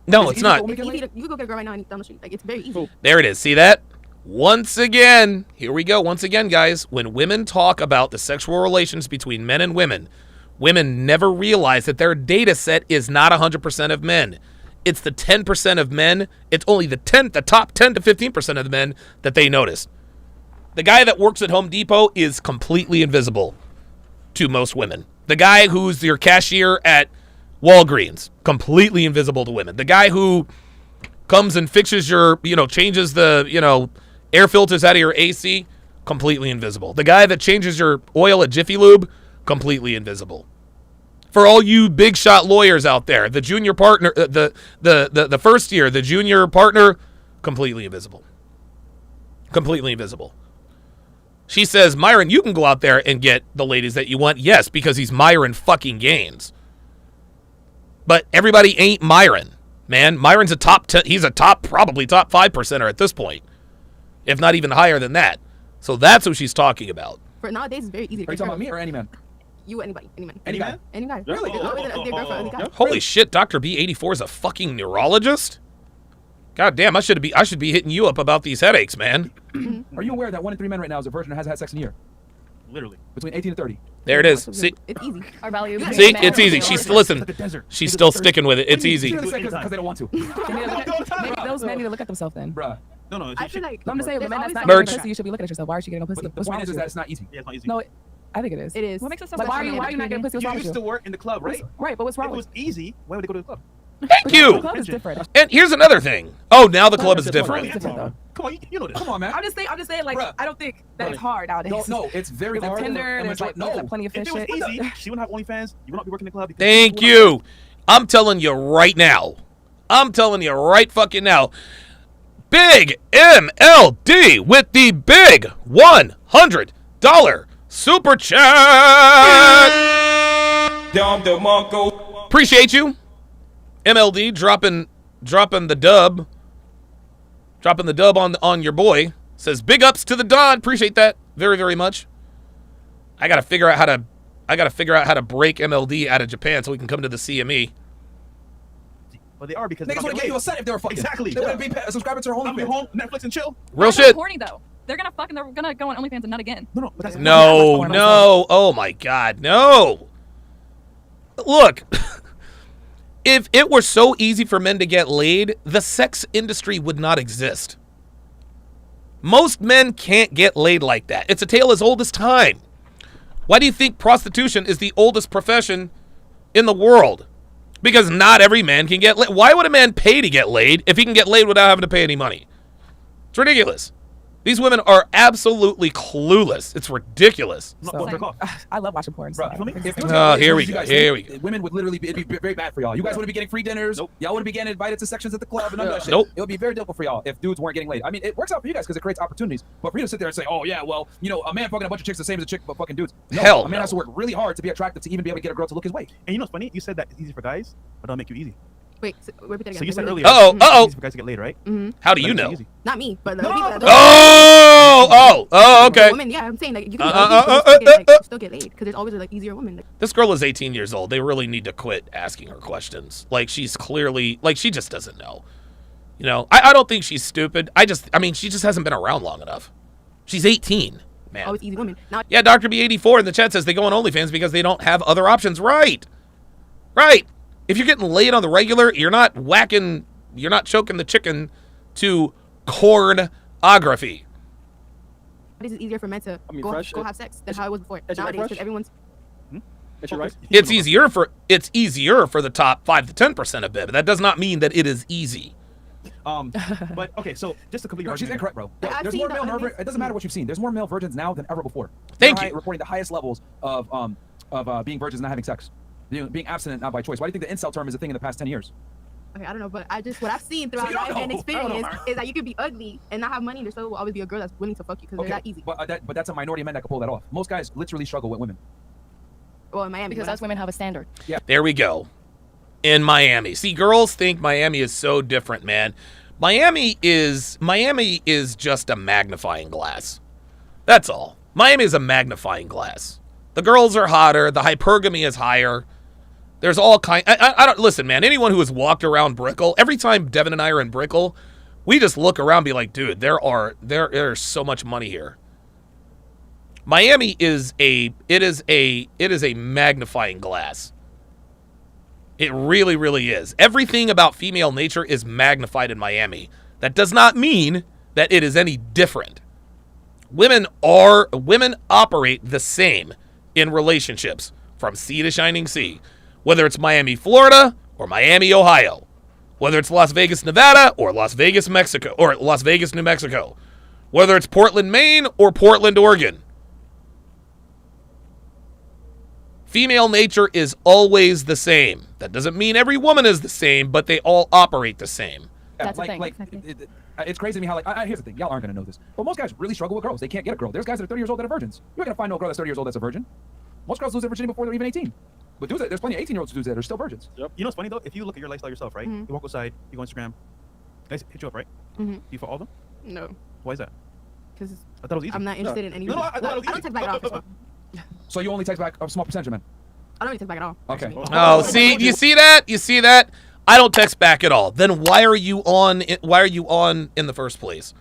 No, it's not. It's easy you can go get a girl right now and down the street. Like it's very easy. There it is. See that? Once again, here we go. Once again, guys, when women talk about the sexual relations between men and women never realize that their data set is not 100% of men. It's the 10% of men. It's only the top 10 to 15% of the men that they notice. The guy that works at Home Depot is completely invisible to most women. The guy who's your cashier at Walgreens, completely invisible to women. The guy who comes and fixes your, changes the, air filters out of your AC, completely invisible. The guy that changes your oil at Jiffy Lube, completely invisible. For all you big shot lawyers out there, the junior partner, the first year, the junior partner, completely invisible. Completely invisible. She says, Myron, you can go out there and get the ladies that you want. Yes, because he's Myron fucking Gaines. But everybody ain't Myron, man. Myron's a top 10. He's a probably top 5%er at this point, if not even higher than that. So that's who she's talking about. For nowadays, it's very easy to Are you talking about me or any man? You, anybody, any man. Any man? Any guy. Really? Holy shit, Dr. B84 is a fucking neurologist? God damn, I should be hitting you up about these headaches, man. Are you aware that 1 in 3 men right now is a virgin and hasn't had sex in a year? Literally. Between 18 and 30. There it is. See, it's easy. Our value. see, it's easy. She's still sticking with it. It's easy. Because they don't want to. Maybe those men need to look at themselves then. Bruh. No. I feel like I'm just saying, the man that's not Merch. getting pussy, you should be looking at yourself. Why are you getting no pussy? The What's wrong point is with that you? it's not easy. Yeah, it's not easy. No, I think it is. It is. What makes it so Like, why are frustrating? you not getting pussy? What's You wrong with used to you? work in the club, right? Right, but what's If wrong it with was easy, why would they go to the club? Thank you. The club is different. And here's another thing. Oh, now the club is different. Come on, you know this. Come on, man. I'm just saying, like, Bruh. I don't think that it's hard nowadays. No, it's very There's hard. Tinder, And there's it's like plenty of If fish it was shit. easy, she wouldn't have OnlyFans. You would not be working in the club. because Thank people would you. I'm telling you right now. I'm telling you right fucking now. Big MLD with the big $100 super chat. Appreciate you. MLD dropping the dub. Dropping the dub on your boy. Says big ups to the Don. Appreciate that very, very much. I gotta figure out how to break MLD out of Japan so we can come to the CME. But they are because Niggas would have gave you a set if they were fucking. Exactly. They wouldn't be subscribing to her I'm OnlyFans. at home, Netflix and chill. Real They're shit. horny though. They're gonna fuck and they're gonna go on OnlyFans and nut again. No, but that's No. Oh my God, no. Look, if it were so easy for men to get laid, the sex industry would not exist. Most men can't get laid like that. It's a tale as old as time. Why do you think prostitution is the oldest profession in the world? Because not every man can get laid. Why would a man pay to get laid if he can get laid without having to pay any money? It's ridiculous. These women are absolutely clueless. It's ridiculous. I love watching porn. So Here we go. Here we go. Women would literally be, it'd be very bad for y'all. You guys wouldn't be getting free dinners. Nope. Y'all wouldn't be getting invited to sections at the club and none of that shit. Nope. It would be very difficult for y'all if dudes weren't getting laid. I mean, it works out for you guys because it creates opportunities. But for you to sit there and say, oh yeah, well, a man fucking a bunch of chicks the same as a chick but fucking dudes. No, Hell a man has to work really hard to be attractive to even be able to get a girl to look his way. And you know what's funny? You said that it's easy for guys, but that'll make you easy. Wait, repeat that again. So you said earlier. Uh-oh. It's easy for guys to get laid, right? Mm-hmm. How do you know? Not me, but okay. Women, yeah, I'm saying like you can still get laid because there's always like easier women. This girl is 18 years old. They really need to quit asking her questions. Like she's clearly she just doesn't know. I don't think she's stupid. She just hasn't been around long enough. She's 18, man. Always easy women. Now, yeah, Dr. B84 in the chat says they go on OnlyFans because they don't have other options. Right. If you're getting laid on the regular, you're not choking the chicken to cornography. This is easier for men to go have sex than how it was before. Nowadays, because everyone's. It's easier for the top 5 to 10% of men, but that does not mean that it is easy. But okay, so just to complete. No, she's incorrect, bro. There's more male. It doesn't matter what you've seen. There's more male virgins now than ever before. Thank you. Reporting the highest levels of being virgins and not having sex, being abstinent not by choice. Why do you think the incel term is a thing in the past 10 years? Okay, I don't know, but what I've seen throughout life and experience is that you can be ugly and not have money. There still will always be a girl that's willing to fuck you because they're that easy. But that's a minority of men that can pull that off. Most guys literally struggle with women. Well, in Miami, because us women have a standard. There we go. In Miami. See, girls think Miami is so different, man. Miami is just a magnifying glass. That's all. Miami is a magnifying glass. The girls are hotter. The hypergamy is higher. There's all kind. I don't listen, man. Anyone who has walked around Brickell, every time Devin and I are in Brickell, we just look around and be like, dude, there's so much money here. Miami is a magnifying glass. It really, really is. Everything about female nature is magnified in Miami. That does not mean that it is any different. Women operate the same in relationships from sea to shining sea. Whether it's Miami, Florida, or Miami, Ohio. Whether it's Las Vegas, Nevada, or Las Vegas, Mexico, or Las Vegas, New Mexico. Whether it's Portland, Maine, or Portland, Oregon. Female nature is always the same. That doesn't mean every woman is the same, but they all operate the same. That's it's crazy to me how, here's the thing. Y'all aren't going to know this. But most guys really struggle with girls. They can't get a girl. There's guys that are 30 years old that are virgins. You're not going to find no girl that's 30 years old that's a virgin. Most girls lose their virginity before they're even 18. But dudes, there's plenty of 18-year-olds dudes that are still virgins. Yep. You know what's funny, though? If you look at your lifestyle yourself, right? You walk outside, you go Instagram, guys hit you up, right? Do you follow all of them? No. Why is that? Because I thought it was easy. I'm not interested in any. No, I don't text back at all. So you only text back a small percentage of men? I don't even text back at all. Okay. Oh, see, you see that? You see that? I don't text back at all. Then why are you on? Why are you on in the first place?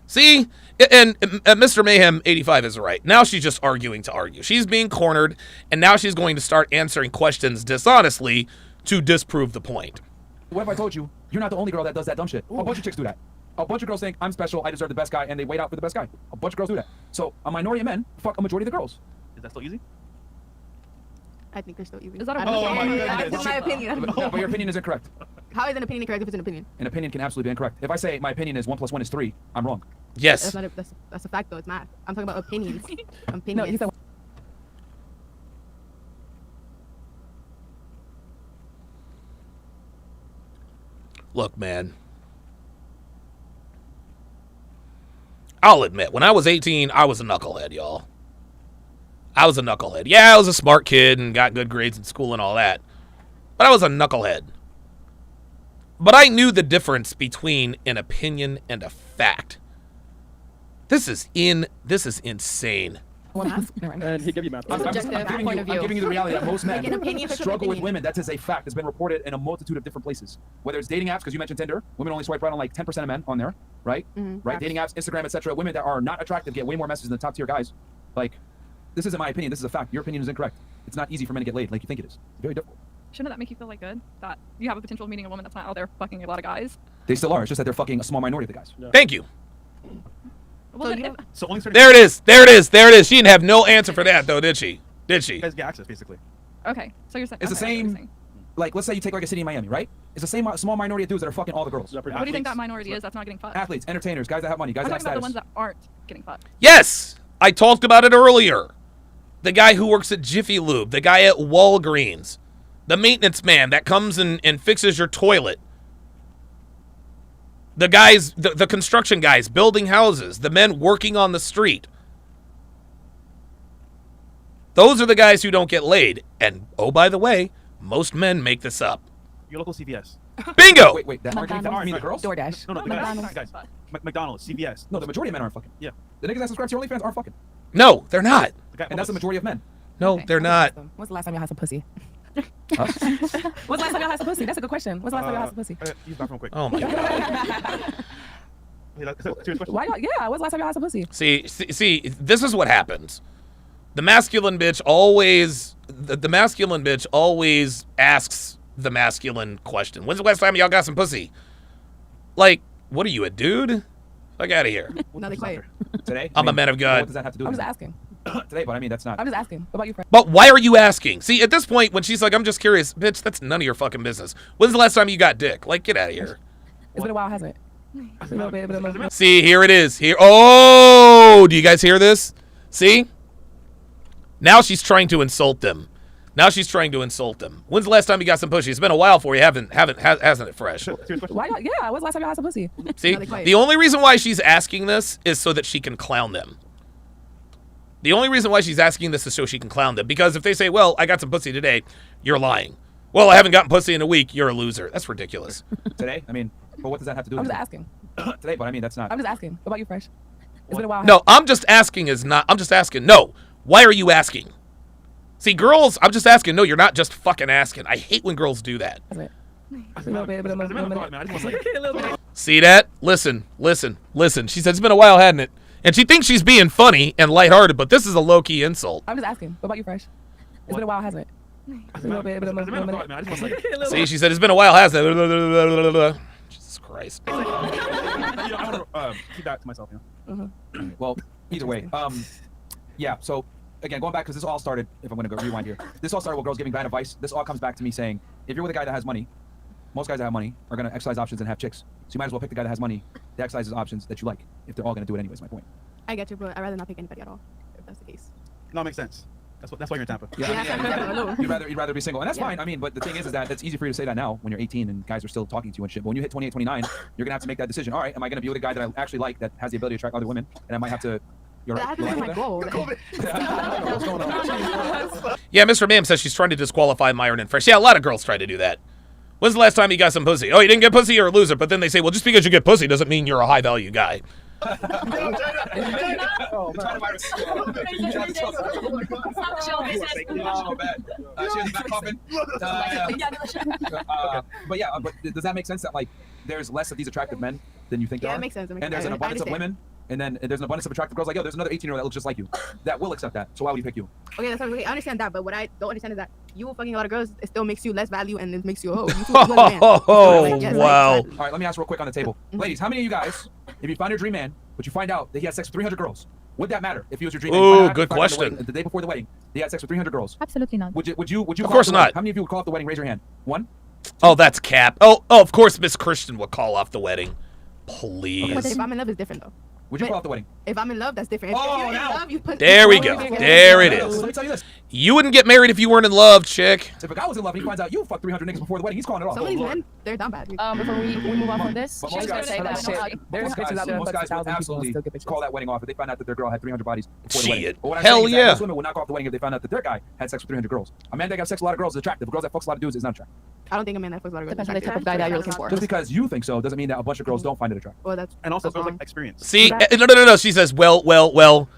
See, and Mr. Mayhem 85 is right. Now she's just arguing to argue. She's being cornered, and now she's going to start answering questions dishonestly to disprove the point. What if I told you you're not the only girl that does that dumb shit? A bunch of chicks do that. A bunch of girls think I'm special, I deserve the best guy, and they wait out for the best guy. A bunch of girls do that. So a minority of men fuck a majority of the girls. Is that still easy? I think they're still easy. Is that a That's my opinion. But your opinion is incorrect. How is an opinion incorrect if it's an opinion? An opinion can absolutely be incorrect. If I say my opinion is 1 + 1 is 3, I'm wrong. Yes. That's not that's a fact though. It's math. I'm talking about opinions. Opinions. No, you said. Look, man. I'll admit, when I was 18, I was a knucklehead, y'all. I was a knucklehead. Yeah, I was a smart kid and got good grades in school and all that. But I was a knucklehead. But I knew the difference between an opinion and a fact. This is insane. And he gave you math. I'm giving you the reality that most men struggle with women. That is a fact. It's been reported in a multitude of different places. Whether it's dating apps, because you mentioned Tinder, women only swipe right on like 10% of men on there, right? Right? Dating apps, Instagram, etc. Women that are not attractive get way more messages than the top tier guys. Like, this isn't my opinion. This is a fact. Your opinion is incorrect. It's not easy for men to get laid like you think it is. Very difficult. Shouldn't that make you feel like good that you have a potential of meeting a woman that's not out there fucking a lot of guys? They still are. It's just that they're fucking a small minority of the guys. Yeah. Thank you. Well, There it is. There it is. There it is. She didn't have no answer for that, though, did she? Did she? You guys get access, basically. Okay, so you're saying it's the same. Like, let's say you take like a city in Miami, right? It's the same small minority of dudes that are fucking all the girls. What do you think that minority is that's not getting fucked? Athletes, entertainers, guys that have money, guys I'm that have talking about status. the ones that aren't getting fucked. Yes, I talked about it earlier. The guy who works at Jiffy Lube, the guy at Walgreens, the maintenance man that comes and fixes your toilet, the guys, the construction guys building houses, the men working on the street. Those are the guys who don't get laid. And, oh, by the way, most men make this up. Your local CVS. Bingo! Wait, that aren't getting fucked? You mean the girls? DoorDash. No, the guys. McDonald's, CVS. No, the majority of men aren't fucking. Yeah. The niggas that subscribe to your OnlyFans aren't fucking. No, they're not. And that's the majority of men. No, they're not. When's the last time y'all had some pussy? Huh? When's the last time y'all had some pussy? That's a good question. When's the last time y'all had some pussy? Use the bathroom quick. Oh, my God. Why y'all? Yeah, when's the last time y'all had some pussy? See, this is what happens. The masculine bitch always, the masculine bitch always asks the masculine question. When's the last time y'all got some pussy? Like, what are you, a dude? Fuck out of here. No, they quiet. Today? I'm a man of God. What does that have to do I'm with just asking. Today, but I mean, that's not. I'm just asking. What about you, friend? But why are you asking? See, at this point, when she's like, I'm just curious, bitch, that's none of your fucking business. When's the last time you got dick? Like, get out of here. It's been a while, hasn't it? A little bit. See, here it is. Here. Oh, do you guys hear this? See? Now she's trying to insult them. When's the last time you got some pussy? It's been a while for you, hasn't it, Fresh? Why? Yeah, when's the last time y'all had some pussy? See, the only reason why she's asking this is so that she can clown them. The only reason why she's asking this is so she can clown them. Because if they say, well, I got some pussy today, you're lying. Well, I haven't gotten pussy in a week, you're a loser. That's ridiculous. Today? I mean, but what does that have to do I'm with just it? asking. Today, but I mean, that's not. I'm just asking. What about you, Fresh? It's been a while. No, I'm just asking. No. Why are you asking? See, girls, I'm just asking. No, you're not just fucking asking. I hate when girls do that. See that? Listen. She said it's been a while, hadn't it? And she thinks she's being funny and lighthearted, but this is a low-key insult. I'm just asking. What about you, Fresh? It's been a while, hasn't it? See, she said it's been a while, hasn't it? Jesus Christ. I want to keep that to myself. Well, either way, yeah. So again, going back because this all started. If I'm going to go rewind here, this all started with girls giving bad advice. This all comes back to me saying, if you're with a guy that has money, most guys that have money are going to exercise options and have chicks. So you might as well pick the guy that has money that exercises options that you like. If they're all going to do it anyways, my point. I get you, but I'd rather not pick anybody at all, if that's the case. No, it makes sense. That's why you're in Tampa. Yeah. You'd rather be single, and that's fine. I mean, but the thing is that it's easy for you to say that now when you're 18 and guys are still talking to you and shit. But when you hit 28, 29, you're gonna have to make that decision. All right, am I gonna be with a guy that I actually like that has the ability to attract other women, and I might have to. You're right. That's my goal. Yeah, Mr. Ma'am says she's trying to disqualify Myron and Fresh. Yeah, a lot of girls try to do that. When's the last time you got some pussy? Oh, you didn't get pussy, you're a loser. But then they say, well, just because you get pussy doesn't mean you're a high-value guy. But yeah, but does that make sense that like there's less of these attractive men than you think there are? Yeah, it makes sense. And there's an abundance of women, and then there's an abundance of attractive girls. Like, yo, there's another 18-year-old that looks just like you that will accept that. So why would he pick you? Okay, that's okay. I understand that, but what I don't understand is that you fucking a lot of girls, it still makes you less value and it makes you a hoe. Wow. All right, let me ask real quick on the table. Ladies, how many of you guys, if you find your dream man, but you find out that he had sex with 300 girls, would that matter if he was your dream man? Ooh, good question. The day before the wedding, he had sex with 300 girls. Absolutely not. Would you? Of course not. How many of you would call off the wedding? Raise your hand. One. Oh, that's cap. Oh, of course Miss Christian would call off the wedding. Please. But if I'm in love, it's different though. Would you call off the wedding? If I'm in love, that's different. If you're in love, you put. There we go. There it is. Let me tell you this. You wouldn't get married if you weren't in love, chick. So if a guy was in love and he finds out you fucked 300 niggas before the wedding, he's calling it off. Some of these men, they're down bad. Before we move on from this, But she's most gonna guys, say that most guys would absolutely call that wedding off if they found out that their girl had 300 bodies before the wedding. Shit. But what I'm Hell saying is that yeah. most women would knock off the wedding if they found out that their guy had sex with 300 girls. A man that got sex with a lot of girls is attractive. Girls that fucks a lot of dudes is not attractive. I don't think a man that fucks a lot of girls. Depends on the type of guy that you're looking for. Just because you think so doesn't mean that a bunch of girls don't find it attractive. Well, that's and also it's like experience. See, no. She says, well.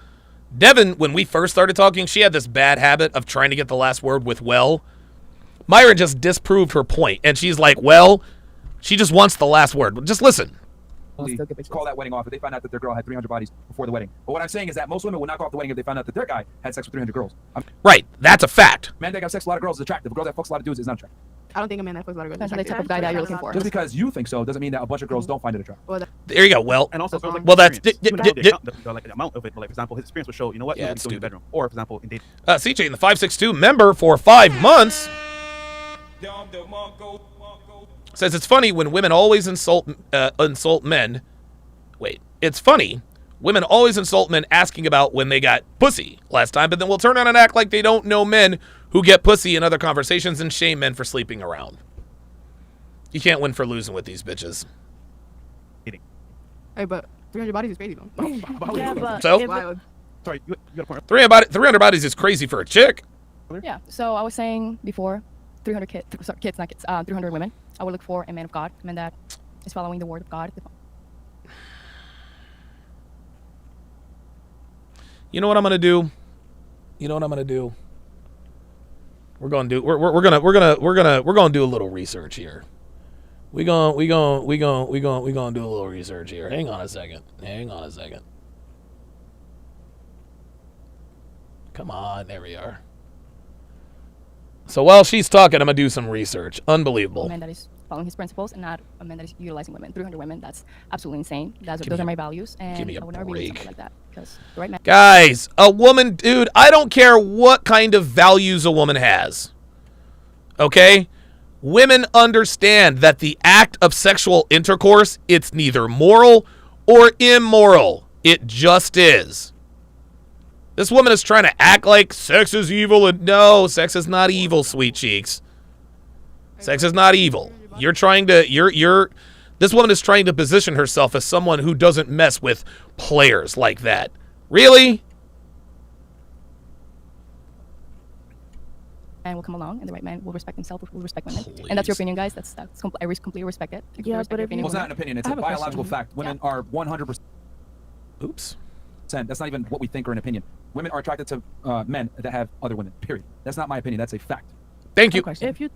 Devin, when we first started talking, she had this bad habit of trying to get the last word with well. Myra just disproved her point, and she's like, well, she just wants the last word. Just listen. Call that wedding off if they found out that their girl had 300 bodies before the wedding. But what I'm saying is that most women would knock off the wedding if they found out that their guy had sex with 300 girls. Right, that's a fact. Man that got sex with a lot of girls is attractive. A girl that fucks a lot of dudes is not attractive. I don't think a man that fucks a lot of girls. Depends on the type of guy that you're looking for. Just because you think so doesn't mean that a bunch of girls don't find it attractive. Well, there you go. Well, and also it's like well, that's like the amount of it. Like for example, his experience would show. You know what? Yeah, it's in the bedroom. Or for example, in dating. CJ in the 562 member for 5 months says it's funny when women always insult men. Wait, it's funny. Women always insult men asking about when they got pussy last time, but then we'll turn around and act like they don't know men who get pussy in other conversations and shame men for sleeping around. You can't win for losing with these bitches. Hey, but 300 bodies is crazy though. Yeah, but So? Sorry, you got a point. 300 bodies is crazy for a chick. Yeah. So I was saying before, 300 kids, not kids, 300 women. I would look for a man of God, a man that is following the word of God. You know what I'm gonna do? We're gonna do a little research here. We're gonna do a little research here. Hang on a second. Come on, there we are. So while she's talking, I'm gonna do some research. Unbelievable. A man that is following his principles and not a man that is utilizing women. 300 women, that's absolutely insane. Those are my values, and I would never be with something like that because the right man. Guys, a woman, dude, I don't care what kind of values a woman has. Okay? Women understand that the act of sexual intercourse, it's neither moral or immoral. It just is. This woman is trying to act like sex is evil, and no, sex is not evil, sweet cheeks. Sex is not evil. This woman is trying to position herself as someone who doesn't mess with players like that. Really? man will come along and the right man will respect himself, will respect women. And that's your opinion, guys. I completely respect it. I Yeah, but if Well, it's not an opinion. It's a biological fact. Women are 100%. Oops. That's not even what we think or an opinion. Women are attracted to men that have other women. Period. That's not my opinion. That's a fact. Thank you. If you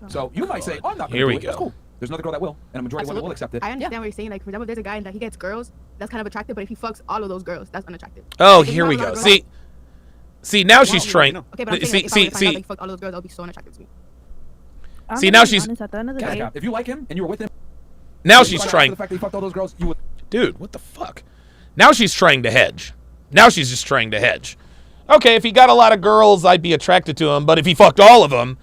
So you might say, "Oh, I'm not going Here to we do it." That's go. cool. There's another girl that will, and a majority of women will accept it. I understand what you're saying. Like, for example, there's a guy that he gets girls that's kind of attractive, but if he fucks all of those girls, that's unattractive. Oh, Like, if here you we fuck a lot go. of girls- See, now she's trying. Okay, but I'm saying, like, if I were to find out that he fucked all those girls, that would be so unattractive to me. See, now she's. honest, at the end of the day, If you like him and you were with him, Now you she's find out trying. after the fact that he fucked all those girls, you would. Dude, what the fuck? Now she's trying to hedge. Now she's just trying to hedge. Okay, if he got a lot of girls, I'd be attracted to him. But if he fucked all of them,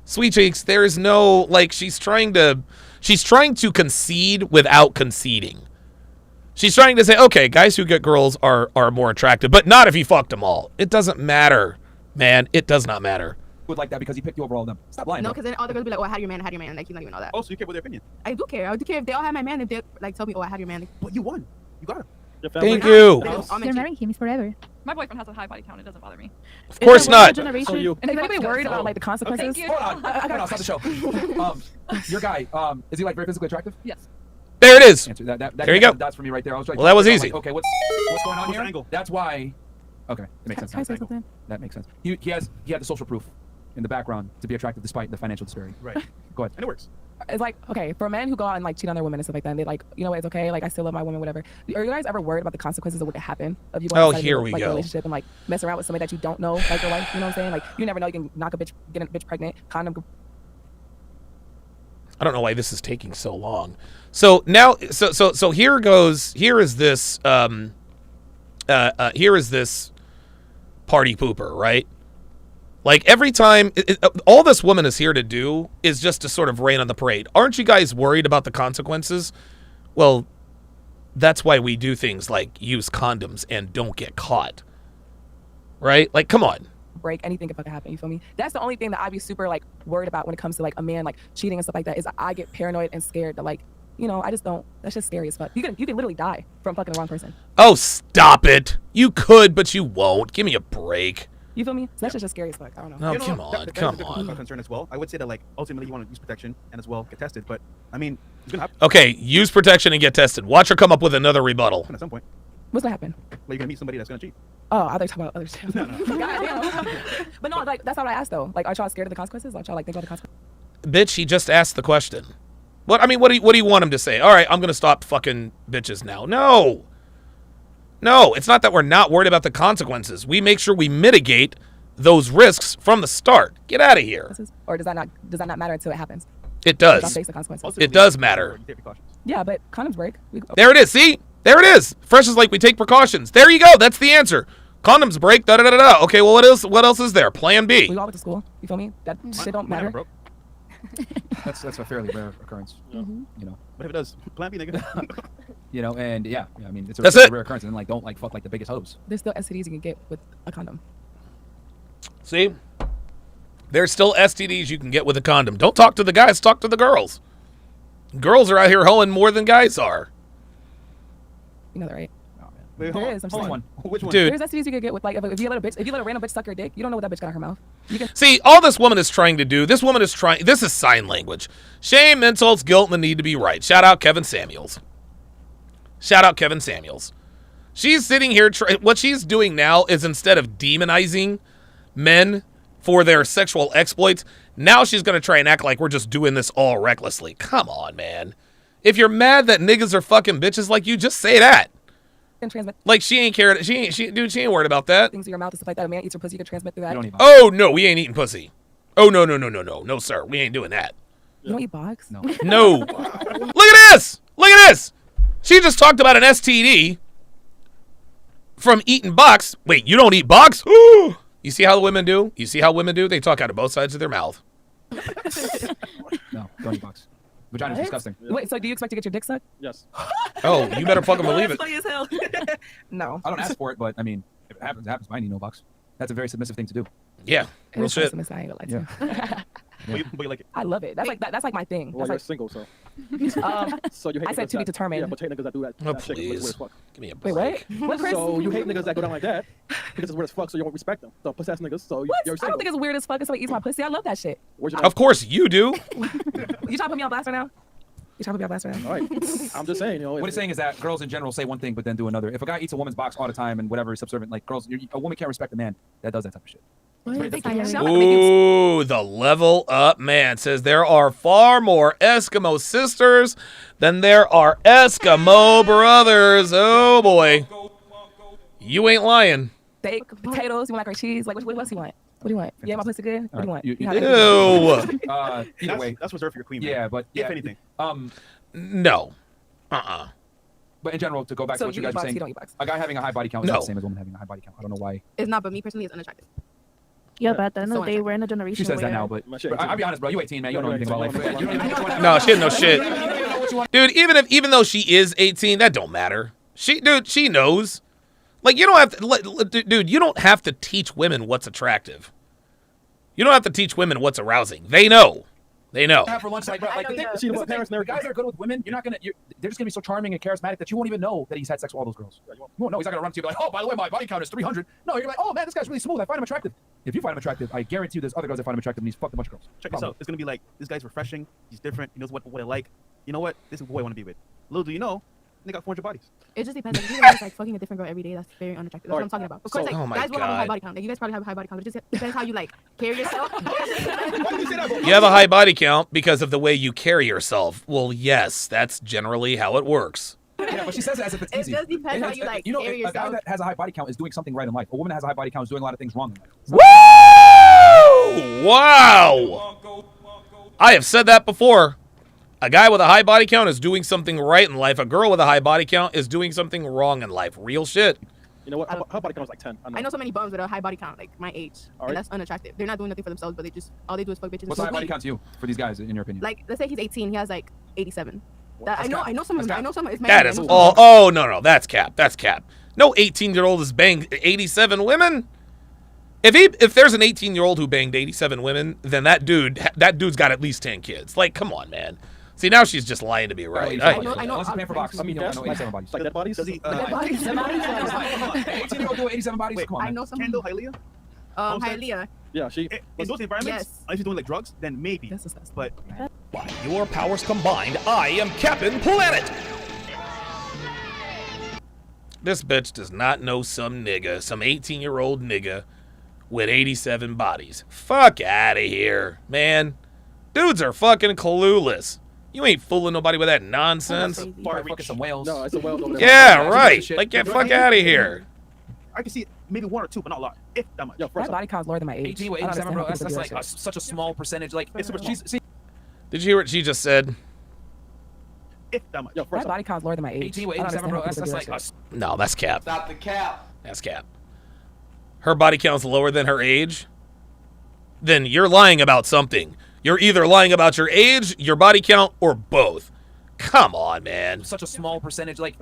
sweet cheeks, there is no, like, she's trying to concede without conceding. She's trying to say, okay, guys who get girls are more attractive, but not if he fucked them all. It doesn't matter, man. It does not matter. Would like that because he picked you over all of them. Stop lying. No, bro. because then all the girls be like, "Oh, I had your man, I had your man," and like he's not even know that. Oh, so you care about their opinion? I do care. I do care if they all had my man. If they like tell me, "Oh, I had your man," like, But you won. You got him. Thank you. They're marrying him. He's forever. My boyfriend has a high body count. It doesn't bother me. Of course not. So And you. is anybody worried about like the consequences? Okay. Hold on. I gotta stop the show. Your guy, is he like very physically attractive? Yes. There it is. Answer. That There you go. That's for me right there. I was like, Well, that was like, easy. Okay, what's going on What's the here? angle? That's why. Okay, that makes sense. Can I say something? That makes sense. He had the social proof in the background to be attractive despite the financial disparity. Right. Go ahead. And it works. It's like, okay, for men who go out and like cheat on their women and stuff like that, and they like, you know what, it's okay, like I still love my woman, whatever. Are you guys ever worried about the consequences of what could happen of you going Oh, inside here your, we like, go. relationship and like mess around with somebody that you don't know, like your wife, you know what I'm saying? Like you never know, you can knock a bitch, get a bitch pregnant, condom. I don't know why this is taking so long. So now, so here goes. Here is this party pooper, right? Like every time, all this woman is here to do is just to sort of rain on the parade. Aren't you guys worried about the consequences? Well, that's why we do things like use condoms and don't get caught. Right? Like, come on. Break, anything can fucking happen, you feel me? That's the only thing that I'd be super like worried about when it comes to like a man like cheating and stuff like that, is I get paranoid and scared that like, you know, I just don't, that's just scary as fuck. You can literally die from fucking the wrong person. Oh, stop it. You could, but you won't. Give me a break. You feel me? So that's just scary as fuck. I don't know. No, You know, come that- on, that is a come good on. concern as well. I would say that like ultimately you want to use protection and as well get tested, but I mean it's gonna happen. Okay, use protection and get tested. Watch her come up with another rebuttal. At some point, What's gonna happen? like you're gonna meet somebody that's gonna cheat. Oh, I thought you were talking about other shit. Goddamn. But no, like that's not what I asked though. Like, are y'all scared of the consequences? Aren't y'all like think about the consequences? Bitch, he just asked the question. What do you want him to say? All right, I'm gonna stop fucking bitches now. No, it's not that we're not worried about the consequences. We make sure we mitigate those risks from the start. Get out of here. Or does that not matter until it happens? It Y'all does. face the consequences. It does matter. Yeah, but condoms break. There it is. See? There it is. Fresh is like we take precautions. There you go. That's the answer. Condoms break. Da da da da. Okay. Well, what else is there? Plan B. We all went to school. You feel me? That shit don't matter. Broke. That's a fairly rare occurrence. Mhm. You know. But if it does, plan B, nigga. You know, and yeah, I mean, it's a That's fairly it. rare occurrence, and like don't like fuck like the biggest hoes. There's still STDs you can get with a condom. See? There's still STDs you can get with a condom. Don't talk to the guys. Talk to the girls. Girls are out here hoeing more than guys are. You know that, right? Wait, There is. I'm hold just on. saying. Which one? Dude. There's STDs you can get with like if you let a random bitch suck your dick, you don't know what that bitch got in her mouth. You can. See, all this woman is trying to do, this is sign language. Shame, insults, guilt, and the need to be right. Shout out Kevin Samuels. She's sitting here, what she's doing now is instead of demonizing men for their sexual exploits, now she's going to try and act like we're just doing this all recklessly. Come on, man. If you're mad that niggas are fucking bitches like you, just say that. Can transmit Like she ain't cared. She ain't worried about that. things in your mouth and stuff like that. A man eats your pussy, you can transmit through that. Oh no, we ain't eating pussy. Oh no, sir, we ain't doing that. You don't eat box? No. No. Look at this. She just talked about an STD from eating box. Wait, you don't eat box? You see how women do? They talk out of both sides of their mouth. No, don't eat box. Vagina's What? disgusting. Wait, so do you expect to get your dick sucked? Yes. Oh, you better fucking believe it. That's funny as hell. No. I don't ask for it, but I mean, if it happens, it happens. I need no box. That's a very submissive thing to do. Yeah, real It's shit. awesome, I ain't gonna lie to you. But you like it. I love it. That's like my thing. Well, That's you're like, single, so. So you hate I said niggas to be that- determined. Yeah, but you hate niggas that do that. Oh, that shit, 'cause it's weird please. as fuck. Give me a Wait, break. what? What, Chris? So you hate niggas that go down like that because it's weird as fuck, so you won't respect them. So pussy ass niggas. So What? you're I don't think it's weird as fuck if somebody eats my pussy. I love that shit. Of course you do. You trying to put me on blast right now? You trying to put me on blast right now? All right. I'm just saying, you know. What he's saying is that girls in general say one thing but then do another. If a guy eats a woman's box all the time and whatever is subservient, like girls, a woman can't respect a man that does that type of shit. Ooh, the level up man says there are far more Eskimo sisters than there are Eskimo brothers. Oh boy. You ain't lying. Steak, potatoes. You want like cheese? Like what else you want? What do you want? Yeah, my pussy good. What do you want? You- Ew. Either way. That's reserved for your queen. Yeah, man. but yeah, if anything. No. But in general, to go back So to what you you guys eat were box, saying, you don't eat box. a guy having a high body count is No. not the same as a woman having a high body count. I don't know why. It's not, but me personally, it's unattractive. Yeah, but at the end of So the day, we're in a generation She says where that now, but I'll be honest, bro. You 18, man. You don't know anything about life. You don't even know what No, she had no shit. Dude, even though she is 18, that don't matter. She knows. Like, you don't have to, dude, you don't have to teach women what's attractive. You don't have to teach women what's arousing. They know. They know. have for lunch, like, bro, like the guys that are good with women, you're not gonna. They're just gonna be so charming and charismatic that you won't even know that he's had sex with all those girls. You won't know. He's not gonna run to you and be like, oh, by the way, my body count is 300. No, you're gonna be like, oh man, this guy's really smooth. I find him attractive. If you find him attractive, I guarantee you, there's other girls that find him attractive, and he's fucked a bunch of girls. Check this out. It's gonna be like, this guy's refreshing. He's different. He knows what I like. You know what? This is the boy I want to be with. Little do you know, they got 400 bodies. It just depends. Like, if you're like fucking a different girl every day, that's very unattractive. That's what I'm talking about. Of course, So- like Oh my guys will have a high God. body count. Like you guys probably have a high body count. It just depends how you like carry yourself. You have a high body count because of the way you carry yourself. Well, yes, that's generally how it works. Yeah, but she says it as if it's It easy. just depends how you, like, You know, carry a guy yourself. that has a high body count is doing something right in life. A woman that has a high body count is doing a lot of things wrong in life. Woo! Wow! I have said that before. A guy with a high body count is doing something right in life. A girl with a high body count is doing something wrong in life. Real shit. You know what? Her body count is like 10. I know so many bums with a high body count, like my age, All right. and that's unattractive. They're not doing nothing for themselves, but all they do is fuck bitches. What's a high body count to you for these guys, in your opinion? Like, let's say he's 18, he has like 87. That, That's I know some of them. I know some. It's That is all. Oh, no. That's cap. That's cap. No 18-year-old has banged 87 women. If there's an 18-year-old who banged 87 women, then that dude's got at least 10 kids. Like, come on, man. See, now she's just lying to me, right? I know. Unless he's paying for box. I mean, I know yes, 87 bodies. like dead bodies? Does he? Dead bodies. 18-year-old doing 87 bodies? Wait, Come on, I man. know some. Kendall Hialeah? Hialeah. Yeah, she. In those environments, Yes. unless you're doing like drugs, then maybe. That's disgusting. But By your powers combined, I am Captain Planet. This bitch does not know some 18-year-old nigga with 87 bodies. Fuck out of here, man. Dudes are fucking clueless. You ain't fooling nobody with that nonsense. Probably fucking some whales. No, it's a whale over there. Yeah, right. Like, get fuck out of here. I can see maybe one or two, but not a lot. If that much. Yo, My first off, body count's lower than my age. 18 with I don't 87, bro. understand That's how like people do that such a small percentage. Like, she's, see, Did you hear what she just said? If that much. yo, My first off, body count's lower than my age. 18 with I don't 87, bro. understand That's how like people do that No, that's cap. Stop the cap. That's cap. Her body count's lower than her age? Then you're lying about something. You're either lying about your age, your body count, or both. Come on, man. such a small percentage. Like,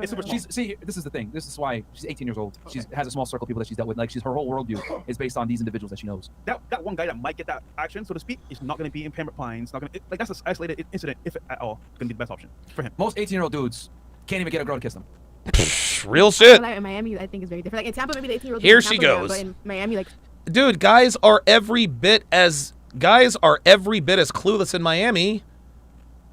see, this is the thing. This is why she's 18 years old. She has a small circle of people that she's dealt with. Like, her whole worldview is based on these individuals that she knows. That one guy that might get that action, so to speak, is not going to be in Pembroke Pines. Not going to like that's an isolated incident, if at all, going to be the best option for him. Most 18-year-old dudes can't even get a girl to kiss them. Real shit. Like in Miami, I think is very different. Like in Tampa, maybe the 18-year-old. Here she goes. But in Miami, like Dude, guys are every bit as clueless in Miami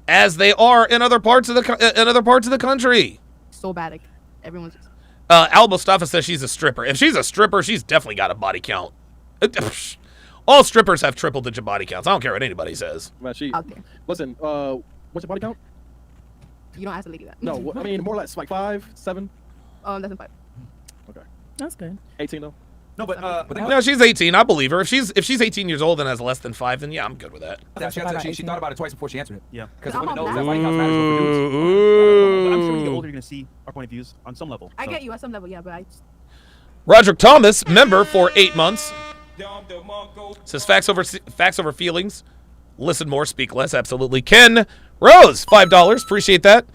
as they are in other parts of the country. so bad. Like everyone's just. Al Mustafa says she's a stripper. If she's a stripper, she's definitely got a body count. All strippers have triple-digit body counts. I don't care what anybody says. man, she. Out there. Listen, what's your body count? You don't ask a lady that. No, I mean more or less like 5, 7. That's in 5. Okay. That's good. 18 though. No, but No, she's 18. I believe her. If she's 18 years old and has less than 5, then yeah, I'm good with that. She thought about it twice before she answered it. Yeah. Because I'm women on knows that. that body count matters for dudes. But I'm sure when you get older, you're going to see our point of views on some level. I so. get you at some level, yeah, but I just. Roderick Thomas, member for 8 months, says facts over feelings. Listen more, speak less. Absolutely. Ken Rose, $5. Appreciate that.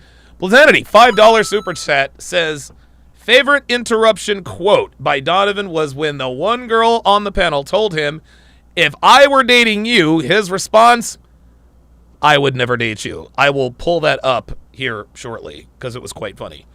Blazanity, $5 super chat says, favorite interruption quote by Donovan was when the one girl on the panel told him, if I were dating you, his response, I would never date you. I will pull that up here shortly because it was quite funny.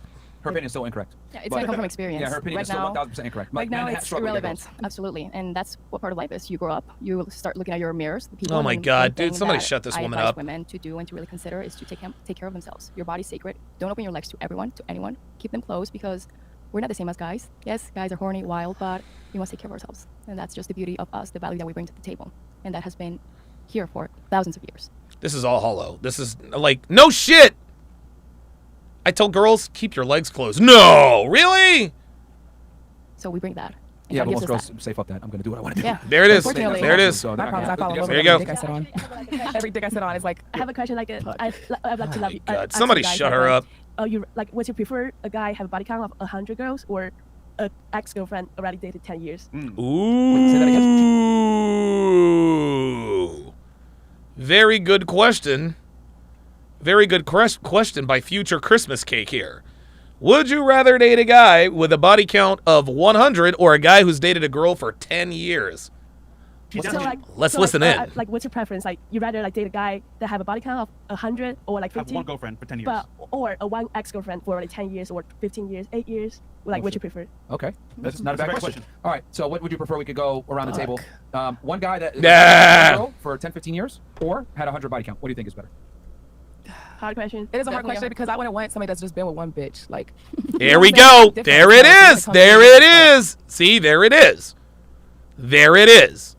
Her opinion is still incorrect. Yeah, it's going to come from experience. Yeah, her opinion is still 1,000% incorrect. Right now, it's struggle with irrelevant. Absolutely. And that's what part of life is. You grow up, you start looking at your mirrors. The people. Oh my and God, one thing dude, somebody that shut this I woman advise up. women to do and to really consider is to take care of themselves. Your body's sacred. Don't open your legs to everyone, to anyone. Keep them closed because we're not the same as guys. Yes, guys are horny, wild, but we must take care of ourselves. And that's just the beauty of us, the value that we bring to the table. And that has been here for thousands of years. This is all hollow. This is like, no shit. I tell girls, keep your legs closed. No, really? So we bring that. Yeah, but most girls say, fuck that. I'm going to do what I want to do. Yeah. There it is. Unfortunately. There it is. So My problem is I fall in love There with you every go. dick I sit on. Every dick I sit on is like. I have a question. Like, I'd like to love you. God, somebody shut her up. You like? Would you prefer a guy have a body count of 100 girls or an ex-girlfriend already dated 10 years? Ooh. Very good question. Very good question by Future Christmas Cake here. Would you rather date a guy with a body count of 100 or a guy who's dated a girl for 10 years? Let's listen in. Like, what's your preference? Like, you rather like date a guy that have a body count of 100 or like 50? Have one girlfriend for 10 years. But or a one ex-girlfriend for like 10 years or 15 years, 8 years. Like, what you prefer? Okay, that's not a bad question. All right, so what would you prefer? We could go around the table. One guy that Nah. girl for 10, 15 years or had 100 body count. What do you think is better? Hard question. It is a hard question because I wouldn't want somebody that's just been with one bitch. Like, There we go. There it is. There it is. See, there it is. There it is.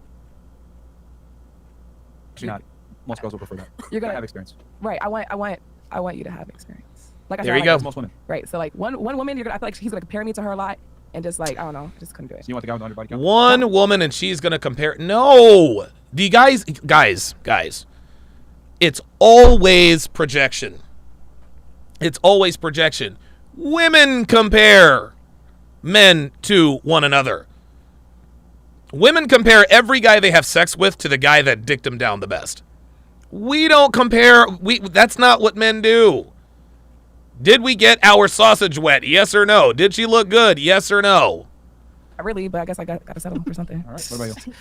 Actually not. Most girls will prefer that. You're gonna have experience. Right. I want you to have experience. Like I There said, you go. Most women. Right. So like one woman, I feel like he's gonna compare me to her a lot, and just like I don't know, just couldn't do it. So you want the guy with 100 body count? One woman and she's going to compare. No. The guys. It's always projection. It's always projection. Women compare men to one another. Women compare every guy they have sex with to the guy that dicked them down the best. We don't compare. That's not what men do. Did we get our sausage wet? Yes or no? Did she look good? Yes or no? Not really, but I guess I got to settle for something. All right. What about you?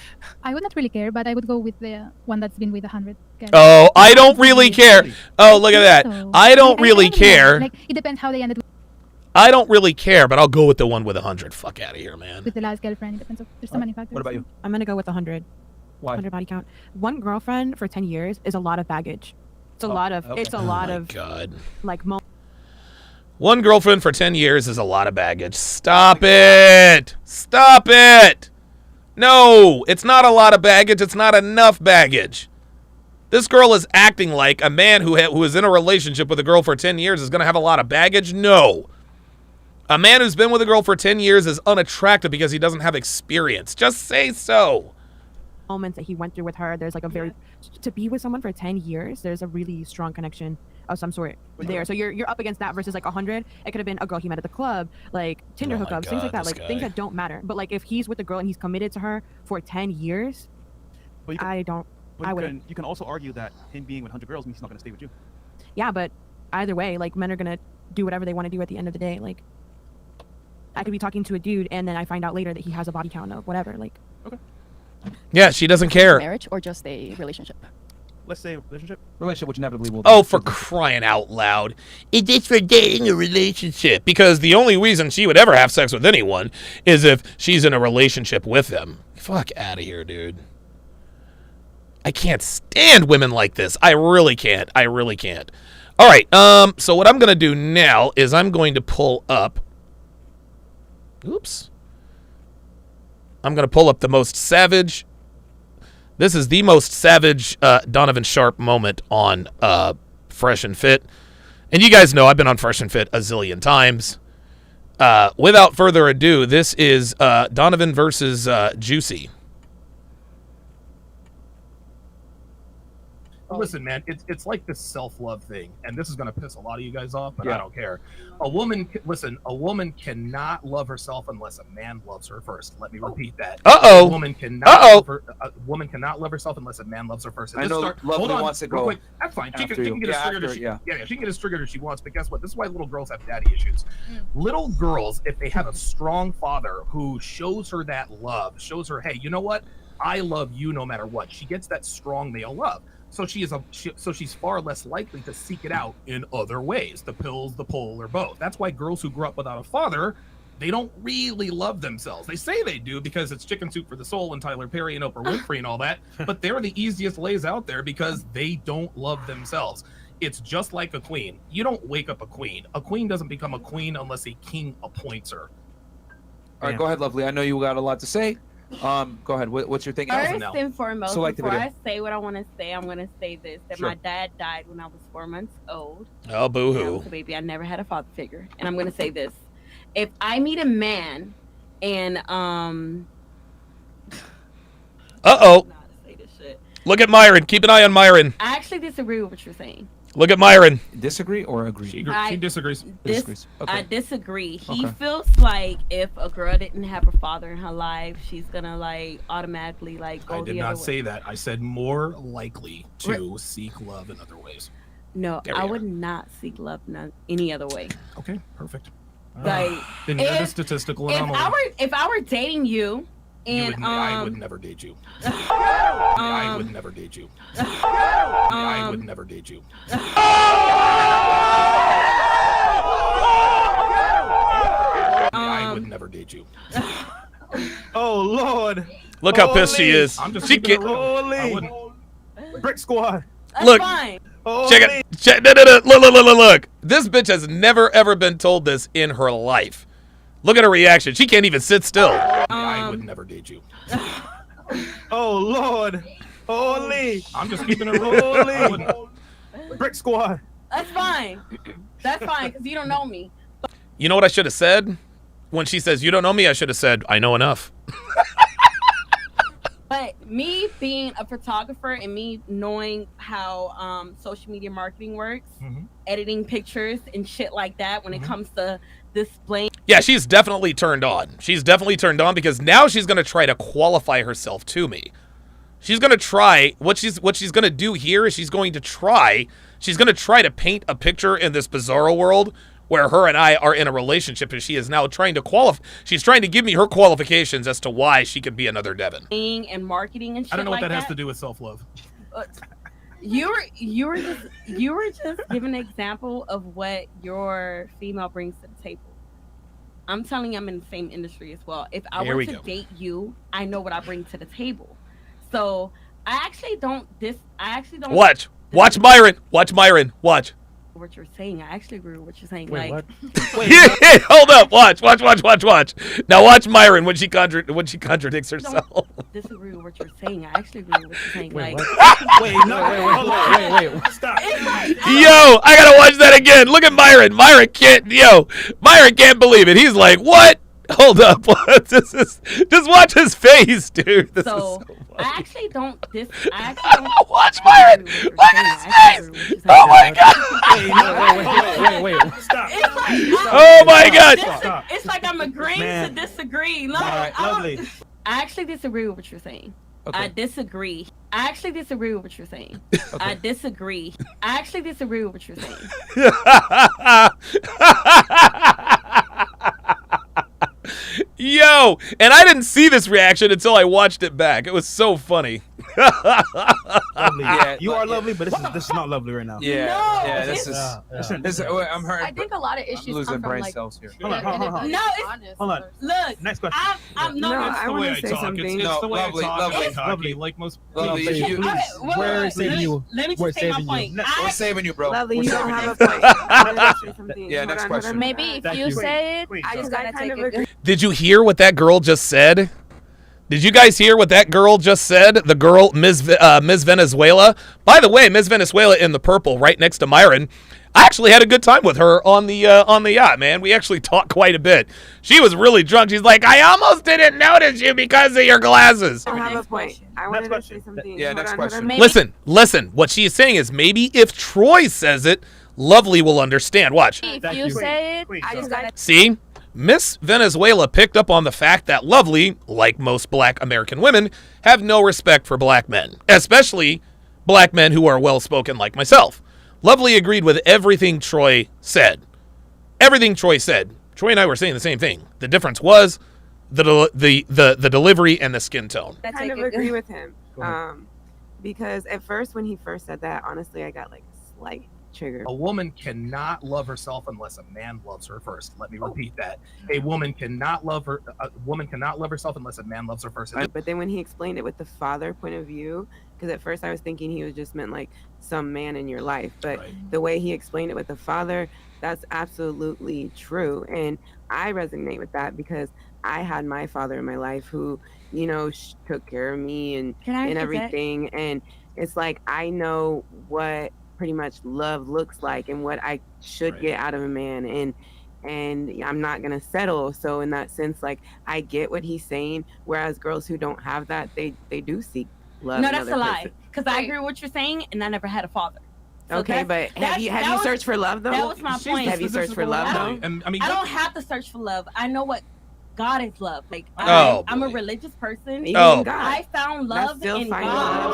I would not really care, but I would go with the one that's been with 100 guys. Oh, I don't really care. Oh, look at that. So, I don't really don't know. care. Like, it depends how they ended I don't really care, but I'll go with the one with 100. Fuck out of here, man. with the last girlfriend. It depends. There's so many factors. What about you? I'm gonna go with 100. Why? 100 body count. One girlfriend for 10 years is a lot of baggage. It's a lot of. okay. It's a lot of God. like. One girlfriend for 10 years is a lot of baggage. Stop it. Stop it. No, it's not a lot of baggage. It's not enough baggage. This girl is acting like a man who is in a relationship with a girl for 10 years is going to have a lot of baggage. No. A man who's been with a girl for 10 years is unattractive because he doesn't have experience. Just say so. Moments that he went through with her, there's like a very to be with someone for 10 years, there's a really strong connection of some sort there. So you're up against that versus like 100. It could have been a girl he met at the club, like Tinder hookups, things like that, like things that don't matter. But like if he's with the girl and he's committed to her for 10 years, I wouldn't. You can also argue that him being with 100 girls means he's not going to stay with you. Yeah, but either way, like men are gonna do whatever they want to do at the end of the day. Like I could be talking to a dude and then I find out later that he has a body count of whatever. Like Yeah, she doesn't care. Marriage or just a relationship? Let's say relationship. Relationship, which inevitably will. Oh, for crying out loud. It's just for dating a relationship. Because the only reason she would ever have sex with anyone is if she's in a relationship with them. Fuck out of here, dude. I can't stand women like this. I really can't. I really can't. All right. So what I'm going to do now is I'm going to pull up. Oops. I'm going to pull up the most savage. This is the most savage Donovan Sharpe moment on Fresh and Fit. And you guys know I've been on Fresh and Fit a zillion times. Without further ado, this is Donovan versus Juicy. Listen, man, it's like this self-love thing, and this is going to piss a lot of you guys off, but I don't care. A woman cannot love herself unless a man loves her first. Let me repeat that. Uh-oh. A woman cannot love herself unless a man loves her first. And I know Lovely wants to go. Quick. That's fine. She can get as triggered as she can get as triggered as she wants. But guess what? This is why little girls have daddy issues. Little girls, if they have a strong father who shows her that love, shows her, hey, you know what? I love you no matter what. She gets that strong male love. So she's far less likely to seek it out in other ways, the pills, the pole, or both. That's why girls who grew up without a father, they don't really love themselves. They say they do because it's Chicken Soup for the Soul and Tyler Perry and Oprah Winfrey and all that, but they're the easiest lays out there because they don't love themselves. It's just like a queen. You don't wake up a queen. A queen doesn't become a queen unless a king appoints her. All right, go ahead, Lovely. I know you got a lot to say. Go ahead. What's your thing? First and foremost, Select the before video. I say what I want to say, I'm going to say this, that Sure. my dad died when I was 4 months old. Oh, boo-hoo. When I was a baby. I never had a father figure. And I'm going to say this. If I meet a man and, Uh-oh. Look at Myron. Keep an eye on Myron. I actually disagree with what you're saying. Look at Myron. Disagree or agree? She disagrees. I disagree. He Okay. feels like if a girl didn't have a father in her life, she's gonna like automatically like go I did the other not way. say that. I said more likely to seek love in other ways. No, There we I are. would not seek love any other way. Okay, perfect. Like Then you're the if- statistical if anomaly. I were dating you and I would never date you. I would never date you. I would never date you. I would never date you. Oh Lord! Look how pissed she is. I'm just She keeping it can't- real. I Holy! wouldn't. Brick Squad. Look. fine. Check it. Check. No. Look. This bitch has never ever been told this in her life. Look at her reaction. She can't even sit still. I would never date you. Oh Lord! Holy! I'm just keeping it real. I Holy! wouldn't. Brick Squad. That's fine. That's fine because you don't know me. You know what I should have said? When she says, you don't know me, I should have said, I know enough. But me being a photographer and me knowing how social media marketing works, editing pictures and shit like that when it comes to displaying. Yeah, she's definitely turned on. She's definitely turned on because now she's going to try to qualify herself to me. She's going to try, what she's going to do here is she's going to try to paint a picture in this bizarro world where her and I are in a relationship, and she is now trying to qualify. She's trying to give me her qualifications as to why she could be another Devin. And marketing and shit I don't know what like that has to do with self-love. You were just giving an example of what your female brings to the table. I'm telling you, I'm in the same industry as well. If I Here were we to go. date you, I know what I bring to the table. So I actually don't. Watch Myron. Watch Myron. Watch. What you're saying, I actually agree with what you're saying. Wait, like, Yeah, hold up. Watch. Now watch Myron when she contradicts herself. disagree with what you're saying. I actually agree with what you're saying. Wait, like, wait. Stop. Yo, I gotta watch that again. Look at Myron. Myron can't believe it. He's like, what? Hold up. Just watch his face, dude. This so is I actually don't. I actually don't. Watch Myron. Look at his face. Oh my god. Wait. Stop. It's like, Oh my god. It's like I'm agreeing Man. to disagree. No, All right, lovely. I actually disagree with what you're saying. Okay. I disagree. I actually disagree with what you're saying. I disagree. I actually disagree with what you're saying. Yo, and I didn't see this reaction until I watched it back. It was so funny. Lovely. Yeah, You are lovely, but this is not lovely right now. Yeah, this is. Listen, I'm hurt. I think a lot of issues losing come from brain like cells here. Hold on. No, Hold on. look. Next question. I'm No, not. I the way wanna I say talk. something. It's No, the way lovely, I talk. lovely. I'm cocky, like most Lovely, people. you- We're saving you. Let me We're just say my saving point. you. We're saving you, bro. Lovely, We're you don't saving have you. a point. I wanted to say something. Yeah, Hold next on, question. hold on. maybe if Thank you you. say it, Queen, I just sorry. gotta kind take of it. agree. Did you hear what that girl just said? Did you guys hear what that girl just said? The girl, Ms. Venezuela. By the way, Ms. Venezuela in the purple, right next to Myron. I actually had a good time with her on the yacht, man. We actually talked quite a bit. She was really drunk. She's like, I almost didn't notice you because of your glasses. I have a point. I wanted to say something. Yeah, Hold next on, hold question. on. Listen. What she is saying is maybe if Troy says it, Lovely will understand. Watch. If Thank you you. say it, Queen, I just gotta. See? Miss Venezuela picked up on the fact that Lovely, like most black American women, have no respect for black men, especially black men who are well-spoken like myself. Lovely agreed with everything Troy said. Everything Troy said. Troy and I were saying the same thing. The difference was the delivery and the skin tone. I kind of agree with him. Because at first, when he first said that, honestly, I got like a slight trigger. A woman cannot love herself unless a man loves her first. Let me repeat that. A woman cannot love herself unless a man loves her first. But then when he explained it with the father point of view, because at first I was thinking he was just meant like some man in your life, but the way he explained it with the father, that's absolutely true. And I resonate with that because I had my father in my life who, you know, took care of me and everything. And it's like, I know what pretty much love looks like and what I should get out of a man. And I'm not going to settle. So in that sense, like, I get what he's saying. Whereas girls who don't have that, they do seek love. No, that's a lie. Because I agree with what you're saying, and I never had a father. So okay, but have you searched for love though? That was my point. Have you searched for love though? I don't have to search for love. I know what God is love. Like I'm a religious person. I found love in God.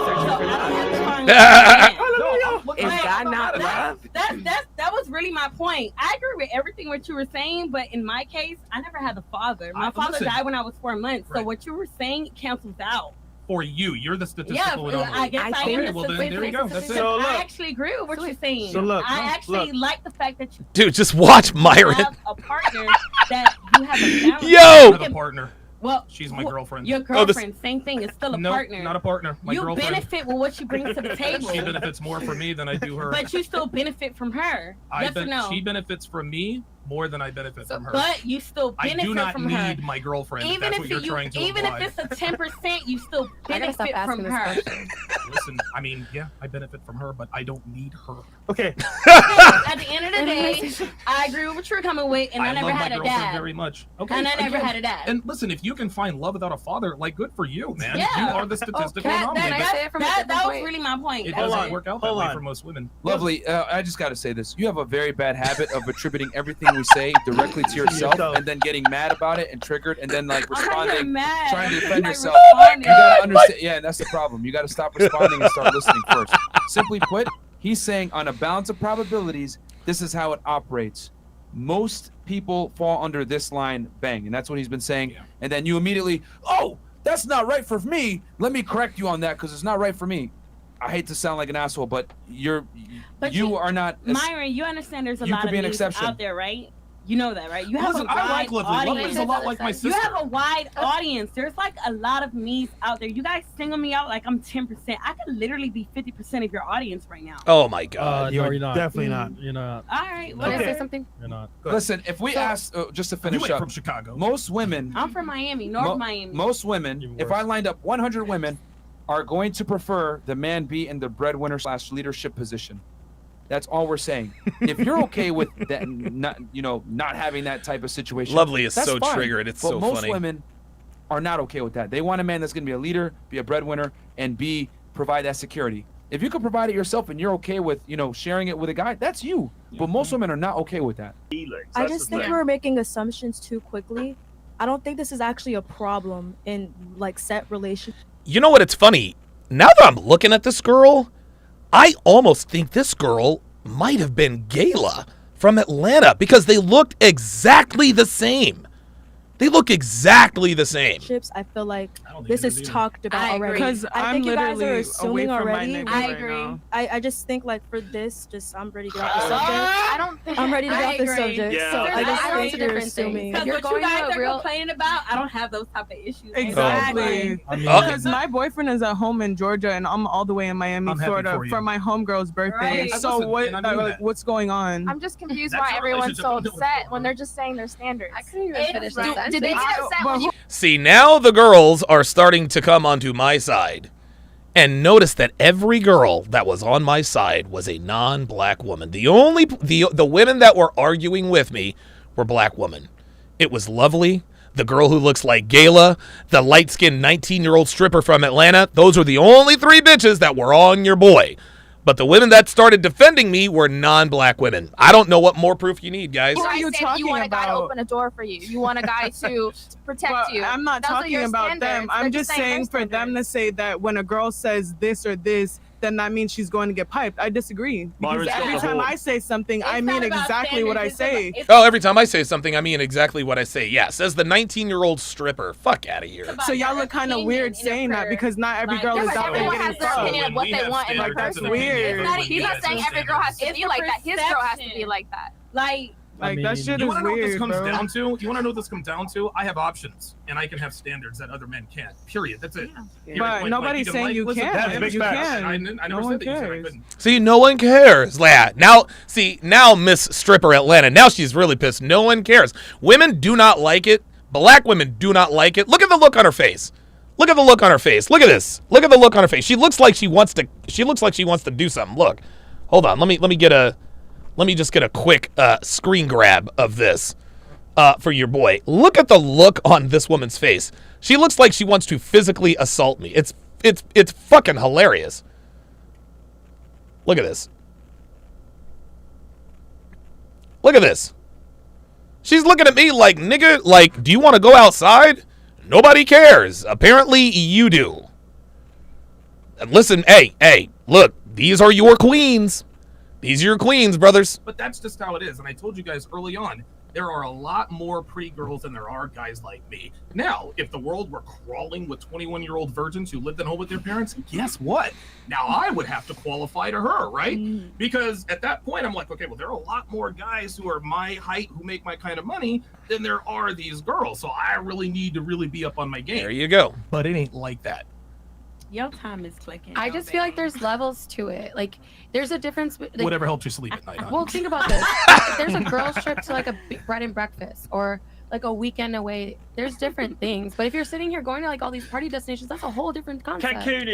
Is God not love? That was really my point. I agree with everything what you were saying, but in my case, I never had a father. My father died when I was 4 months. So what you were saying cancels out. For you, you're the statistical anomaly. I guess I am the well, then, there you go. That's it. So I actually agree with what you're saying. So look, I actually like the fact that you Dude, just watch Myron. have a partner that you have a balance. Yo! Not a partner. Well, she's my girlfriend. Your girlfriend, same thing. It's still a no, partner. Not a partner. My you girlfriend. benefit with what you bring to the table. She benefits more from me than I do her. But you still benefit from her. Yes or no? She benefits from me more than I benefit from her. But you still benefit from her. I do not need my girlfriend. Even that's if what you're trying to even imply. if it's a 10%, you still benefit from her. Listen, I mean, yeah, I benefit from her, but I don't need her. Okay. At the end of the day, I agree with what you're coming with, and I never love had my a girlfriend dad. very much. Okay. And I never again, had a dad. And listen, if you can find love without a father, like, good for you, man. Yeah. You are the statistical anomaly. That was really my point. It doesn't work out that way for most women. Lovely. I just got to say this. You have a very bad habit of attributing everything we say directly to yourself and then getting mad about it and triggered and then like responding, trying to defend yourself. You got to understand. Yeah, that's the problem. You got to stop responding and start listening first. Simply put, he's saying on a balance of probabilities, this is how it operates. Most people fall under this line, bang, and that's what he's been saying. Yeah. And then you immediately, oh, that's not right for me. Let me correct you on that because it's not right for me. I hate to sound like an asshole, but you are not. Myron, you understand there's a lot of news out there, right? You know that, right? You have a wide audience. A lot like my sister. You have a wide audience. There's like a lot of me's out there. You guys single me out like I'm 10%. I could literally be 50% of your audience right now. Oh my God! No, you're not. Definitely not. You're not. All right. Well, say something. You're not. Listen, if we ask, just to finish up, from Chicago. Most women. I'm from Miami, North Miami. Most women, if I lined up 100 women, are going to prefer the man be in the breadwinner / leadership position. That's all we're saying. If you're okay with that, not having that type of situation, Lovely is that's so fine. triggered. It's but so most funny. women are not okay with that. They want a man that's going to be a leader, be a breadwinner, and provide that security. If you can provide it yourself and you're okay with sharing it with a guy, that's you. But most women are not okay with that. I just think we're making assumptions too quickly. I don't think this is actually a problem in like set relationships. You know what? It's funny. Now that I'm looking at this girl, I almost think this girl might have been Gayla from Atlanta because they looked exactly the same. They look exactly the same. I feel like this is talked about already. Because I think you guys are away assuming from my already. nigga right now. I just think like for this, I'm ready to get off the subject. I don't think I'm ready to get off the agree. subject. Yeah. So I just I think don't you're think assuming. Because You're what you going guys to a are real- complaining about, I don't have those type of issues. Exactly. Because my boyfriend is at home in Georgia and I'm all the way in Miami, Florida for my homegirl's birthday. Right. So Listen, what's going on? I'm just confused why everyone's so upset when they're just saying their standards. I couldn't even finish that sentence. Did they get upset when you See, now the girls are starting to come onto my side. And notice that every girl that was on my side was a non-black woman. The women that were arguing with me were black women. It was Lovely, the girl who looks like Gayla, the light-skinned 19-year-old stripper from Atlanta. Those were the only three bitches that were on your boy. But the women that started defending me were non-black women. I don't know what more proof you need, guys. Who are you talking you want a guy to open a door for you. You want a guy to protect you. I'm not Those are talking your about standards. them. I'm They're just saying for them to say that when a girl says this or this, then that means she's going to get piped. I disagree. Because Myra's got every the time whole- I say something, I mean exactly what I say. Oh, every time I say something, I mean exactly what I say. Yeah, says the 19-year-old stripper. Fuck out of here. So y'all look kind of weird saying that because not every girl is out there everyone getting has their opinion of what they want in a Like, that's person. weird. He's not saying every girl has to It's be a like that. His girl has to be perception. like that. Like that shit you is wanna know what this weird, comes bro. down to? You want to know what this comes down to? I have options, and I can have standards that other men can't. Period. That's it. Period. But nobody's saying you listen, can't. that's big You facts. can. I No never one said that you said I cares. couldn't. See, no one cares. Yeah. Now Miss Stripper Atlanta. Now she's really pissed. No one cares. Women do not like it. Black women do not like it. Look at the look on her face. Look at the look on her face. Look at this. Look at the look on her face. She looks like she wants to. She looks like she wants to do something. Look. Hold on. Let me just get a quick screen grab of this for your boy. Look at the look on this woman's face. She looks like she wants to physically assault me. It's fucking hilarious. Look at this. Look at this. She's looking at me like, nigga, like, do you want to go outside? Nobody cares. Apparently you do. And listen, hey, look, these are your queens. These are your queens, brothers. But that's just how it is. And I told you guys early on, there are a lot more pretty girls than there are guys like me. Now, if the world were crawling with 21-year-old virgins who lived at home with their parents, guess what? Now I would have to qualify to her, right? Because at that point, I'm like, okay, well, there are a lot more guys who are my height who make my kind of money than there are these girls. So I really need to really be up on my game. There you go. But it ain't like that. your time is clicking. I just feel like there's levels to it. Like there's a difference. Like, Whatever helps you sleep at night. Huh? well, think about this. If there's a girls trip to like a bread and breakfast or like a weekend away, there's different things. But if you're sitting here going to like all these party destinations, that's a whole different concept. Cancun,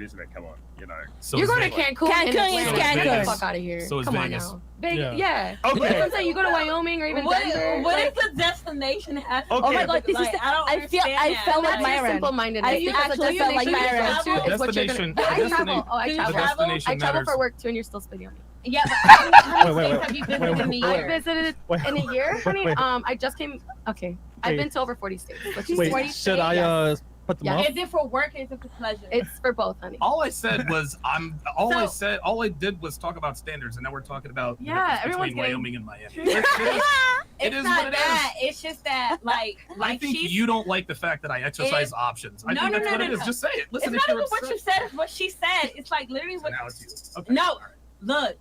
isn't it? Come on, you know. So you're going to Cancun. Cancun is Cancun. Get the fuck out of here. So is Come Vegas. on now. Vegas, Okay. yeah. That's what I'm saying. You go to Wyoming or even Denver. What like, is the destination have to Okay. do Oh my with, God, this is like, the- I don't I feel- understand I that. felt like that's Myron. your simple-mindedness. I Because actually felt like destination Myron. you go to is what you're Destination- gonna. I the travel. Oh, I the travel. destination I travel matters. for work too, and you're still spitting on me. Yeah, but how many Wait, states have you visited in a I year? visited Wait, in a year, wait, honey. wait. I just came. Okay, I've Wait. been to over 40 states. Let's just Wait, say. should I put them Yeah. up? Is it for work or is it for pleasure? It's for both, honey. All I said was So- all I did was talk about standards, and now we're talking about the Yeah, difference everyone's between getting- Wyoming and Miami. It's is not what it that. It's just that, like I think she's. you don't like the fact that I exercise options. I No, think no, that's no, what no, it is. no. Just say it. Listen, It's if not you're even what you upset- said. It's what she said. It's like literally what. Now it's you. Okay. No, look.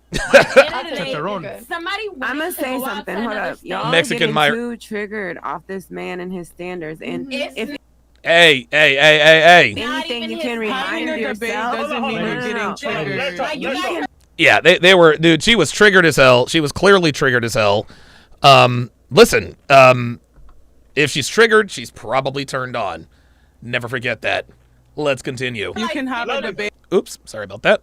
Somebody. I'm gonna say something. Hold up, y'all. Mexican getting Myra. too triggered off this man and his standards, and if Hey. anything, you can remind yourself. doesn't mean you're getting triggered. Like, you guys Yeah, they were, dude. She was triggered as hell. She was clearly triggered as hell. Listen, if she's triggered, she's probably turned on. Never forget that. Let's continue. You can have a debate. Oops, sorry about that.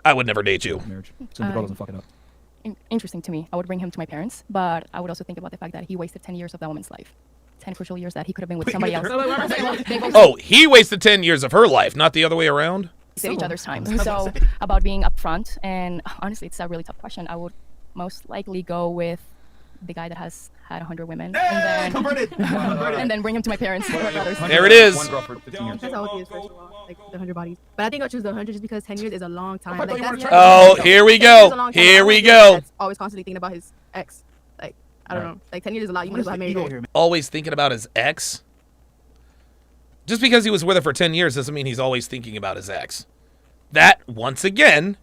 I would never date you. Marriage. So the girl doesn't fuck it up. Interesting to me. I would bring him to my parents, but I would also think about the fact that he wasted 10 years of that woman's life. 10 crucial years that he could have been with somebody else. Oh, he wasted 10 years of her life, not the other way around? Save each other's time. So about being upfront, and honestly, it's a really tough question. I would most likely go with the guy that has had 100 women, and then bring him to my parents. Or my brothers. There it is. One girl for 15 years. That's how it is, first of all. Like the 100 bodies. But I think I'll choose the 100 just because 10 years is a long time. Like, that's Oh, here we 10 years is a go. long time. Here I'm we like, go. that's always constantly thinking about his ex. Like, I don't know. Like 10 years is a lot. You might as well have married her. Always thinking about his ex? Just because he was with her for 10 years doesn't mean he's always thinking about his ex. That, once again,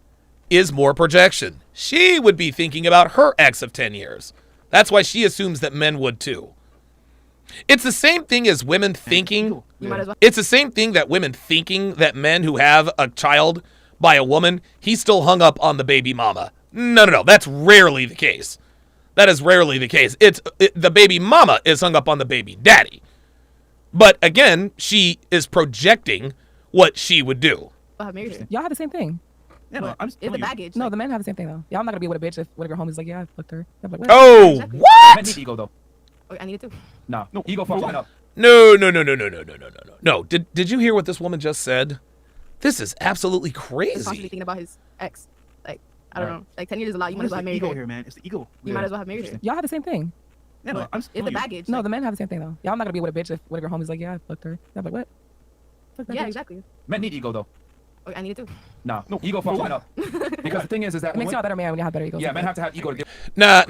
is more projection. She would be thinking about her ex of 10 years. That's why she assumes that men would too. It's the same thing as women thinking. You might as well. It's the same thing that women thinking that men who have a child by a woman, he's still hung up on the baby mama. No. That's rarely the case. That is rarely the case. The baby mama is hung up on the baby daddy. But again, she is projecting what she would do. I'll have married her. Y'all have the same thing. Yeah, no, I'm just It's the telling you. baggage. No, the men have the same thing though. Y'all not gonna be with a bitch if one of your homies like, yeah, I fucked her. I'm like, what? Oh, Men what? need ego though. Oh, I need it too. No, ego fucks men up. No. No. Did you hear what this woman just said? This is absolutely He's constantly crazy. thinking about his ex. Like, I don't know. Like 10 years is a lot. You might as well have married ego her. here, man. It's the ego. You might as well have married her. Y'all have the same thing. Yeah, no, I'm just It's the telling you. baggage. No, Like, the men have the same thing though. Y'all not gonna be with a bitch if one of your homies like, yeah, I fucked her. I'm like, what? Fuck that yeah, bitch. exactly. Men need ego though. I needed to. No, ego fucks men up. Because the thing is that It makes you a better man when you have better egos. Yeah, men have to have ego to get. No.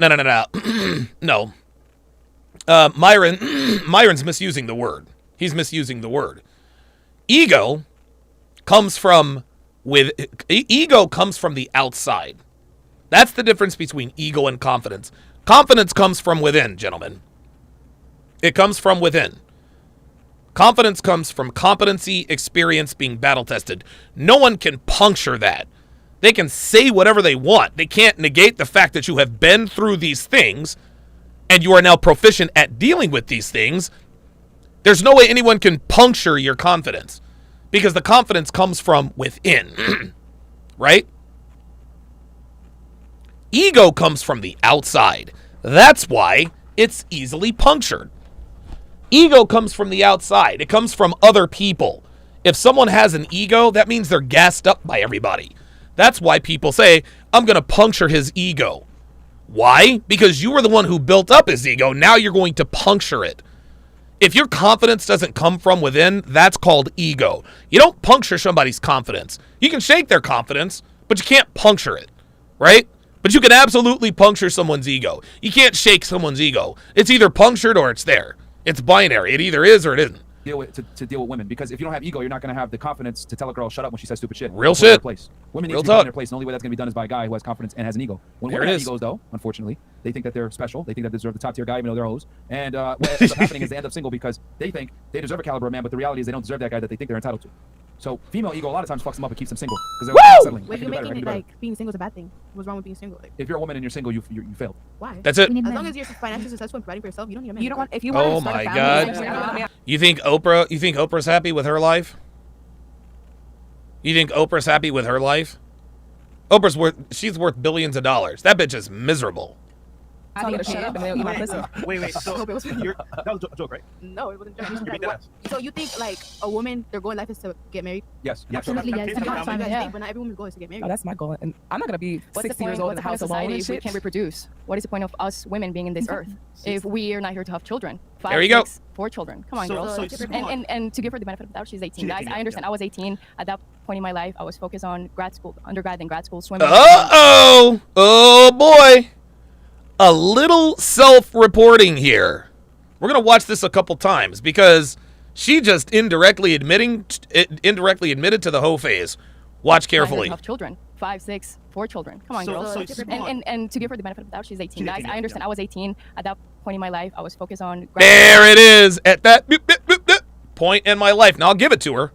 No. Myron's misusing the word. He's misusing the word. Ego comes from the outside. That's the difference between ego and confidence. Confidence comes from within, gentlemen. It comes from within. Confidence comes from competency, experience, being battle tested. No one can puncture that. They can say whatever they want. They can't negate the fact that you have been through these things and you are now proficient at dealing with these things. There's no way anyone can puncture your confidence because the confidence comes from within, right? Ego comes from the outside. That's why it's easily punctured. Ego comes from the outside. It comes from other people. If someone has an ego, that means they're gassed up by everybody. That's why people say, I'm going to puncture his ego. Why? Because you were the one who built up his ego. Now you're going to puncture it. If your confidence doesn't come from within, that's called ego. You don't puncture somebody's confidence. You can shake their confidence, but you can't puncture it, right? But you can absolutely puncture someone's ego. You can't shake someone's ego. It's either punctured or it's there. It's binary. It either is or it isn't. To deal with women, because if you don't have ego, you're not going to have the confidence to tell a girl shut up when she says stupid shit. Real shit. Women need Real to be put in talk. their place. And the only way that's going to be done is by a guy who has confidence and has an ego. When There women it have is. egos, though, unfortunately, they think that they're special. They think that they deserve the top tier guy, even though they're hoes. And what ends up happening is they end up single because they think they deserve a caliber of man, but the reality is they don't deserve that guy that they think they're entitled to. So female ego a lot of times fucks them up and keeps them single because they're settling. Wait, you're making it like being single is a bad thing. What's wrong with being single? Like, If you're a woman and you're single, you failed. why? That's it. As long as you're financially successful and providing for yourself, you don't need a man. You don't want if you want Oh to start my a family. God. You think Oprah's happy with her life? You think Oprah's happy with her life? She's worth billions of dollars. That bitch is miserable. I tell you to shut up and they'll eat my pussy. Wait. So that was a joke, right? No, it wasn't. You beat that ass. So you think like a woman, their goal in life is to get married? Yes. Absolutely, yes. That's what you guys Yeah. think, but not every woman's goal is to get married. Oh, that's my goal. And I'm not going to be What's 60 the point? years old in What's the house the point of alone society and if we shit. can't reproduce? What is the point of us women being in this earth if we are not here to have children? 5, There you go. 6, 4 children. Come on, So- girls. so come on. And to give her the benefit of the doubt, she's 18. She's Guys, 18, I understand. yeah. I was 18 at that point in my life. I was focused on grad school, undergrad, then grad school, swimming. Uh-oh. Oh, boy. A little self-reporting here. We're going to watch this a couple times because she just indirectly admitted to the hoe phase. Watch carefully. Have children. 5, 6, 4 children. Come on, So- girls. so come on. And to give her the benefit of the doubt, she's 18. She's Guys, 18, I understand. yeah. I was 18 at that point in my life. I was focused on There it is at that boop, boop, boop, boop, point in my life. Now, I'll give it to her.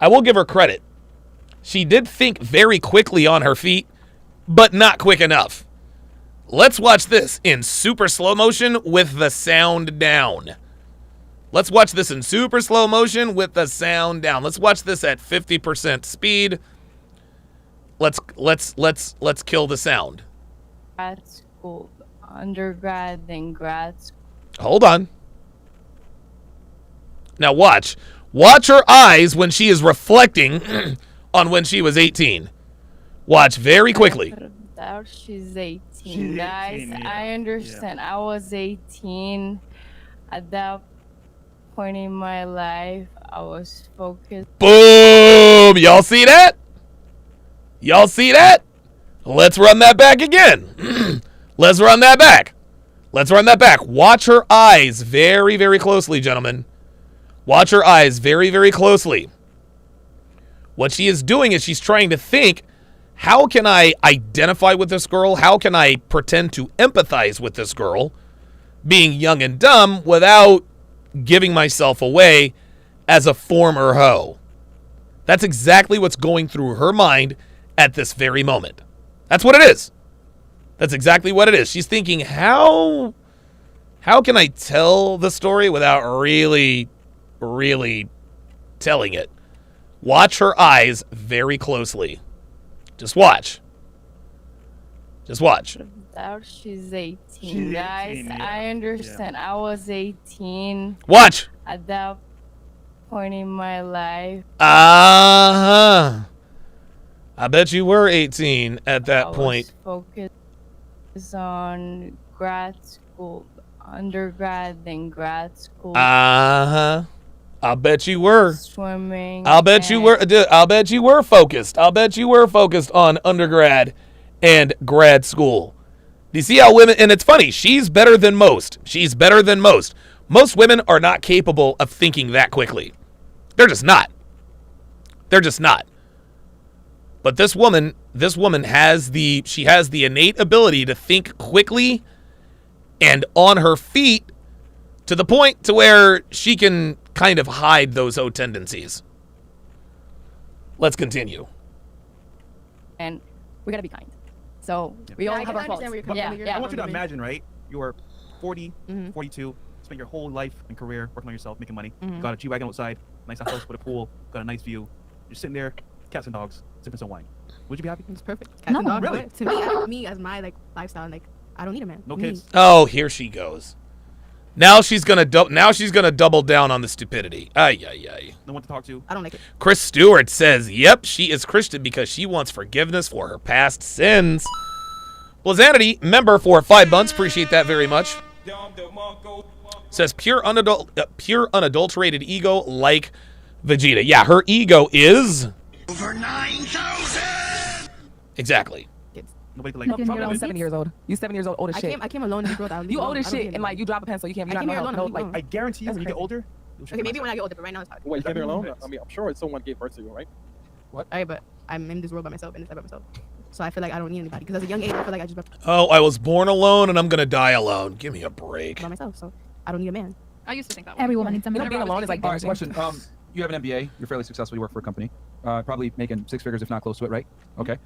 I will give her credit. She did think very quickly on her feet, but not quick enough. Let's watch this in super slow motion with the sound down. Let's watch this in super slow motion with the sound down. Let's watch this at 50% speed. Let's kill the sound. grad school, undergrad, then grad school. Hold on. Now watch. Watch her eyes when she is reflecting on when she was 18. Watch very quickly. Doubt she's 18. She's Guys, 18, yeah. I understand. I was 18 at that point in my life. I was focused. Boom! Y'all see that? Y'all see that? Let's run that back again. Let's run that back. Let's run that back. Watch her eyes very, very closely, gentlemen. Watch her eyes very, very closely. What she is doing is she's trying to think, how can I identify with this girl? How can I pretend to empathize with this girl, being young and dumb, without giving myself away as a former hoe? That's exactly what's going through her mind at this very moment. That's what it is. That's exactly what it is. She's thinking, how can I tell the story without really telling it? Watch her eyes very closely. Just watch. Just watch. Doubt she's 18. She's Guys, 18, yeah. I understand. I was 18 Watch. at that point in my life. Uh-huh. I bet you were 18 at that I point. was focused on grad school, undergrad, then grad school. Uh-huh. I'll bet you were. Swimming. I'll bet you were. I'll bet you were focused. I'll bet you were focused on undergrad and grad school. Do you see how women? And it's funny. She's better than most. She's better than most. Most women are not capable of thinking that quickly. They're just not. They're just not. But this woman has the innate ability to think quickly and on her feet to the point to where she can kind of hide those tendencies. Let's continue. And we gotta be kind. So we all have our faults. I want you to imagine, right? You're 40, 42, spent your whole life and career working on yourself, making money. Got a G-Wagon outside, nice house with a pool, got a nice view. You're sitting there, cats and dogs, sipping some wine. Would you be happy? It's perfect. Cats and dogs, really? To me, as my lifestyle, I don't need a man. No kids. Oh, here she goes. Now she's gonna double down on the stupidity. Ay. No one to talk to. I don't like it. Chris Stewart says, "Yep, she is Christian because she wants forgiveness for her past sins." Blazanity, member for 5 months. Appreciate that very much. Says pure unadulterated ego like Vegeta. Yeah, her ego is over 9,000. Exactly. Nobody can I'm 7 years old. You 7 years old as shit. I came alone in this world. You old as shit, and like you drop a pencil, you can't. I guarantee you, when you get older. Okay, maybe when I get older, but right now it's hard. Wait, you came here alone? I mean, I'm sure someone gave birth to you, right? What? Alright, but I'm in this world by myself, and it's by myself. So I feel like I don't need anybody. Because at a young age, I feel like I just Oh, I was born alone and I'm gonna die alone. Give me a break. by myself, so I don't need a man. I used to think that way. Every woman needs a man. Being alone is like All right, question. You have an MBA. You're fairly successful. You work for a company. Probably making 6 figures, if not close to it, right? Okay.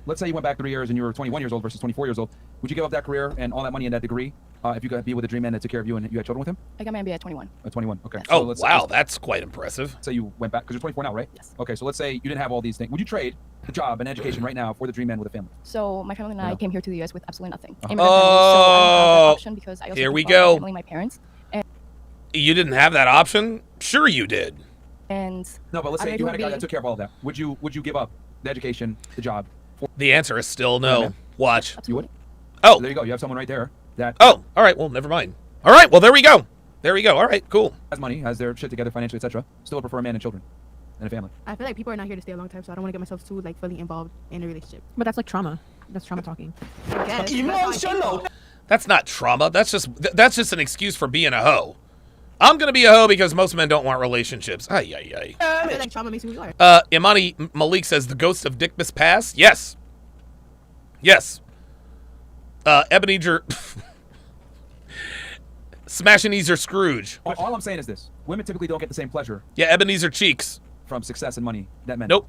Let's say you went back 3 years and you were 21 years old versus 24 years old. Would you give up that career and all that money and that degree if you could be with a dream man that took care of you and you had children with him? I got my MBA at 21. At 21, okay. Oh, wow, that's quite impressive. So you went back, because you're 24 now, right? Yes. Okay, so let's say you didn't have all these things. Would you trade the job and education right now for the dream man with a family? So my family and I came here to the US with absolutely nothing. Oh, Immigrant family, so I don't have that option because I also here we took care of go. my family, my parents. You didn't have that option? Sure you did. And no, but let's say you had a guy that took care of all of that. Would you give up the education, the job? The answer is still no. Watch. You would? Oh. So there you go. You have someone right there that. Oh, all right. Well, never mind. All right. Well, there we go. There we go. All right. Cool. Has money, has their shit together financially, etc. Still prefer a man and children and a family. I feel like people are not here to stay a long time, so I don't want to get myself too fully involved in a relationship. But that's like trauma. That's trauma talking. Emotional. That's not trauma. That's just an excuse for being a hoe. I'm gonna be a hoe because most men don't want relationships. I feel like trauma makes me who you are. Imani Malik says the ghost of Dick Miss Pass. Yes. Yes. Ebenezer Smashinezer Scrooge. All I'm saying is this: women typically don't get the same pleasure. Yeah, Ebenezer Cheeks from success and money that men. Nope.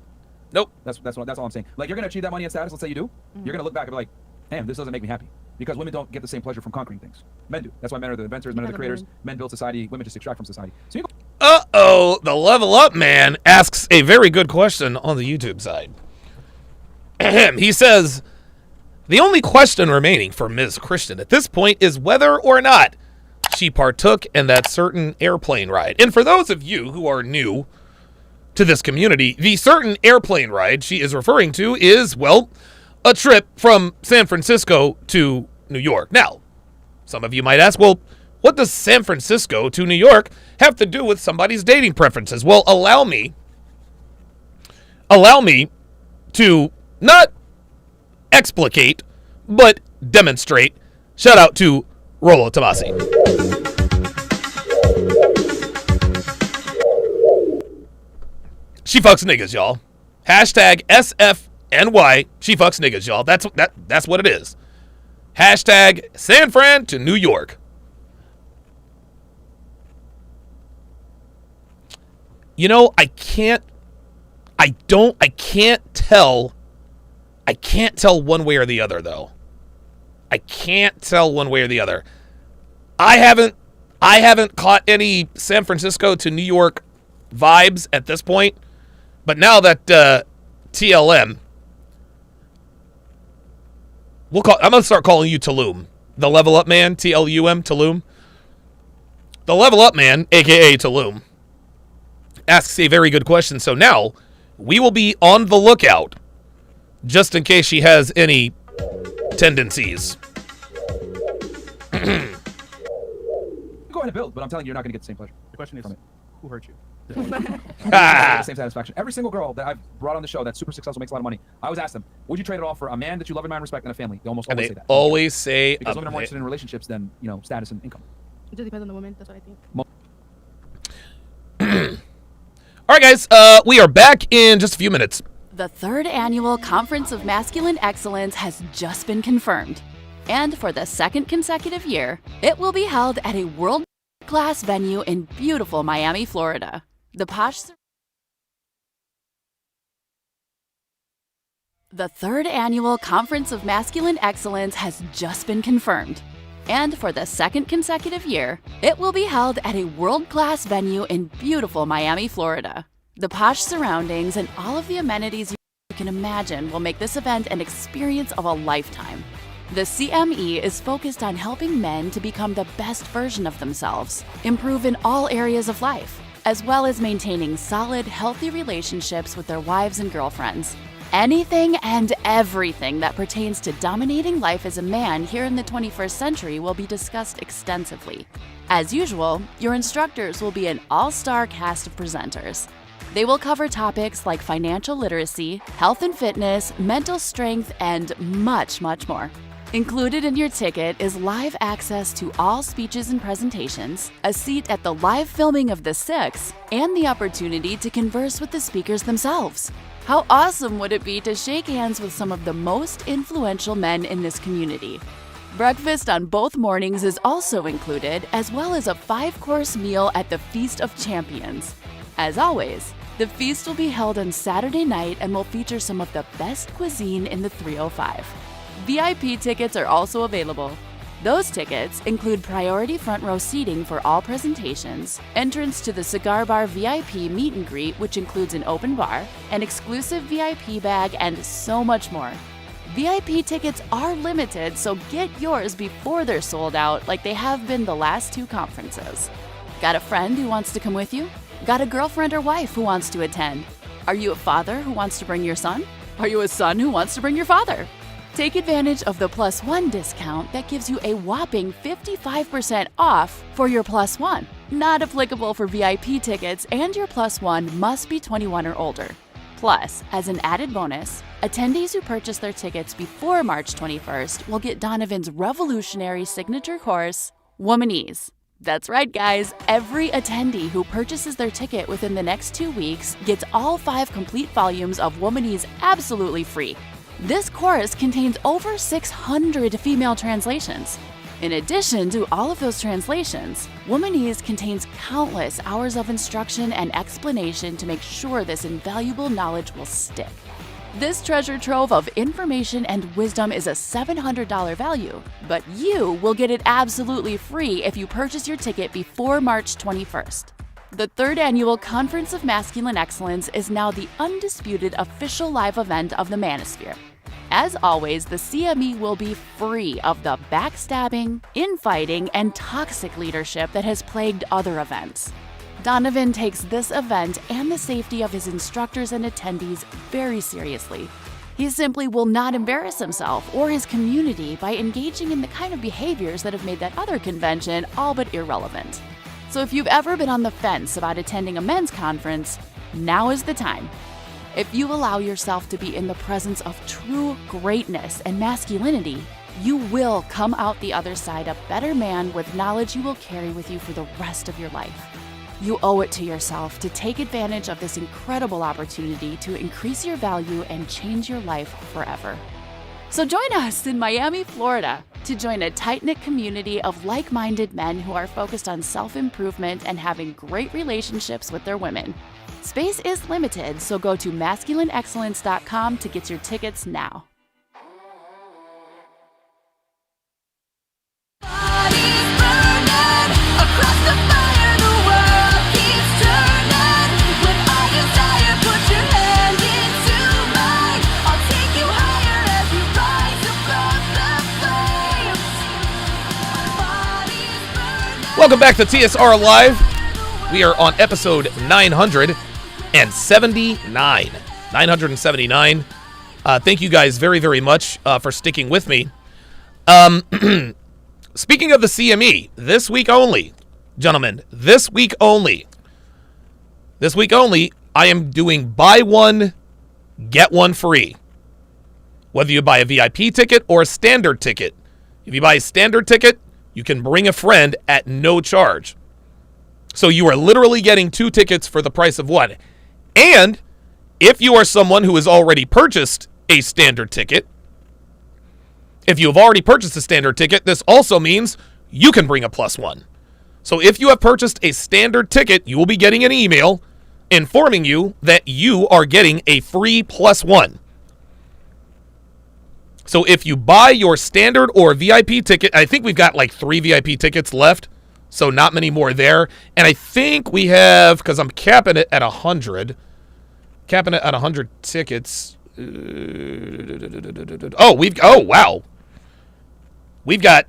That's all I'm saying. Like, you're gonna achieve that money and status. Let's say you do. You're gonna look back and be like, damn, this doesn't make me happy. Because women don't get the same pleasure from conquering things. Men do. That's why men are the inventors, men are the creators. Men build society. Women just extract from society. So you go. Uh-oh, the Level Up Man asks a very good question on the YouTube side. He says, the only question remaining for Ms. Christian at this point is whether or not she partook in that certain airplane ride. And for those of you who are new to this community, the certain airplane ride she is referring to is, well, a trip from San Francisco to New York. Now, some of you might ask, well, what does San Francisco to New York have to do with somebody's dating preferences? Well, allow me to not explicate, but demonstrate. Shout out to Rollo Tomasi. She fucks niggas, y'all. Hashtag SFNY. She fucks niggas, y'all. That's what it is. Hashtag San Fran to New York. You know, I can't tell one way or the other, though. I can't tell one way or the other. I haven't caught any San Francisco to New York vibes at this point. But now that TLM, I'm gonna start calling you Tulum. The Level Up Man, TLUM, Tulum. The Level Up Man, aka Tulum, asks a very good question. So now we will be on the lookout just in case she has any tendencies. Go ahead and build, but I'm telling you, you're not going to get the same pleasure. The question is, Who hurt you? The same satisfaction. Every single girl that I've brought on the show that's super successful, makes a lot of money, I always ask them, would you trade it all for a man that you love, admire, respect, and a family? They almost always say that. Always say because women are more interested in relationships than status and income. It just depends on the woman. That's what I think. All right, guys, we are back in just a few minutes. The 3rd Annual Conference of Masculine Excellence has just been confirmed. And for the 2nd consecutive year, it will be held at a world-class venue in beautiful Miami, Florida. The 3rd Annual Conference of Masculine Excellence has just been confirmed. And for the 2nd consecutive year, it will be held at a world-class venue in beautiful Miami, Florida. The posh surroundings and all of the amenities you can imagine will make this event an experience of a lifetime. The CME is focused on helping men to become the best version of themselves, improve in all areas of life, as well as maintaining solid, healthy relationships with their wives and girlfriends. Anything and everything that pertains to dominating life as a man here in the 21st century will be discussed extensively. As usual, your instructors will be an all-star cast of presenters. They will cover topics like financial literacy, health and fitness, mental strength, and much, much more. Included in your ticket is live access to all speeches and presentations, a seat at the live filming of the 6, and the opportunity to converse with the speakers themselves. How awesome would it be to shake hands with some of the most influential men in this community? Breakfast on both mornings is also included, as well as a 5-course meal at the Feast of Champions. As always, the feast will be held on Saturday night and will feature some of the best cuisine in the 305. VIP tickets are also available. Those tickets include priority front row seating for all presentations, entrance to the Cigar Bar VIP meet and greet, which includes an open bar, an exclusive VIP bag, and so much more. VIP tickets are limited, so get yours before they're sold out like they have been the last 2 conferences. Got a friend who wants to come with you? Got a girlfriend or wife who wants to attend? Are you a father who wants to bring your son? Are you a son who wants to bring your father? Take advantage of the +1 discount that gives you a whopping 55% off for your +1. Not applicable for VIP tickets, and your +1 must be 21 or older. Plus, as an added bonus, attendees who purchase their tickets before March 21st will get Donovan's revolutionary signature course, Womanese. That's right, guys. Every attendee who purchases their ticket within the next 2 weeks gets all 5 complete volumes of Womanese absolutely free. This course contains over 600 female translations. In addition to all of those translations, Womanese contains countless hours of instruction and explanation to make sure this invaluable knowledge will stick. This treasure trove of information and wisdom is a $700 value, but you will get it absolutely free if you purchase your ticket before March 21st. The 3rd Annual Conference of Masculine Excellence is now the undisputed official live event of the Manosphere. As always, the CME will be free of the backstabbing, infighting, and toxic leadership that has plagued other events. Donovan takes this event and the safety of his instructors and attendees very seriously. He simply will not embarrass himself or his community by engaging in the kind of behaviors that have made that other convention all but irrelevant. So if you've ever been on the fence about attending a men's conference, now is the time. If you allow yourself to be in the presence of true greatness and masculinity, you will come out the other side a better man with knowledge you will carry with you for the rest of your life. You owe it to yourself to take advantage of this incredible opportunity to increase your value and change your life forever. So join us in Miami, Florida, to join a tight-knit community of like-minded men who are focused on self-improvement and having great relationships with their women. Space is limited, so go to masculineexcellence.com to get your tickets now. Welcome back to TSR Live. We are on episode 979. 979. Thank you guys very, very much for sticking with me. Speaking of the CME, this week only, gentlemen, this week only, This week only, I am doing buy one, get one free. Whether you buy a VIP ticket or a standard ticket. If you buy a standard ticket, you can bring a friend at no charge. So you are literally getting 2 tickets for the price of 1. And if you are someone who has already purchased a standard ticket, if you have already purchased a standard ticket, this also means you can bring a +1. So if you have purchased a standard ticket, you will be getting an email informing you that you are getting a free +1. So if you buy your standard or VIP ticket, I think we've got like 3 VIP tickets left, so not many more there. And I think we have, because I'm capping it at 100, capping it at 100 tickets. Oh, wow. We've got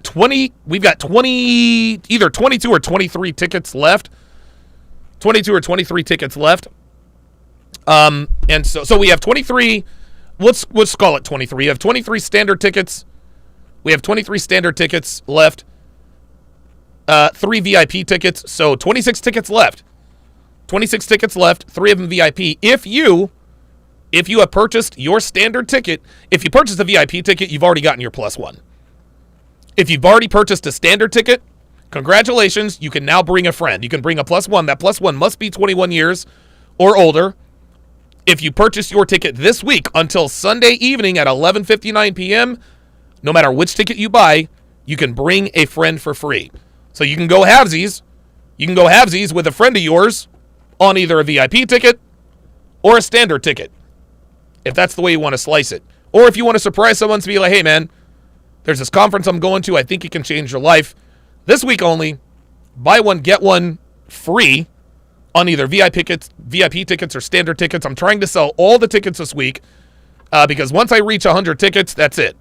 20, either 22 or 23 tickets left. 22 or 23 tickets left. And so we have 23. Let's call it 23. We have 23 standard tickets. We have 23 standard tickets left. 3 VIP tickets. So 26 tickets left. 26 tickets left. 3 of them VIP. If you have purchased your standard ticket, if you purchased a VIP ticket, you've already gotten your +1. If you've already purchased a standard ticket, congratulations. You can now bring a friend. You can bring a +1. That +1 must be 21 years or older. If you purchase your ticket this week until Sunday evening at 11:59 p.m., no matter which ticket you buy, you can bring a friend for free. So you can go halvesies. You can go halvesies with a friend of yours on either a VIP ticket or a standard ticket, if that's the way you want to slice it. Or if you want to surprise someone to be like, hey, man, there's this conference I'm going to. I think it can change your life. This week only, buy one, get one free on either VIP tickets or standard tickets. I'm trying to sell all the tickets this week because once I reach 100 tickets, that's it.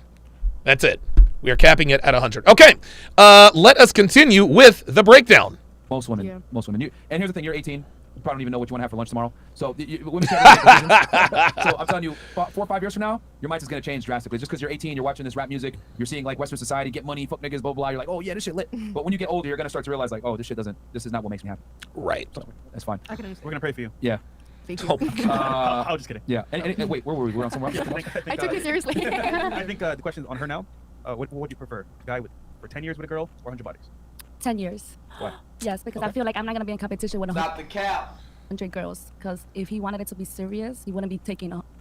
That's it. We are capping it at 100. Okay, let us continue with the breakdown. Most women. And here's the thing, you're 18. You probably don't even know what you want to have for lunch tomorrow. So women can't really make decisions. So I'm telling you, 4 or 5 years from now, your mindset's going to change drastically. Just because you're 18, you're watching this rap music, you're seeing like Western society, get money, fuck niggas, blah, blah, blah. You're like, oh yeah, this shit lit. But when you get older, you're going to start to realize like, oh, this is not what makes me happy. Right. So, that's fine. We're going to pray for you. Yeah. Thank you. I was just kidding. Yeah. And wait, where were we? We're on somewhere else? I took you seriously. I think the question's on her now. What would you prefer? A guy for 10 years with a girl or 100 bodies? 10 years. Why? Yes, because I feel like I'm not going to be in competition with Stop the cap. 100 girls. Because if he wanted it to be serious, he wouldn't be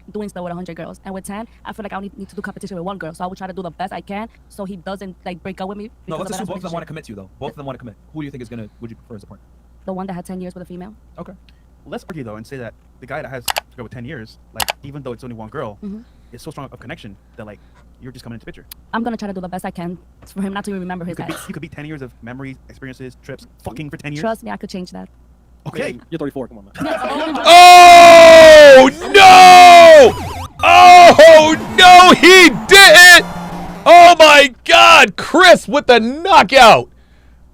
doing stuff with 100 girls. And with 10, I feel like I only need to do competition with 1 girl. So I would try to do the best I can so he doesn't like break up with me. No, let's assume both of them want to commit to you though. Both of them want to commit. Who do you think would you prefer as a partner? The one that had 10 years with a female. Okay. Well, let's argue though and say that the guy that has to go with 10 years, like even though it's only 1 girl, it's so strong of connection that like you're just coming into the picture. I'm gonna try to do the best I can for him not to remember his ex. You could be 10 years of memories, experiences, trips, fucking for 10 years. Trust me, I could change that. Okay. You're 34. Come on, man. Oh no! Oh no, he didn't! Oh my God, Chris with the knockout!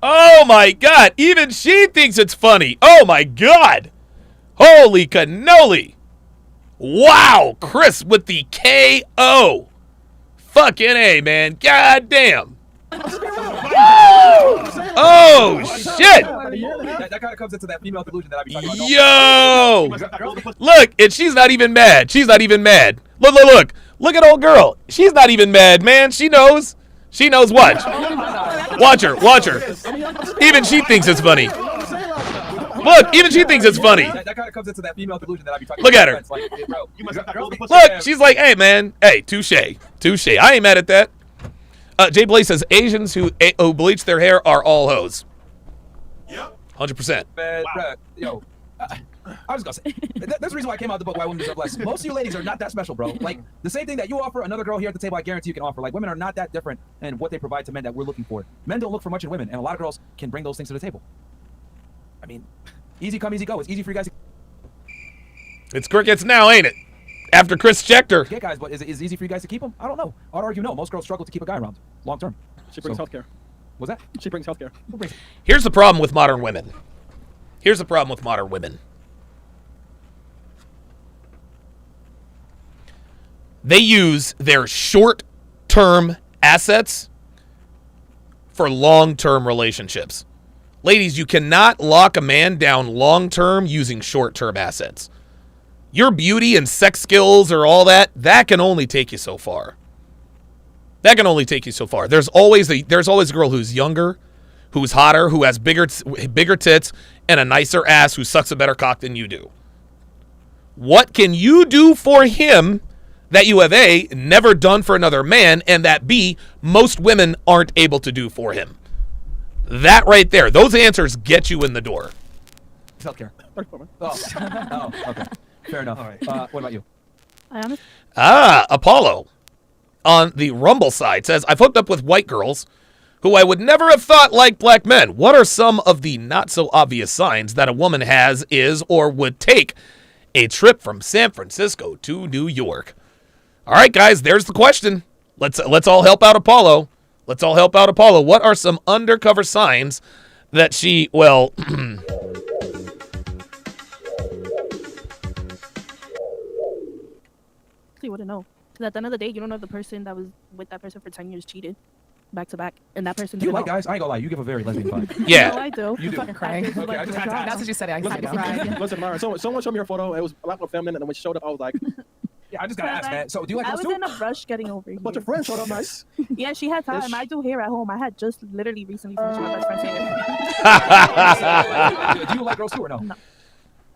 Oh my God, even she thinks it's funny. Oh my God! Holy cannoli! Wow, Chris with the KO. Fucking A, man. God damn. Oh, shit. That kind of comes into that female delusion that I be talking about. Yo. Look, and she's not even mad. She's not even mad. Look. Look at old girl. She's not even mad, man. She knows. She knows what. Watch her. Even she thinks it's funny. Look, even she thinks it's funny. That kind of comes into that female delusion that I be talking Look about. at her. Like, hey, bro, Look, she's like, hey, man. Hey, touche. I ain't mad at that. Jay Blaze says Asians who bleach their hair are all hoes. Yep. 100%. Man, wow. Yo, I was gonna say, that's the reason why I came out with the book Why Women Deserve Less. Most of you ladies are not that special, bro. Like, the same thing that you offer, another girl here at the table, I guarantee you can offer. Like, women are not that different in what they provide to men that we're looking for. Men don't look for much in women, and a lot of girls can bring those things to the table. I mean, easy come, easy go. It's easy for you guys. It's crickets now, ain't it? After Chris checked her. Yeah, guys, but is it easy for you guys to keep them? I don't know. I'd argue no. Most girls struggle to keep a guy around long term. She brings healthcare. What's that? She brings healthcare. Here's the problem with modern women. They use their short-term assets for long-term relationships. Ladies, you cannot lock a man down long-term using short-term assets. Your beauty and sex skills or all that can only take you so far. That can only take you so far. There's always a girl who's younger, who's hotter, who has bigger tits, and a nicer ass who sucks a better cock than you do. What can you do for him that you have A, never done for another man, and that B, most women aren't able to do for him? That right there, those answers get you in the door. Healthcare. Oh, okay. Fair enough. All right. What about you? Apollo on the Rumble side says, I've hooked up with white girls who I would never have thought liked black men. What are some of the not so obvious signs that a woman is or would take a trip from San Francisco to New York? All right, guys, there's the question. Let's all help out Apollo. Let's all help out Apollo. What are some undercover signs that she, well... You wouldn't know. Because at the end of the day, you don't know if the person that was with that person for 10 years cheated back to back, and that person. Do you like guys? I ain't gonna lie. You give a very lesbian vibe. Yeah. No, I do. You do. Fucking crying. Okay, I just had to ask. That's what you said. Listen, Myra, someone showed me her photo. It was a lot more feminine, and when she showed up, I was like, yeah, I just gotta ask, man. So do you like I girls was too? in a rush getting over here. But your friend showed up nice. Yeah, she had time. I do hair at home. I had just literally recently finished my best friend's hair. Do you like girls too or no? No,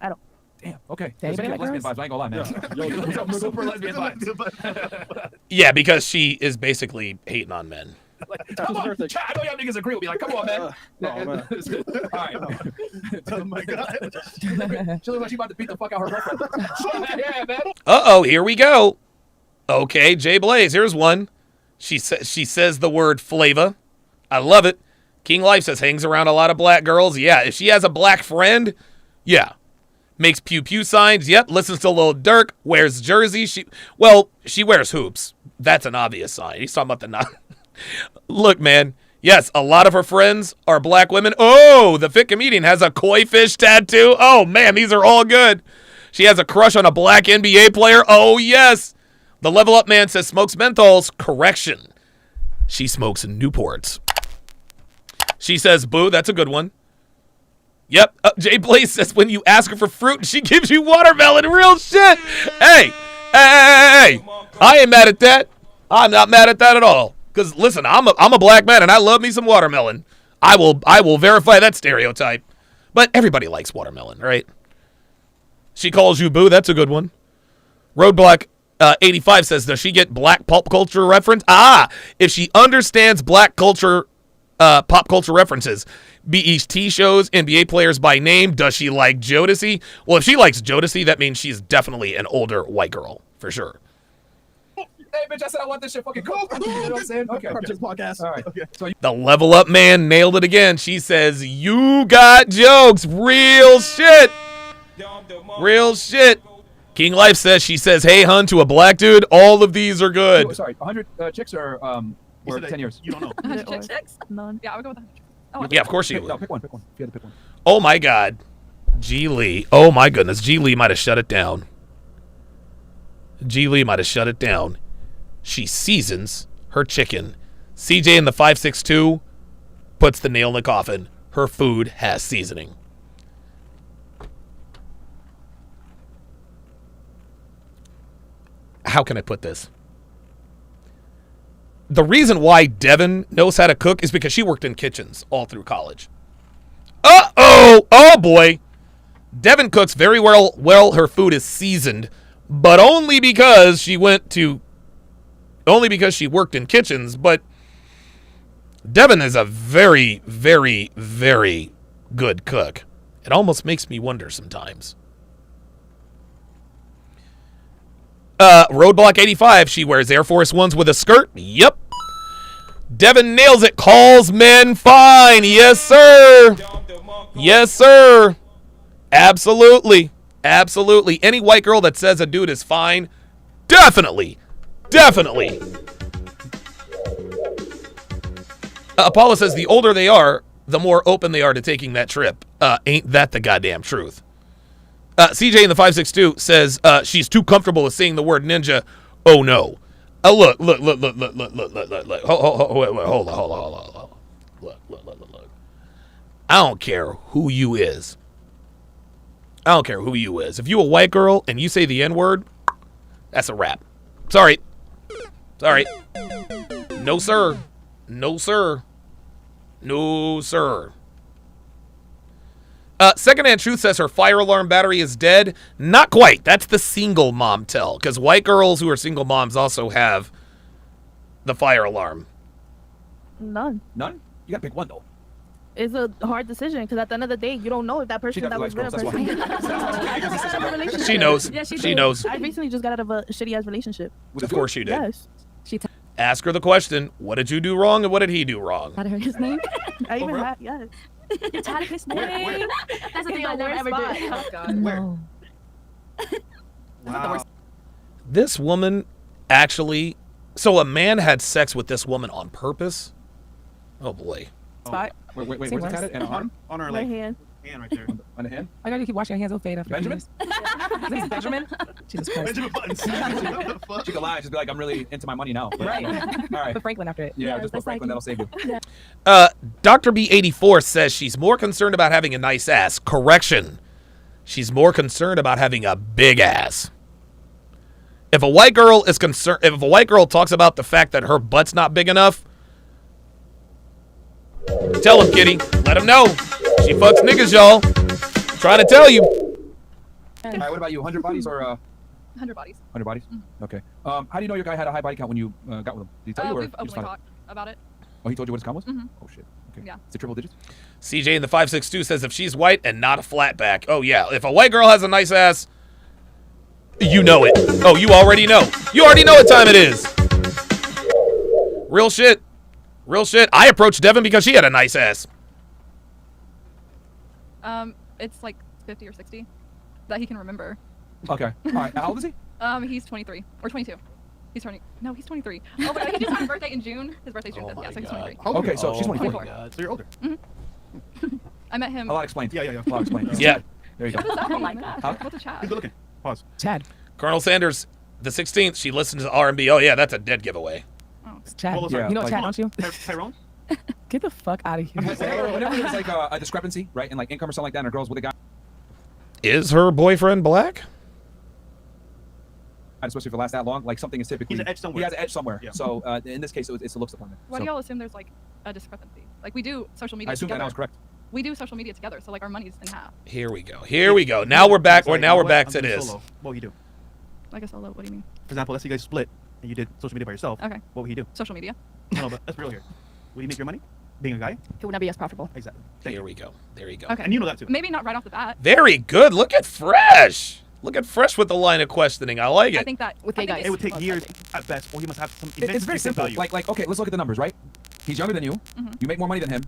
I don't. Damn. Okay. Does anybody Lesbian like vibes. I ain't gonna lie, man. Super lesbian vibes. Yeah, because she is basically hating on men. Come on, I know y'all niggas agree with me. Like, come on, man. All right. Oh my god. She looks like she about to beat the fuck out her girlfriend. Yeah, man. Uh-oh, here we go. Okay, Jay Blaze, here's one. She says the word flava. I love it. King Life says hangs around a lot of black girls. Yeah, if she has a black friend, yeah. Makes pew-pew signs. Yep, listens to Lil Durk. Wears jersey. She wears hoops. That's an obvious sign. He's talking about the not. Look, man. Yes, a lot of her friends are black women. Oh, the fit comedian has a koi fish tattoo. Oh, man, these are all good. She has a crush on a black NBA player. Oh, yes. The Level Up man says smokes menthols. Correction. She smokes Newports. She says, boo, that's a good one. Yep. Jay Blaze says when you ask her for fruit, she gives you watermelon. Real shit. Hey. I ain't mad at that. I'm not mad at that at all. Because listen, I'm a black man and I love me some watermelon. I will verify that stereotype. But everybody likes watermelon, right? She calls you boo. That's a good one. Roadblock 85 says, does she get black pop culture reference? If she understands black culture, pop culture references, BET shows, NBA players by name. Does she like Jodeci? Well, if she likes Jodeci, that means she's definitely an older white girl for sure. Hey, bitch, I said I want this shit fucking cool. You know what I'm saying? Okay. Podcast. All right. Okay. So The Level Up man nailed it again. She says, you got jokes. Real shit. Real shit. King Life says, she says, hey, hun, to a black dude. All of these are good. Sorry, 100 chicks or 10 years? You don't know. 100 chicks? None. Yeah, I would go with 100. Oh, Yeah, of course you would. No, pick one. If you had to pick one. Oh, my God. G. Lee. Oh, my goodness. G. Lee might have shut it down. G. Lee might have shut it down. She seasons her chicken. CJ in the 562 puts the nail in the coffin. Her food has seasoning. How can I put this? The reason why Devin knows how to cook is because she worked in kitchens all through college. Uh-oh! Oh, boy. Devin cooks very well. Her food is seasoned, but only because she worked in kitchens. But Devin is a very, very, very good cook. It almost makes me wonder sometimes. Roadblock 85, she wears Air Force Ones with a skirt. Yep. Devin nails it. Calls men fine. Yes, sir. Yes, sir. Absolutely. Absolutely. Any white girl that says a dude is fine, definitely. Definitely. Apollo says the older they are, the more open they are to taking that trip. Ain't that the goddamn truth? CJ in the 562 says she's too comfortable with saying the word ninja. Oh no. Look. Hold on. Look. I don't care who you is. I don't care who you is. If you a white girl and you say the N-word, that's a wrap. Sorry. Sorry. No, sir. No, sir. No, sir. Secondhand Truth says her fire alarm battery is dead. Not quite. That's the single mom tell. Because white girls who are single moms also have the fire alarm. None. None? You gotta pick one, though. It's a hard decision because at the end of the day, you don't know if that person that was with a person. She knows. Yeah, She knows. I recently just got out of a shitty ass relationship. Of course you did. Yes. Ask her the question, what did you do wrong and what did he do wrong? Had her his name? I even had, yes. You had his name? That's the thing I never ever did. Oh, God. Where? Wow. This woman actually, so a man had sex with this woman on purpose? Oh boy. Spot. Wait, where's the cat? And arm? On her My like hand. hand right there. On the hand? I gotta keep washing your hands. It'll fade after. Benjamin? This is Benjamin. Jesus Christ. Benjamin Buttons. She could lie, just be like, I'm really into my money now. But, Right. All right. Put Franklin after it. Yeah, just put Franklin, that'll save you. Dr. B84 says she's more concerned about having a nice ass. Correction. She's more concerned about having a big ass. If a white girl is concerned, if a white girl talks about the fact that her butt's not big enough, tell him, kitty. Let him know. She fucks niggas, y'all. I'm trying to tell you. All right, what about you? 100 bodies or 100 bodies. 100 bodies? Okay. How do you know your guy had a high body count when you got with him? Did he tell you, or We've you openly just found talked about it. Oh, he told you what his count was? Mhm. Oh shit. Okay. Yeah. Is it triple digits? CJ in the 562 says if she's white and not a flatback. Oh yeah, if a white girl has a nice ass, you know it. Oh, you already know. You already know what time it is. Real shit. Real shit. I approached Devin because she had a nice ass. It's like 50 or 60 that he can remember. Okay. All right. How old is he? He's 23 or 22. He's 23. Oh, but he just had a birthday in June. His birthday's June 5th. Yeah, so he's 23. Okay, so she's 24. 24. So you're older. I met him. A lot explained. Yeah. A lot explained. Yeah. There you go. What is that? Oh my God. Huh? What's a chat? He's good looking. Pause. Chad. Colonel Sanders, the 16th, she listens to R&B. Oh yeah, that's a dead giveaway. It's Chad. Hold on, sorry. You know like- Chad, don't you? Tyrone? Get the fuck out of here. Whenever there's like a discrepancy, right, in like income or something like that, and a girl's with a guy, Is her boyfriend black? especially for last that long, like something is typically He's an edge somewhere. He has an edge somewhere. Yeah. So in this case, it's a looks department. Why do So y'all assume there's like a discrepancy? Like we do social media I assume together. that was correct. We do social media together, so like our money's in half. Here we go. Here we go. Now we're back. Sorry, Now you know we're what? back I'm to doing this. solo. What would he do? Like a solo. What do you mean? For example, let's say you guys split and you did social media by yourself. Okay. What would he do? Social media. No, but let's be real here. Would he make your money? Being a guy? It would not be as profitable. Exactly. Here we go. There you go. Okay. And you know that too. Maybe not right off the bat. Very good. Look at Fresh. Look at Fresh with the line of questioning. I like it. I think that With gay guys. It would take years at best, or he must have some It's immense very decent simple. value. Like okay, let's look at the numbers, right? He's younger than you. You make more money than him.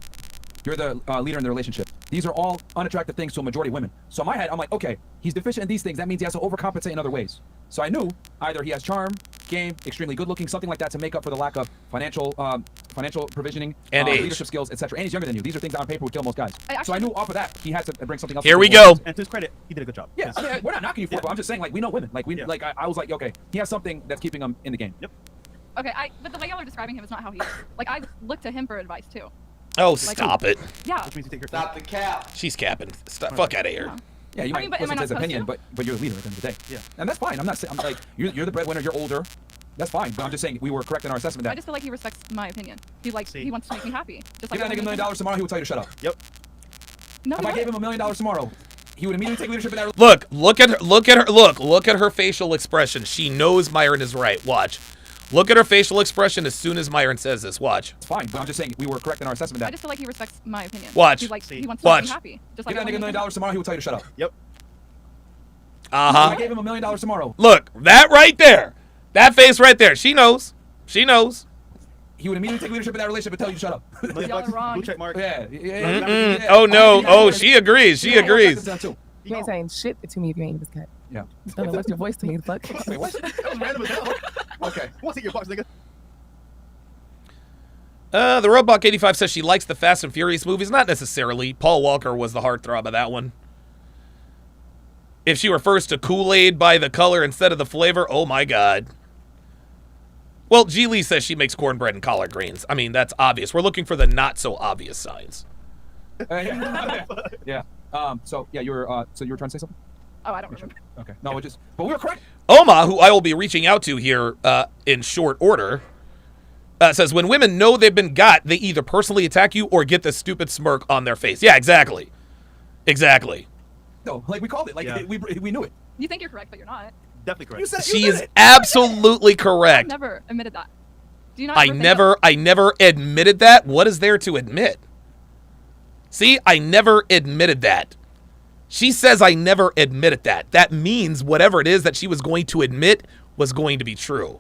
You're the leader in the relationship. These are all unattractive things to a majority of women. So in my head, I'm like, okay, he's deficient in these things. That means he has to overcompensate in other ways. So I knew either he has charm, game, extremely good looking, something like that to make up for the lack of financial provisioning, And age. leadership skills, etc. And he's younger than you. These are things on paper would kill most guys. So I knew off of that he had to bring something else. Here to we the table. go. And to his credit, he did a good job. Yeah, I mean, we're not knocking you for it, but I'm just saying, like, we know women. Like, like I was like, okay, he has something that's keeping him in the game. Yep. Okay, but the way y'all are describing him is not how he is. Like I look to him for advice too. Oh, Like- stop it. Yeah. Which means you take your Stop the cap. She's capping. Stop. Fuck out of here. Yeah, you I might mean, but am I listen to not his supposed opinion, to? but you're the leader at the end of the day. Yeah. And that's fine. I'm not saying, I'm like, you're the breadwinner, you're older. That's fine, but I'm just saying we were correct in our assessment I that just feel like he respects my opinion. He he wants to make me happy. Just give like that nigga $1 million tomorrow, he would tell you to shut up. Yep. No, If I gave him $1 million tomorrow, he would immediately take leadership in that. Look at her facial expression. She knows Myron is right. Watch. Look at her facial expression as soon as Myron says this. Watch. It's fine, but I'm just saying we were correct in our assessment I that. just feel like he respects my opinion. Watch. He wants to make Watch. me happy. Just Give like that nigga $1 million tomorrow, he would tell you to shut up. Yep. If I Uh-huh. gave him $1 million tomorrow, Look, that right there. That face right there. She knows. She knows. he would immediately take leadership in that relationship and tell you to shut up. Y'all are wrong. Blue check mark. Yeah. Mm-mm. Oh no. Oh, she agrees. She agrees. You ain't saying shit to me if you ain't this cat. Yeah. Don't lift your voice to me, fuck. Wait, what? That was random as hell. Okay. What's in your box, nigga? The Robot 85 says she likes the Fast and Furious movies. Not necessarily. Paul Walker was the heartthrob of that one. If she refers to Kool-Aid by the color instead of the flavor, oh my god. Well, G. Lee says she makes cornbread and collard greens. I mean, that's obvious. We're looking for the not so obvious signs. Yeah. So yeah, you were trying to say something? Oh, I don't remember. Okay. No, but we were correct. Oma, who I will be reaching out to here in short order, says when women know they've been got, they either personally attack you or get the stupid smirk on their face. Yeah, exactly. Exactly. No, like we called it. Like we knew it. You think you're correct, but you're not. Definitely correct. She is absolutely I've correct. never admitted that. Do you not? I ever think never admitted that. What is there to admit? See, I never admitted that. She says I never admitted that. That means whatever it is that she was going to admit was going to be true.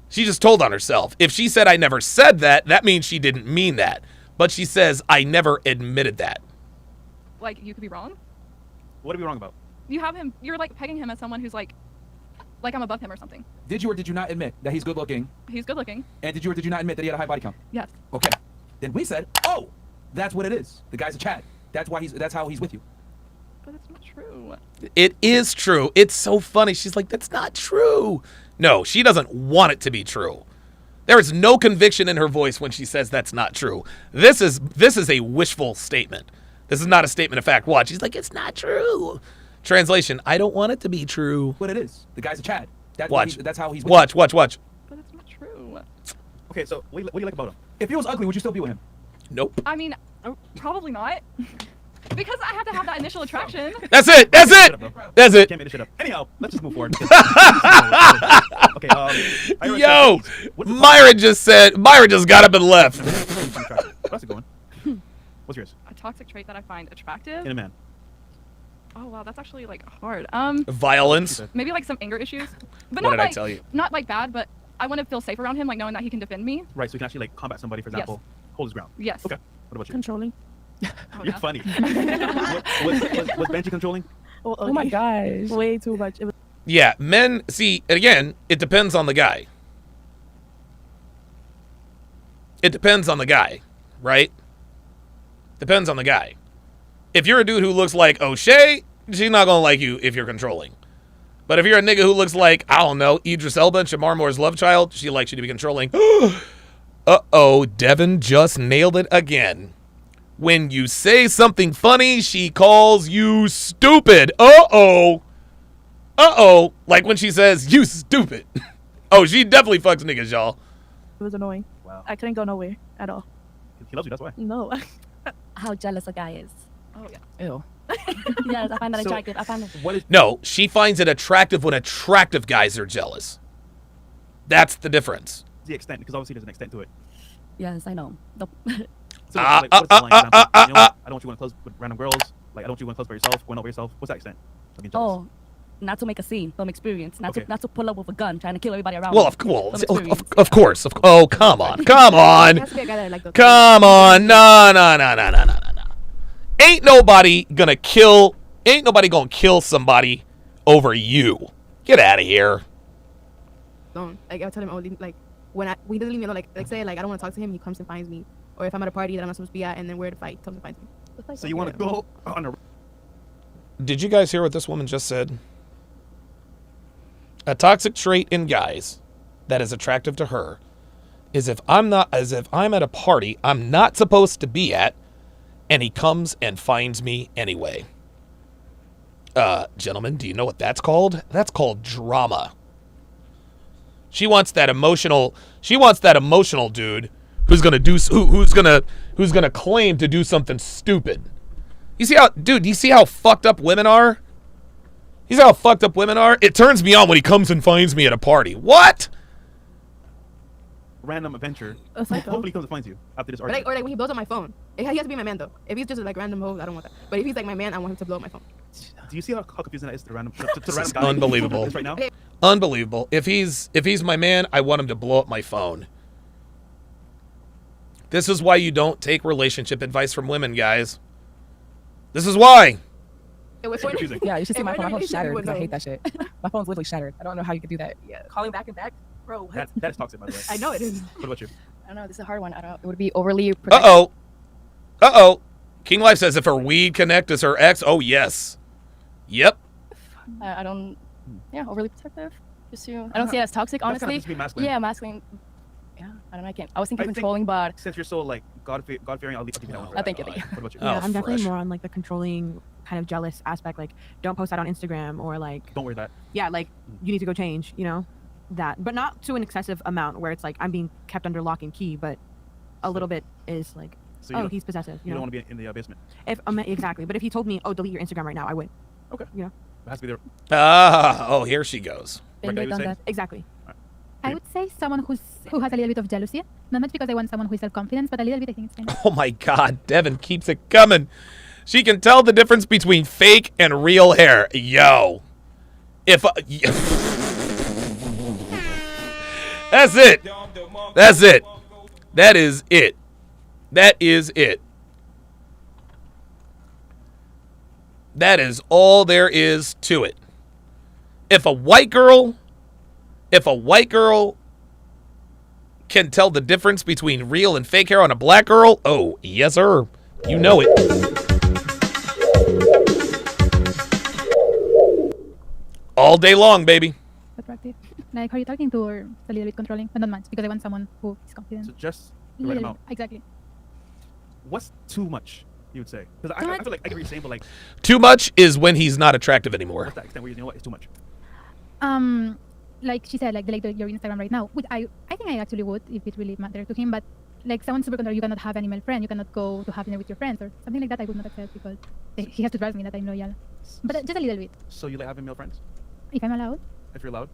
She just told on herself. If she said I never said that, that means she didn't mean that. But she says I never admitted that. Like, you could be wrong? What are we wrong about? You have him, you're like pegging him as someone who's like I'm above him or something. Did you or did you not admit that he's good looking? He's good looking. And did you or did you not admit that he had a high body count? Yes. Okay. Then we said, oh, that's what it is. The guy's a Chad. That's how he's with you. But it's not true. It is true. It's so funny. She's like, that's not true. No, she doesn't want it to be true. There is no conviction in her voice when she says that's not true. This is a wishful statement. This is not a statement of fact. Watch. She's like, it's not true. Translation, I don't want it to be true. What it is. The guy's a Chad. Watch. That's how he's with Watch. you. Watch. But it's not true. Okay, so what do you like about him? If he was ugly, would you still be with him? Nope. I mean, probably not. Because I have to have that initial attraction. That's it. That's it. That's it. Can't make this shit up. Anyhow, let's just move forward. Okay. Yo, Myra just got up and left. How's it going? What's yours? A toxic trait that I find attractive. In a man. Oh wow, that's actually like hard. Violence. Maybe like some anger issues. But What not did I like, tell you? Not like bad, but I want to feel safe around him, like knowing that he can defend me. Right, so you can actually like combat somebody, for example, hold his ground. Yes. Okay. What about you? Controlling. You're funny. was Benji controlling? Oh my gosh. Way too much. It was Yeah, men, see, again, it depends on the guy. It depends on the guy, right? Depends on the guy. If you're a dude who looks like O'Shea, she's not going to like you if you're controlling. But if you're a nigga who looks like, I don't know, Idris Elba and Shamar Moore's love child, she likes you to be controlling. Uh-oh, Devin just nailed it again. When you say something funny, she calls you stupid. Uh-oh. Uh-oh. Like when she says, you stupid. Oh, she definitely fucks niggas, y'all. It was annoying. Wow. I couldn't go nowhere at all. He loves you, that's why. No. How jealous a guy is. Oh yeah. Ew. Yes, I find that attractive. I find it. No, she finds it attractive when attractive guys are jealous. That's the difference. The extent, because obviously there's an extent to it. Yes, I know. So, like, what's the line, for example? You know, I don't want you to close with random girls. Like, I don't want you to close by yourself, going out by yourself. What's that extent? I mean, Oh, not to make a scene from experience. Not to pull up with a gun trying to kill everybody around. Well, me. of course. Oh, come on. Come on. Come on. No. Ain't nobody gonna kill somebody over you. Get out of here. Don't. Like, I'll tell him, like, when we doesn't leave me alone, like say, like, I don't want to talk to him, he comes and finds me. Or if I'm at a party that I'm not supposed to be at and then we're at a fight, he comes and finds me. So you want to go on a... Did you guys hear what this woman just said? A toxic trait in guys that is attractive to her is if I'm at a party I'm not supposed to be at and he comes and finds me anyway. Gentlemen, do you know what that's called? That's called drama. She wants that emotional dude who's gonna claim to do something stupid. You see how fucked up women are? You see how fucked up women are? It turns me on when he comes and finds me at a party. What? Random adventure. Hopefully he comes and finds you after this argument. Or like when he blows up my phone. He has to be my man though. If he's just like random hoes, I don't want that. But if he's like my man, I want him to blow up my phone. Do you see how confusing that is to random guy? Unbelievable. Right now? Unbelievable. If he's my man, I want him to blow up my phone. This is why you don't take relationship advice from women, guys. This is why. Yeah, you should see my phone. My phone's shattered because I hate that shit. My phone's literally shattered. I don't know how you could do that. Yeah. Calling back and back, bro. What? That is toxic, by the way. I know it is. What about you? I don't know. This is a hard one. I don't. It would be overly protective. Uh-oh. King Life says if her weed connect is her ex. Oh, yes. Yep. I don't. Yeah, overly protective. Just to. I don't see it as toxic, honestly. That's kind of just be masculine. Yeah, masculine. Yeah. I don't know. I can't. I was thinking controlling, but since you're so like God-fearing, I'll leave that one. I think you. What about you? Yeah, I'm definitely more on like the controlling, kind of jealous aspect. Like, don't post that on Instagram, or like, don't wear that. Yeah, like you need to go change. You know, that, but not to an excessive amount where it's like I'm being kept under lock and key, but a little bit is like, oh, he's possessive. You don't want to be in the basement. If exactly, but if he told me, oh, delete your Instagram right now, I would. Okay. You know. It has to be there. Oh, here she goes. Exactly. I would say someone who has a little bit of jealousy. Not much because I want someone who is self-confident, but a little bit I think it's fine. Oh my God, Devin keeps it coming. She can tell the difference between fake and real hair. Yo. If that's it. That's it. That is it. That is it. That is all there is to it. If a white girl can tell the difference between real and fake hair on a black girl, oh, yes, sir. You know it. All day long, baby. Attractive. Like, who are you talking to, or it's a little bit controlling, but not much, because I want someone who is confident. So just the right amount. Exactly. What's too much, you would say? Because I feel like I get what you're saying, but like... Too much is when he's not attractive anymore. What's that extent where you know what? It's too much. Like she said, like delete your Instagram right now. Which I think I actually would if it really mattered to him. But like someone super controlling, you cannot have any male friend, you cannot go to have dinner with your friends or something like that. I would not accept because he has to trust me that I'm loyal. But just a little bit. So you like having male friends? If I'm allowed. If you're allowed?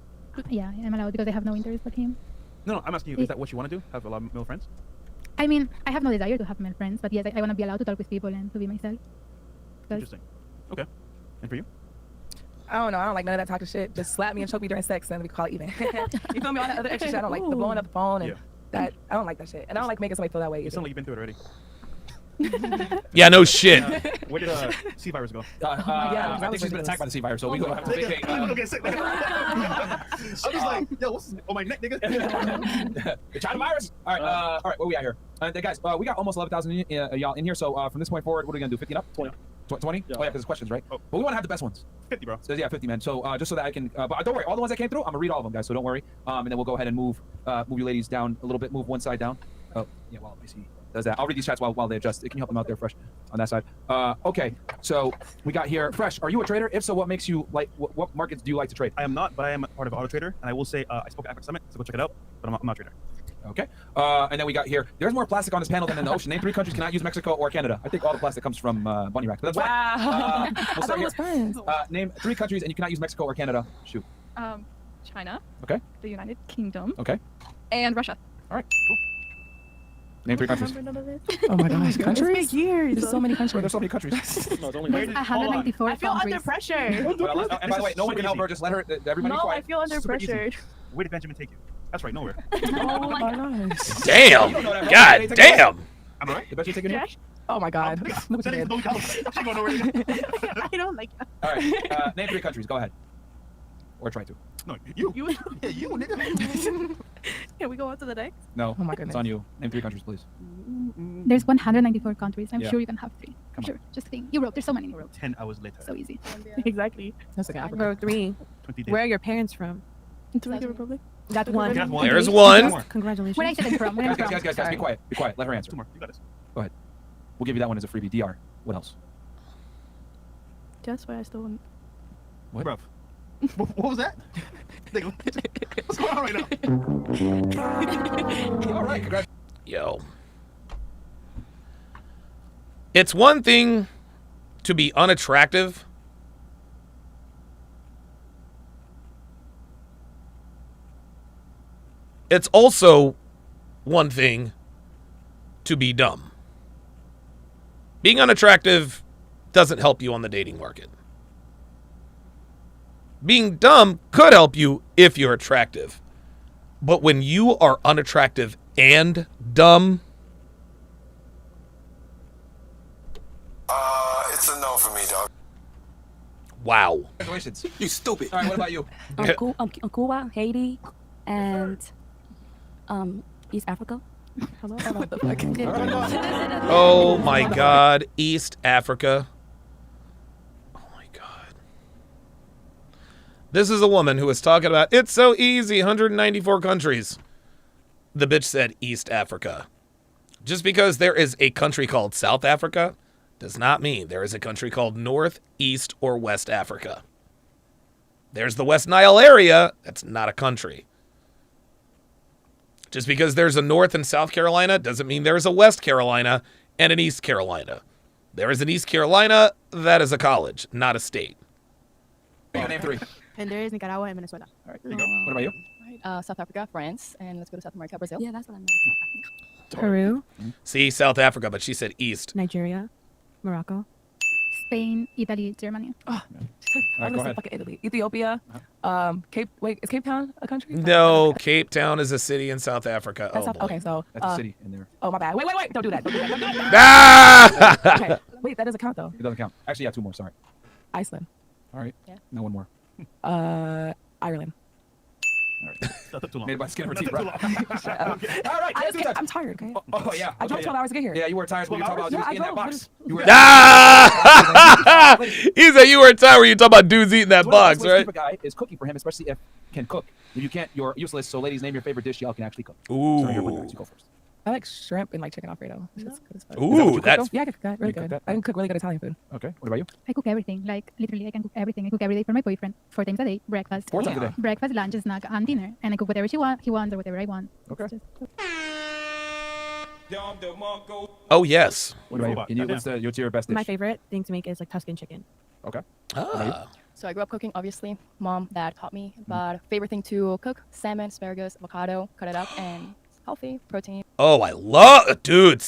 Yeah, I'm allowed because I have no interest but him. No, I'm asking you, is that what you want to do? Have a lot of male friends? I mean, I have no desire to have male friends, but yes, I want to be allowed to talk with people and to be myself. Interesting. Okay. And for you? I don't know. I don't like none of that toxic shit. Just slap me and choke me during sex, and we call it even. You feel me? All that other extra shit. I don't like the blowing up the phone and that. I don't like that shit, and I don't like making somebody feel that way. You sound like you've been through it already. Yeah, no shit. Where did C virus go? I think she's been attacked by the C virus, so we go have to vacate. Okay, sick. I was just like, yo, what's this? Oh, my neck, nigga. The China virus. All right, where we at here? Guys, we got almost 11,000 y'all in here. So from this point forward, what are we gonna do? 50 and up? 20. 20? Yeah. Oh yeah, because it's questions, right? Oh. But we want to have the best ones. 50, bro. So yeah, 50, man. So just so that I can, but don't worry, all the ones that came through, I'm gonna read all of them, guys. So don't worry. And then we'll go ahead and move you ladies down a little bit. Move one side down. Oh yeah, well, I see. Does that? I'll read these chats while they adjust. Can you help them out there, Fresh, on that side? Okay. So we got here, Fresh. Are you a trader? If so, what makes you like? What markets do you like to trade? I am not, but I am part of Auto Trader, and I will say I spoke at Africa Summit, so go check it out. But I'm not a trader. Okay. And then we got here. There's more plastic on this panel than in the ocean. Name 3 countries cannot use Mexico or Canada. I think all the plastic comes from bunny racks. But that's fine. We'll start here. Name 3 countries and you cannot use Mexico or Canada. Shoot. China. Okay. The United Kingdom. Okay. And Russia. All right. Cool. Name 3 countries. Oh my gosh, countries? There's so many countries. There's so many countries. No, there's 194 I feel under pressure. And by the way, no one can help her. Just let her. Everybody no, quiet. I feel under pressure. Where did Benjamin take you? That's right, nowhere. Oh my gosh. Damn. God damn. I'm alright. The best you taking you? Oh my god. Look at you. I don't like that. All right. Name 3 countries. Go ahead. Or try to. No, you. You nigga. Can we go on to the next? No. Oh my goodness. It's on you. Name 3 countries, please. There's 194 countries. I'm Yeah. sure you can have 3. Come sure. Just think. Europe. There's so many in Europe. 10 hours later. So easy. Exactly. That's like Africa. Bro, 3. 20 days. Where are your parents from? Dominican Republic. That's 1. There's 1. Congratulations. Where I said I'm from. Where I'm from. Guys, be quiet. Be quiet. Let her answer. 2 more. You got this. Go ahead. We'll give you that one as a freebie. DR. What else? That's why I still want. What? Bruv. What was that? What's going on right now? All right. Congrats. Yo. It's one thing to be unattractive. It's also one thing to be dumb. Being unattractive doesn't help you on the dating market. Being dumb could help you if you're attractive. But when you are unattractive and dumb, It's a no for me, dog. wow. Congratulations. You stupid. All right, what about you? Cuba, Haiti, and East Africa. Hello? What the fuck? Oh my God, East Africa. Oh my God. This is a woman who was talking about, it's so easy, 194 countries. The bitch said East Africa. Just because there is a country called South Africa does not mean there is a country called North, East, or West Africa. There's the West Nile area. That's not a country. Just because there's a North and South Carolina doesn't mean there's a West Carolina and an East Carolina. There is an East Carolina. That is a college, not a state. Name 3. Honduras, Nicaragua, and Venezuela. All right, there you go. What about you? South Africa, France, and let's go to South America, Brazil. Yeah, that's what I meant. Peru, See, South Africa, but she said East. Nigeria, Morocco, Spain, Italy, Germany. Oh, right, go ahead. fucking Italy. Ethiopia. Is Cape Town a country? No, Cape Town is a city in South Africa. That's Oh, South, boy. okay, so That's a city in there. Oh my bad. Wait. Don't do that. Don't do that. Don't do that. Ah! Okay. Wait, that doesn't count though. It doesn't count. Actually, yeah, 2 more. Sorry. Iceland. All right. Yeah. No, 1 more. Ireland. All right. That took too long. Made by skin of her teeth, That right? took too long. Okay. All right. Let's do that. I'm tired, okay? Oh, yeah. I drove 12 hours to get here. Yeah, you were tired when you were talking about dudes Yeah, I in that drove. box. You were Ah! He said you were tired when you talking about dudes eating that box, One of the best ways to right? keep a guy is cooking for him, especially if can cook. If you can't, you're useless. So, ladies, name your favorite dish y'all can actually cook. Ooh. So, your you go first. I like shrimp and like chicken Alfredo. It's just good as fuck. Ooh, that's Yeah, I can cook that. Really You cook good. that? I can cook really good Italian food. Okay. What about you? I cook everything. Like literally, I can cook everything. I cook every day for my boyfriend. 4 times a day. Breakfast. 4 times a day. Breakfast, lunch, snack, and dinner. And I cook whatever he wants or whatever I want. Okay. It's just- Oh, yes. What about you? Can you what's your best dish? My favorite thing to make is like Tuscan chicken. Okay. Ah. So I grew up cooking, obviously. Mom, dad taught me. Mm-hmm. But favorite thing to cook: salmon, asparagus, avocado. Cut it up and it's healthy, protein. Oh, I love dude.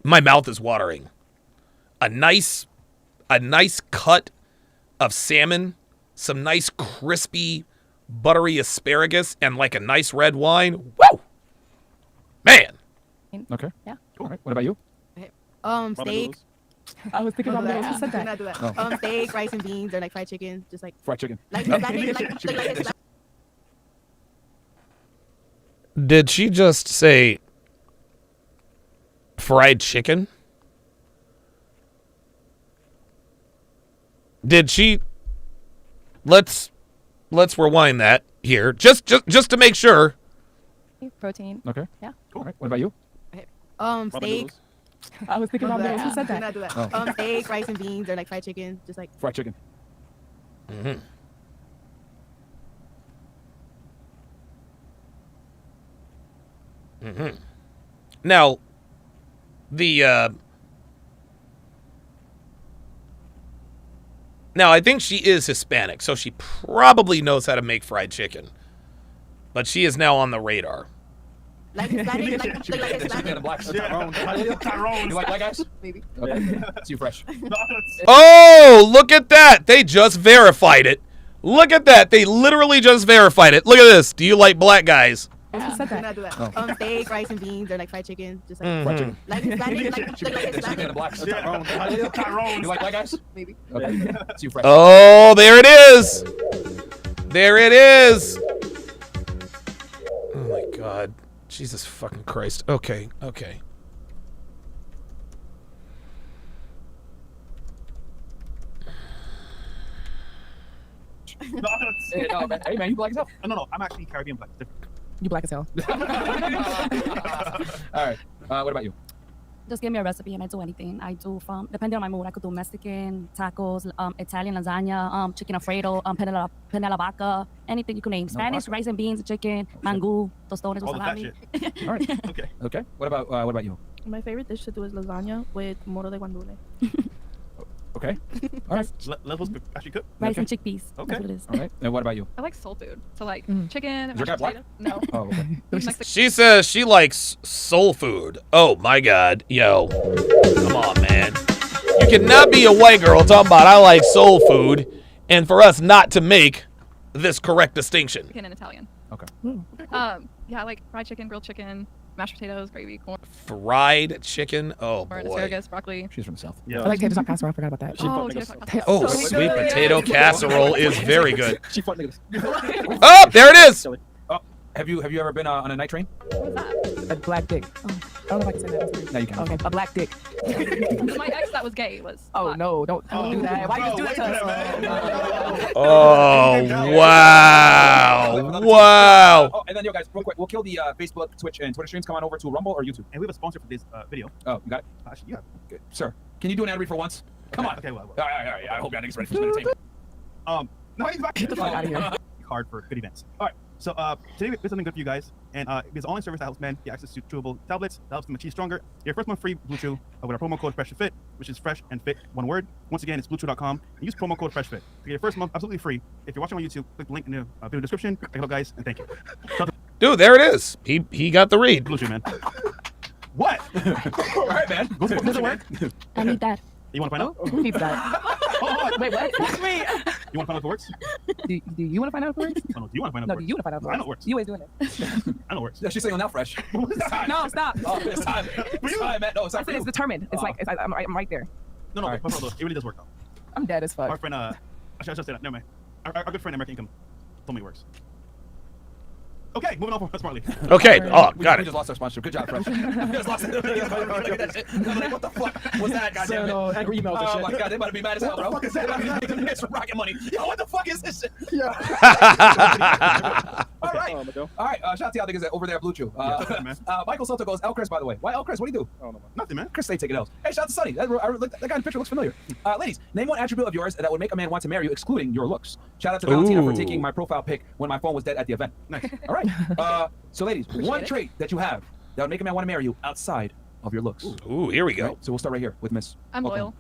My mouth is watering. A nice cut of salmon, some nice crispy, buttery asparagus, and like a nice red wine. Woo! Man. Okay. Yeah. All right. What about you? Steak. I was thinking about that. Who said Do that? not do that. Oh. Steak, rice and beans, or like fried chicken, just like Fried chicken. Did she just say fried chicken? Did she? Let's rewind that here, just to make sure. Protein. Okay. Yeah. All right. What about you? steak. I was thinking about that. Who said Do that? not do that. Oh. Steak, rice and beans, or like fried chicken, just like Fried chicken. Mm-hmm. Mm-hmm. Now, now I think she is Hispanic, so she probably knows how to make fried chicken. But she is now on the radar. like Hispanic, like She made a black Tyrone. You like black guys? maybe. Okay. See you fresh. Oh, look at that. They just verified it. Look at that. They literally just verified it. Look at this. Do you like black guys? Who said that? Do not do that. Oh. Steak, rice and beans, or like fried chicken, just like Fried chicken. like Hispanic, She made a black Tyrone. You like black guys? maybe. Okay. See you fresh. Oh, there it is. There it is. Oh my God. Jesus fucking Christ. Okay. Okay. Hey, no, man. Hey, man, you black as hell. No, I'm actually Caribbean black. You black as hell. All right. What about you? Just give me a recipe and I do anything. I do from, depending on my mood, I could do Mexican, tacos, Italian lasagna, chicken Alfredo, penne alla vaca, anything you can name. Spanish, rice and beans, chicken, mango, tostones, All the fat salami. shit. All right. Okay. Okay. What about you? My favorite dish to do is lasagna with moro de guandule. Okay. All right. Levels actually cook. Rice Okay. and chickpeas. Okay. That's what it is. All right. And what about you? I like soul food. So like chicken, Is your guy mashed black? potato. No. Oh, okay. Mexican. She says she likes soul food. Oh my God. Yo. Come on, man. You cannot be a white girl talking about I like soul food and for us not to make this correct distinction. Chicken and Italian. Okay. Yeah, I like fried chicken, grilled chicken, mashed potatoes, gravy, corn, Fried chicken. Oh corn, boy. asparagus, broccoli. She's from the south. Yeah. I like tater tot casserole. I forgot about that. Oh, tater tot casserole. Oh, So sweet good. potato casserole is very good. She fucked niggas. Oh, there it is. Oh, have you ever been on a night train? What is that? A black dick. Oh, I don't know if I can say that. No, you can't. Okay, a black dick. My ex that was gay was. Oh hot. no, don't do that. Why you do that to us? Oh, wow. Wow. Oh, and then, yo, guys, real quick, we'll kill the Facebook, Twitch, and Twitter streams. Come on over to Rumble or YouTube. And we have a sponsor for this video. Oh, you got it? Actually, yeah. Good. Sir, can you do an ad read for once? Come on. Okay, well. All right. I hope y'all niggas ready for some entertainment. No, he's back. Get the fuck out of here. Hard for good events. All right. So today we have something good for you guys, and it's an online service that helps men get access to chewable tablets that helps them achieve stronger. Your first month free Blue Chew with our promo code FreshFit, which is fresh and fit, one word. Once again, it's bluechew.com. And use promo code FreshFit to get your first month absolutely free. If you're watching on YouTube, click the link in the video description. Check it out, guys, and thank you. Dude, there it is. He got the read. Blue Chew, man. What? All right, man. Does it work? I need that. You want to find out? Who needs that? Wait, what? That's me. You want to find out if it works? Do you want to find out if it works? No, do you want to find out? No, do you want to find out if it works? I know it works. You always doing it. I know it works. Yeah, she's saying on now fresh. No, stop. Oh, it's time. It's time, man. No, it's I time. said it's determined. It's like I'm right there. No, it really does work, though. I'm dead as fuck. Our friend, I should say that. Never mind. Our good friend American Income told me it works. Okay, moving on from smartly. Okay. Oh, got We it. just lost our sponsorship. Good job, Fresh. We just lost it. Look at that shit. I'm like, what the fuck was that? Goddamn it. Angry emails and Oh shit. my god, they about to be mad as hell, bro. What the fuck is that? They about to be making some rocket money. Yo, what the fuck is this shit? Yeah. All right. All right. Shout out to y'all niggas over there at Blue Chew. Michael Soto goes, El Chris, by the way. Why El Chris? What do you do? Oh, no, man. Nothing, man. Chris, they taking L's. Hey, shout out to Sonny. That guy in the picture looks familiar. Ladies, name one attribute of yours that would make a man want to marry you, excluding your looks. Shout out to Valentina for taking my profile pic when my phone was dead at the event. Nice. All right. So, ladies, one trait that you have that would make a man want to marry you outside of your looks. Ooh, here we go. Right, so we'll start right here with Miss. I'm Oklahoma.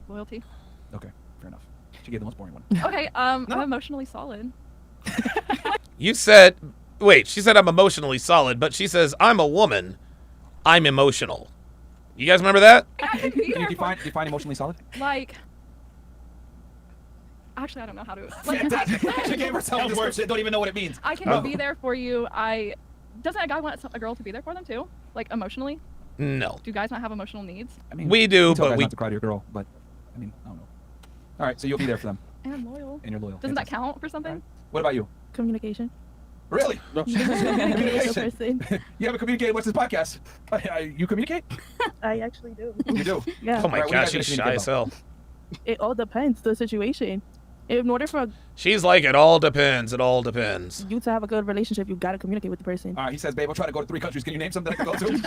loyal. Loyalty. Okay, fair enough. She gave the most boring one. Okay, I'm emotionally solid. You said, wait, she said I'm emotionally solid, but she says I'm a woman. I'm emotional. You guys remember that? Can you define emotionally solid? Like, actually, I don't know how to. She gave herself this word. Don't even know what it means. I can be there for you. Doesn't a guy want a girl to be there for them too? Like emotionally? No. Do guys not have emotional needs? I mean, we do, tell but guys we not to cry to your girl. But I mean, I don't know. All right, so you'll be there for them. And I'm loyal. And you're loyal. Doesn't that count for something? What about you? Communication. Really? No. Communication. You haven't communicated. What's this podcast? You communicate? I actually do. You do? Yeah. Oh my Alright, what are you gosh, guys gonna she's shy as hell. It all depends the situation. In order for She's like, it all depends. It all depends. you to have a good relationship, you gotta communicate with the person. All right, he says, babe, I'm trying to go to 3 countries. Can you name something I can go to?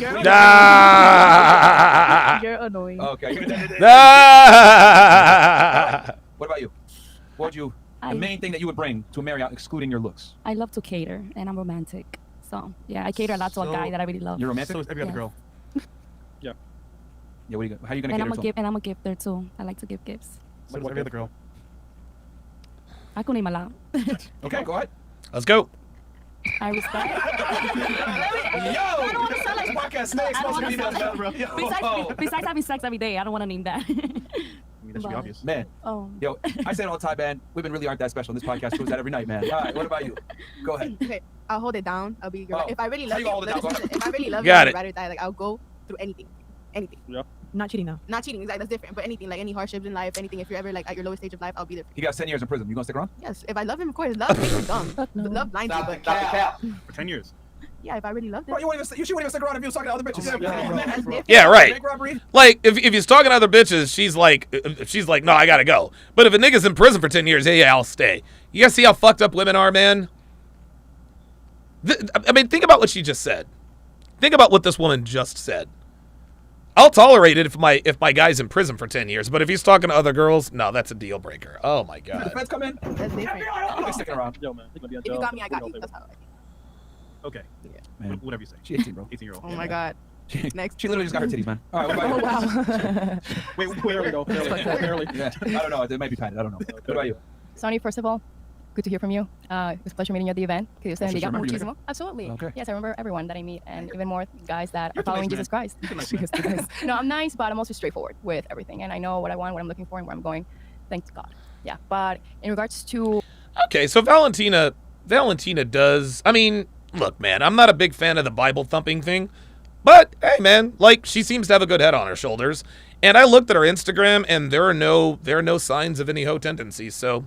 You're annoying. Okay. What about you? What would you, the main thing that you would bring to a marry out, excluding your looks? I love to cater, and I'm romantic. So, yeah, I cater a lot to a guy that I really love. You're romantic? So is every other girl. Yeah. Yeah, what are you, how are you going to And cater to him? and I'm a gifter, too. I like to give gifts. So is every other girl. I could name a lot. Okay, go ahead. Let's go. I respect. Besides having sex every day, I don't want to name that. That should be obvious. Man, yo, I say it all the time, man. Women really aren't that special. This podcast proves that every night, man. All right, what about you? Go ahead. Okay, I'll hold it down. I'll be your. If I really love you, if I really love Got you, it. I'd rather die. Like I'll go through anything. Yeah. Not cheating though. Not cheating, exactly. That's different. But anything, like any hardships in life, anything. If you're ever like at your lowest stage of life, I'll be there. He got 10 years in prison. You gonna stick around? Yes, if I love him, of course. Love makes you dumb. Love blinds you. But For 10 years. yeah, if I really loved him. Bro, you wouldn't even stick around if you was talking to other bitches. Yeah, right. Bank robbery? Like, if he's talking to other bitches, she's like, no, I gotta go. But if a nigga's in prison for 10 years, yeah, I'll stay. You guys see how fucked up women are, man? I mean, think about what she just said. Think about what this woman just said. I'll tolerate it if my guy's in prison for 10 years, but if he's talking to other girls, no, that's a deal breaker. Oh my god. The feds come in. That's different. I'm sticking around. Yo, man. He gonna be on If you jail. got me, I got you. That's how I like it. Okay. Yeah. Man. Whatever you say. She 18, bro. 18-year-old. Oh my god. Next. She literally just got her titties, man. All right, what about you? Oh wow. Wait, there we go. Barely. Yeah, I don't know. It might be padded. I don't know. What about you? Sonny, first of all, good to hear from you. It was a pleasure meeting you at the event. Oh, so she remember you there? Absolutely. Okay. Yes, I remember everyone that I meet, and even more guys that You're are following nice, Jesus man. Christ. You're nice, man. No, I'm nice, but I'm also straightforward with everything, and I know what I want, what I'm looking for, and where I'm going. Thank God. Yeah, but in regards to Okay, so Valentina does. I mean, look, man, I'm not a big fan of the Bible thumping thing, but hey, man, like she seems to have a good head on her shoulders. And I looked at her Instagram, and there are no signs of any hoe tendencies. So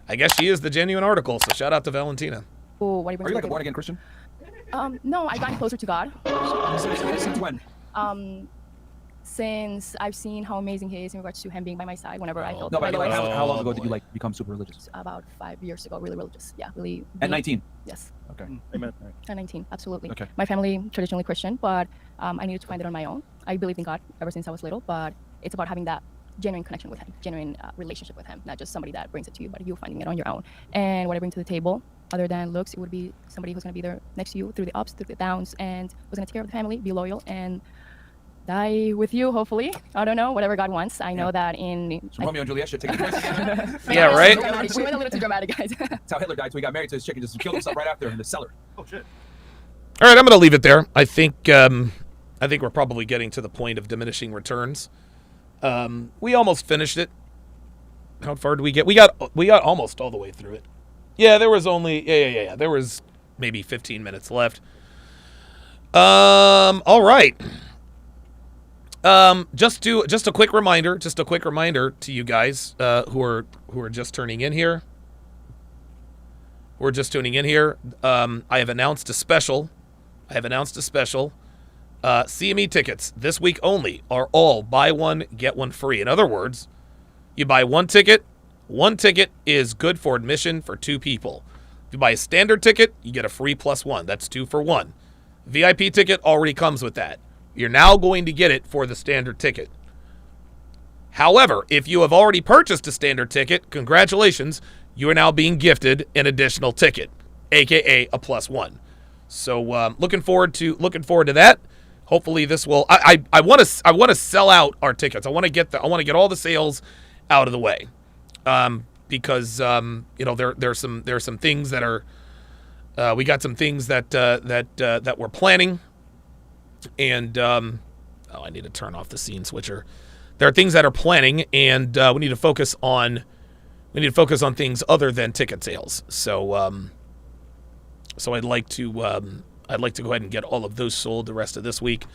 I guess she is the genuine article. So shout out to Valentina. what Are you like a born again Christian? No, I've gotten closer to God. Since when? since I've seen how amazing he is in regards to him being by my side whenever I felt No, but really how long ago did you like become super religious? About 5 years ago, really religious. Yeah, really. At 19? Yes. Okay. Amen. At 19, absolutely. Okay. My family traditionally Christian, but I needed to find it on my own. I believed in God ever since I was little, but it's about having that genuine connection with him, genuine relationship with him, not just somebody that brings it to you, but you finding it on your own. And what I bring to the table, other than looks, it would be somebody who's going to be there next to you through the ups, through the downs, and who's going to take care of the family, be loyal, and die with you, hopefully. I don't know, whatever God wants. I know that in... So Romeo and Juliet should take the place. Yeah, right? We went a little too dramatic, guys. That's how Hitler died, so he got married to his chick and just killed himself right after in the cellar. Oh, shit. All right, I'm going to leave it there. I think we're probably getting to the point of diminishing returns. We almost finished it. How far did we get? We got almost all the way through it. Yeah, there was only yeah. There was maybe 15 minutes left. All right. Just a quick reminder to you guys who are just turning in here. I have announced a special. CME tickets this week only are all buy one, get one free. In other words, you buy one ticket is good for admission for 2 people. If you buy a standard ticket, you get a free +1. That's 2 for 1. VIP ticket already comes with that. You're now going to get it for the standard ticket. However, if you have already purchased a standard ticket, congratulations, you are now being gifted an additional ticket, aka a +1. So looking forward to that. Hopefully this will. I want to sell out our tickets. I want to get all the sales out of the way, because there's some things that are we got some things that we're planning, and I need to turn off the scene switcher. There are things that are planning, and we need to focus on things other than ticket sales. So I'd like to go ahead and get all of those sold the rest of this week.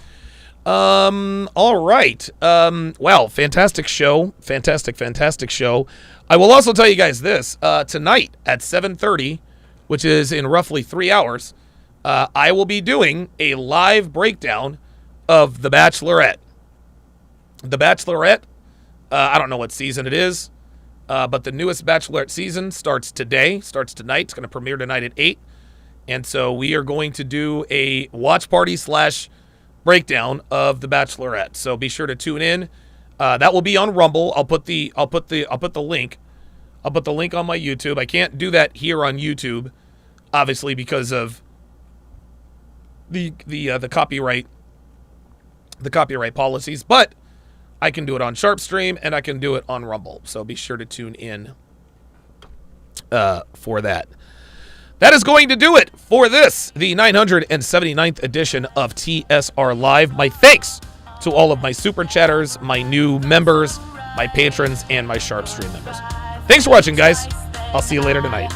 All right. Well, fantastic show. Fantastic show. I will also tell you guys this. Tonight at 7:30, which is in roughly 3 hours, I will be doing a live breakdown of The Bachelorette. The Bachelorette, I don't know what season it is, but the newest Bachelorette season starts tonight. It's going to premiere tonight at 8. And so we are going to do a watch party / breakdown of The Bachelorette. So be sure to tune in. That will be on Rumble. I'll put the link. I'll put the link on my YouTube. I can't do that here on YouTube, obviously, because of the copyright policies. But I can do it on Sharpe Stream and I can do it on Rumble. So be sure to tune in for that. That is going to do it for this, the 979th edition of TSR Live. My thanks to all of my super chatters, my new members, my patrons, and my Sharpe Stream members. Thanks for watching, guys. I'll see you later tonight.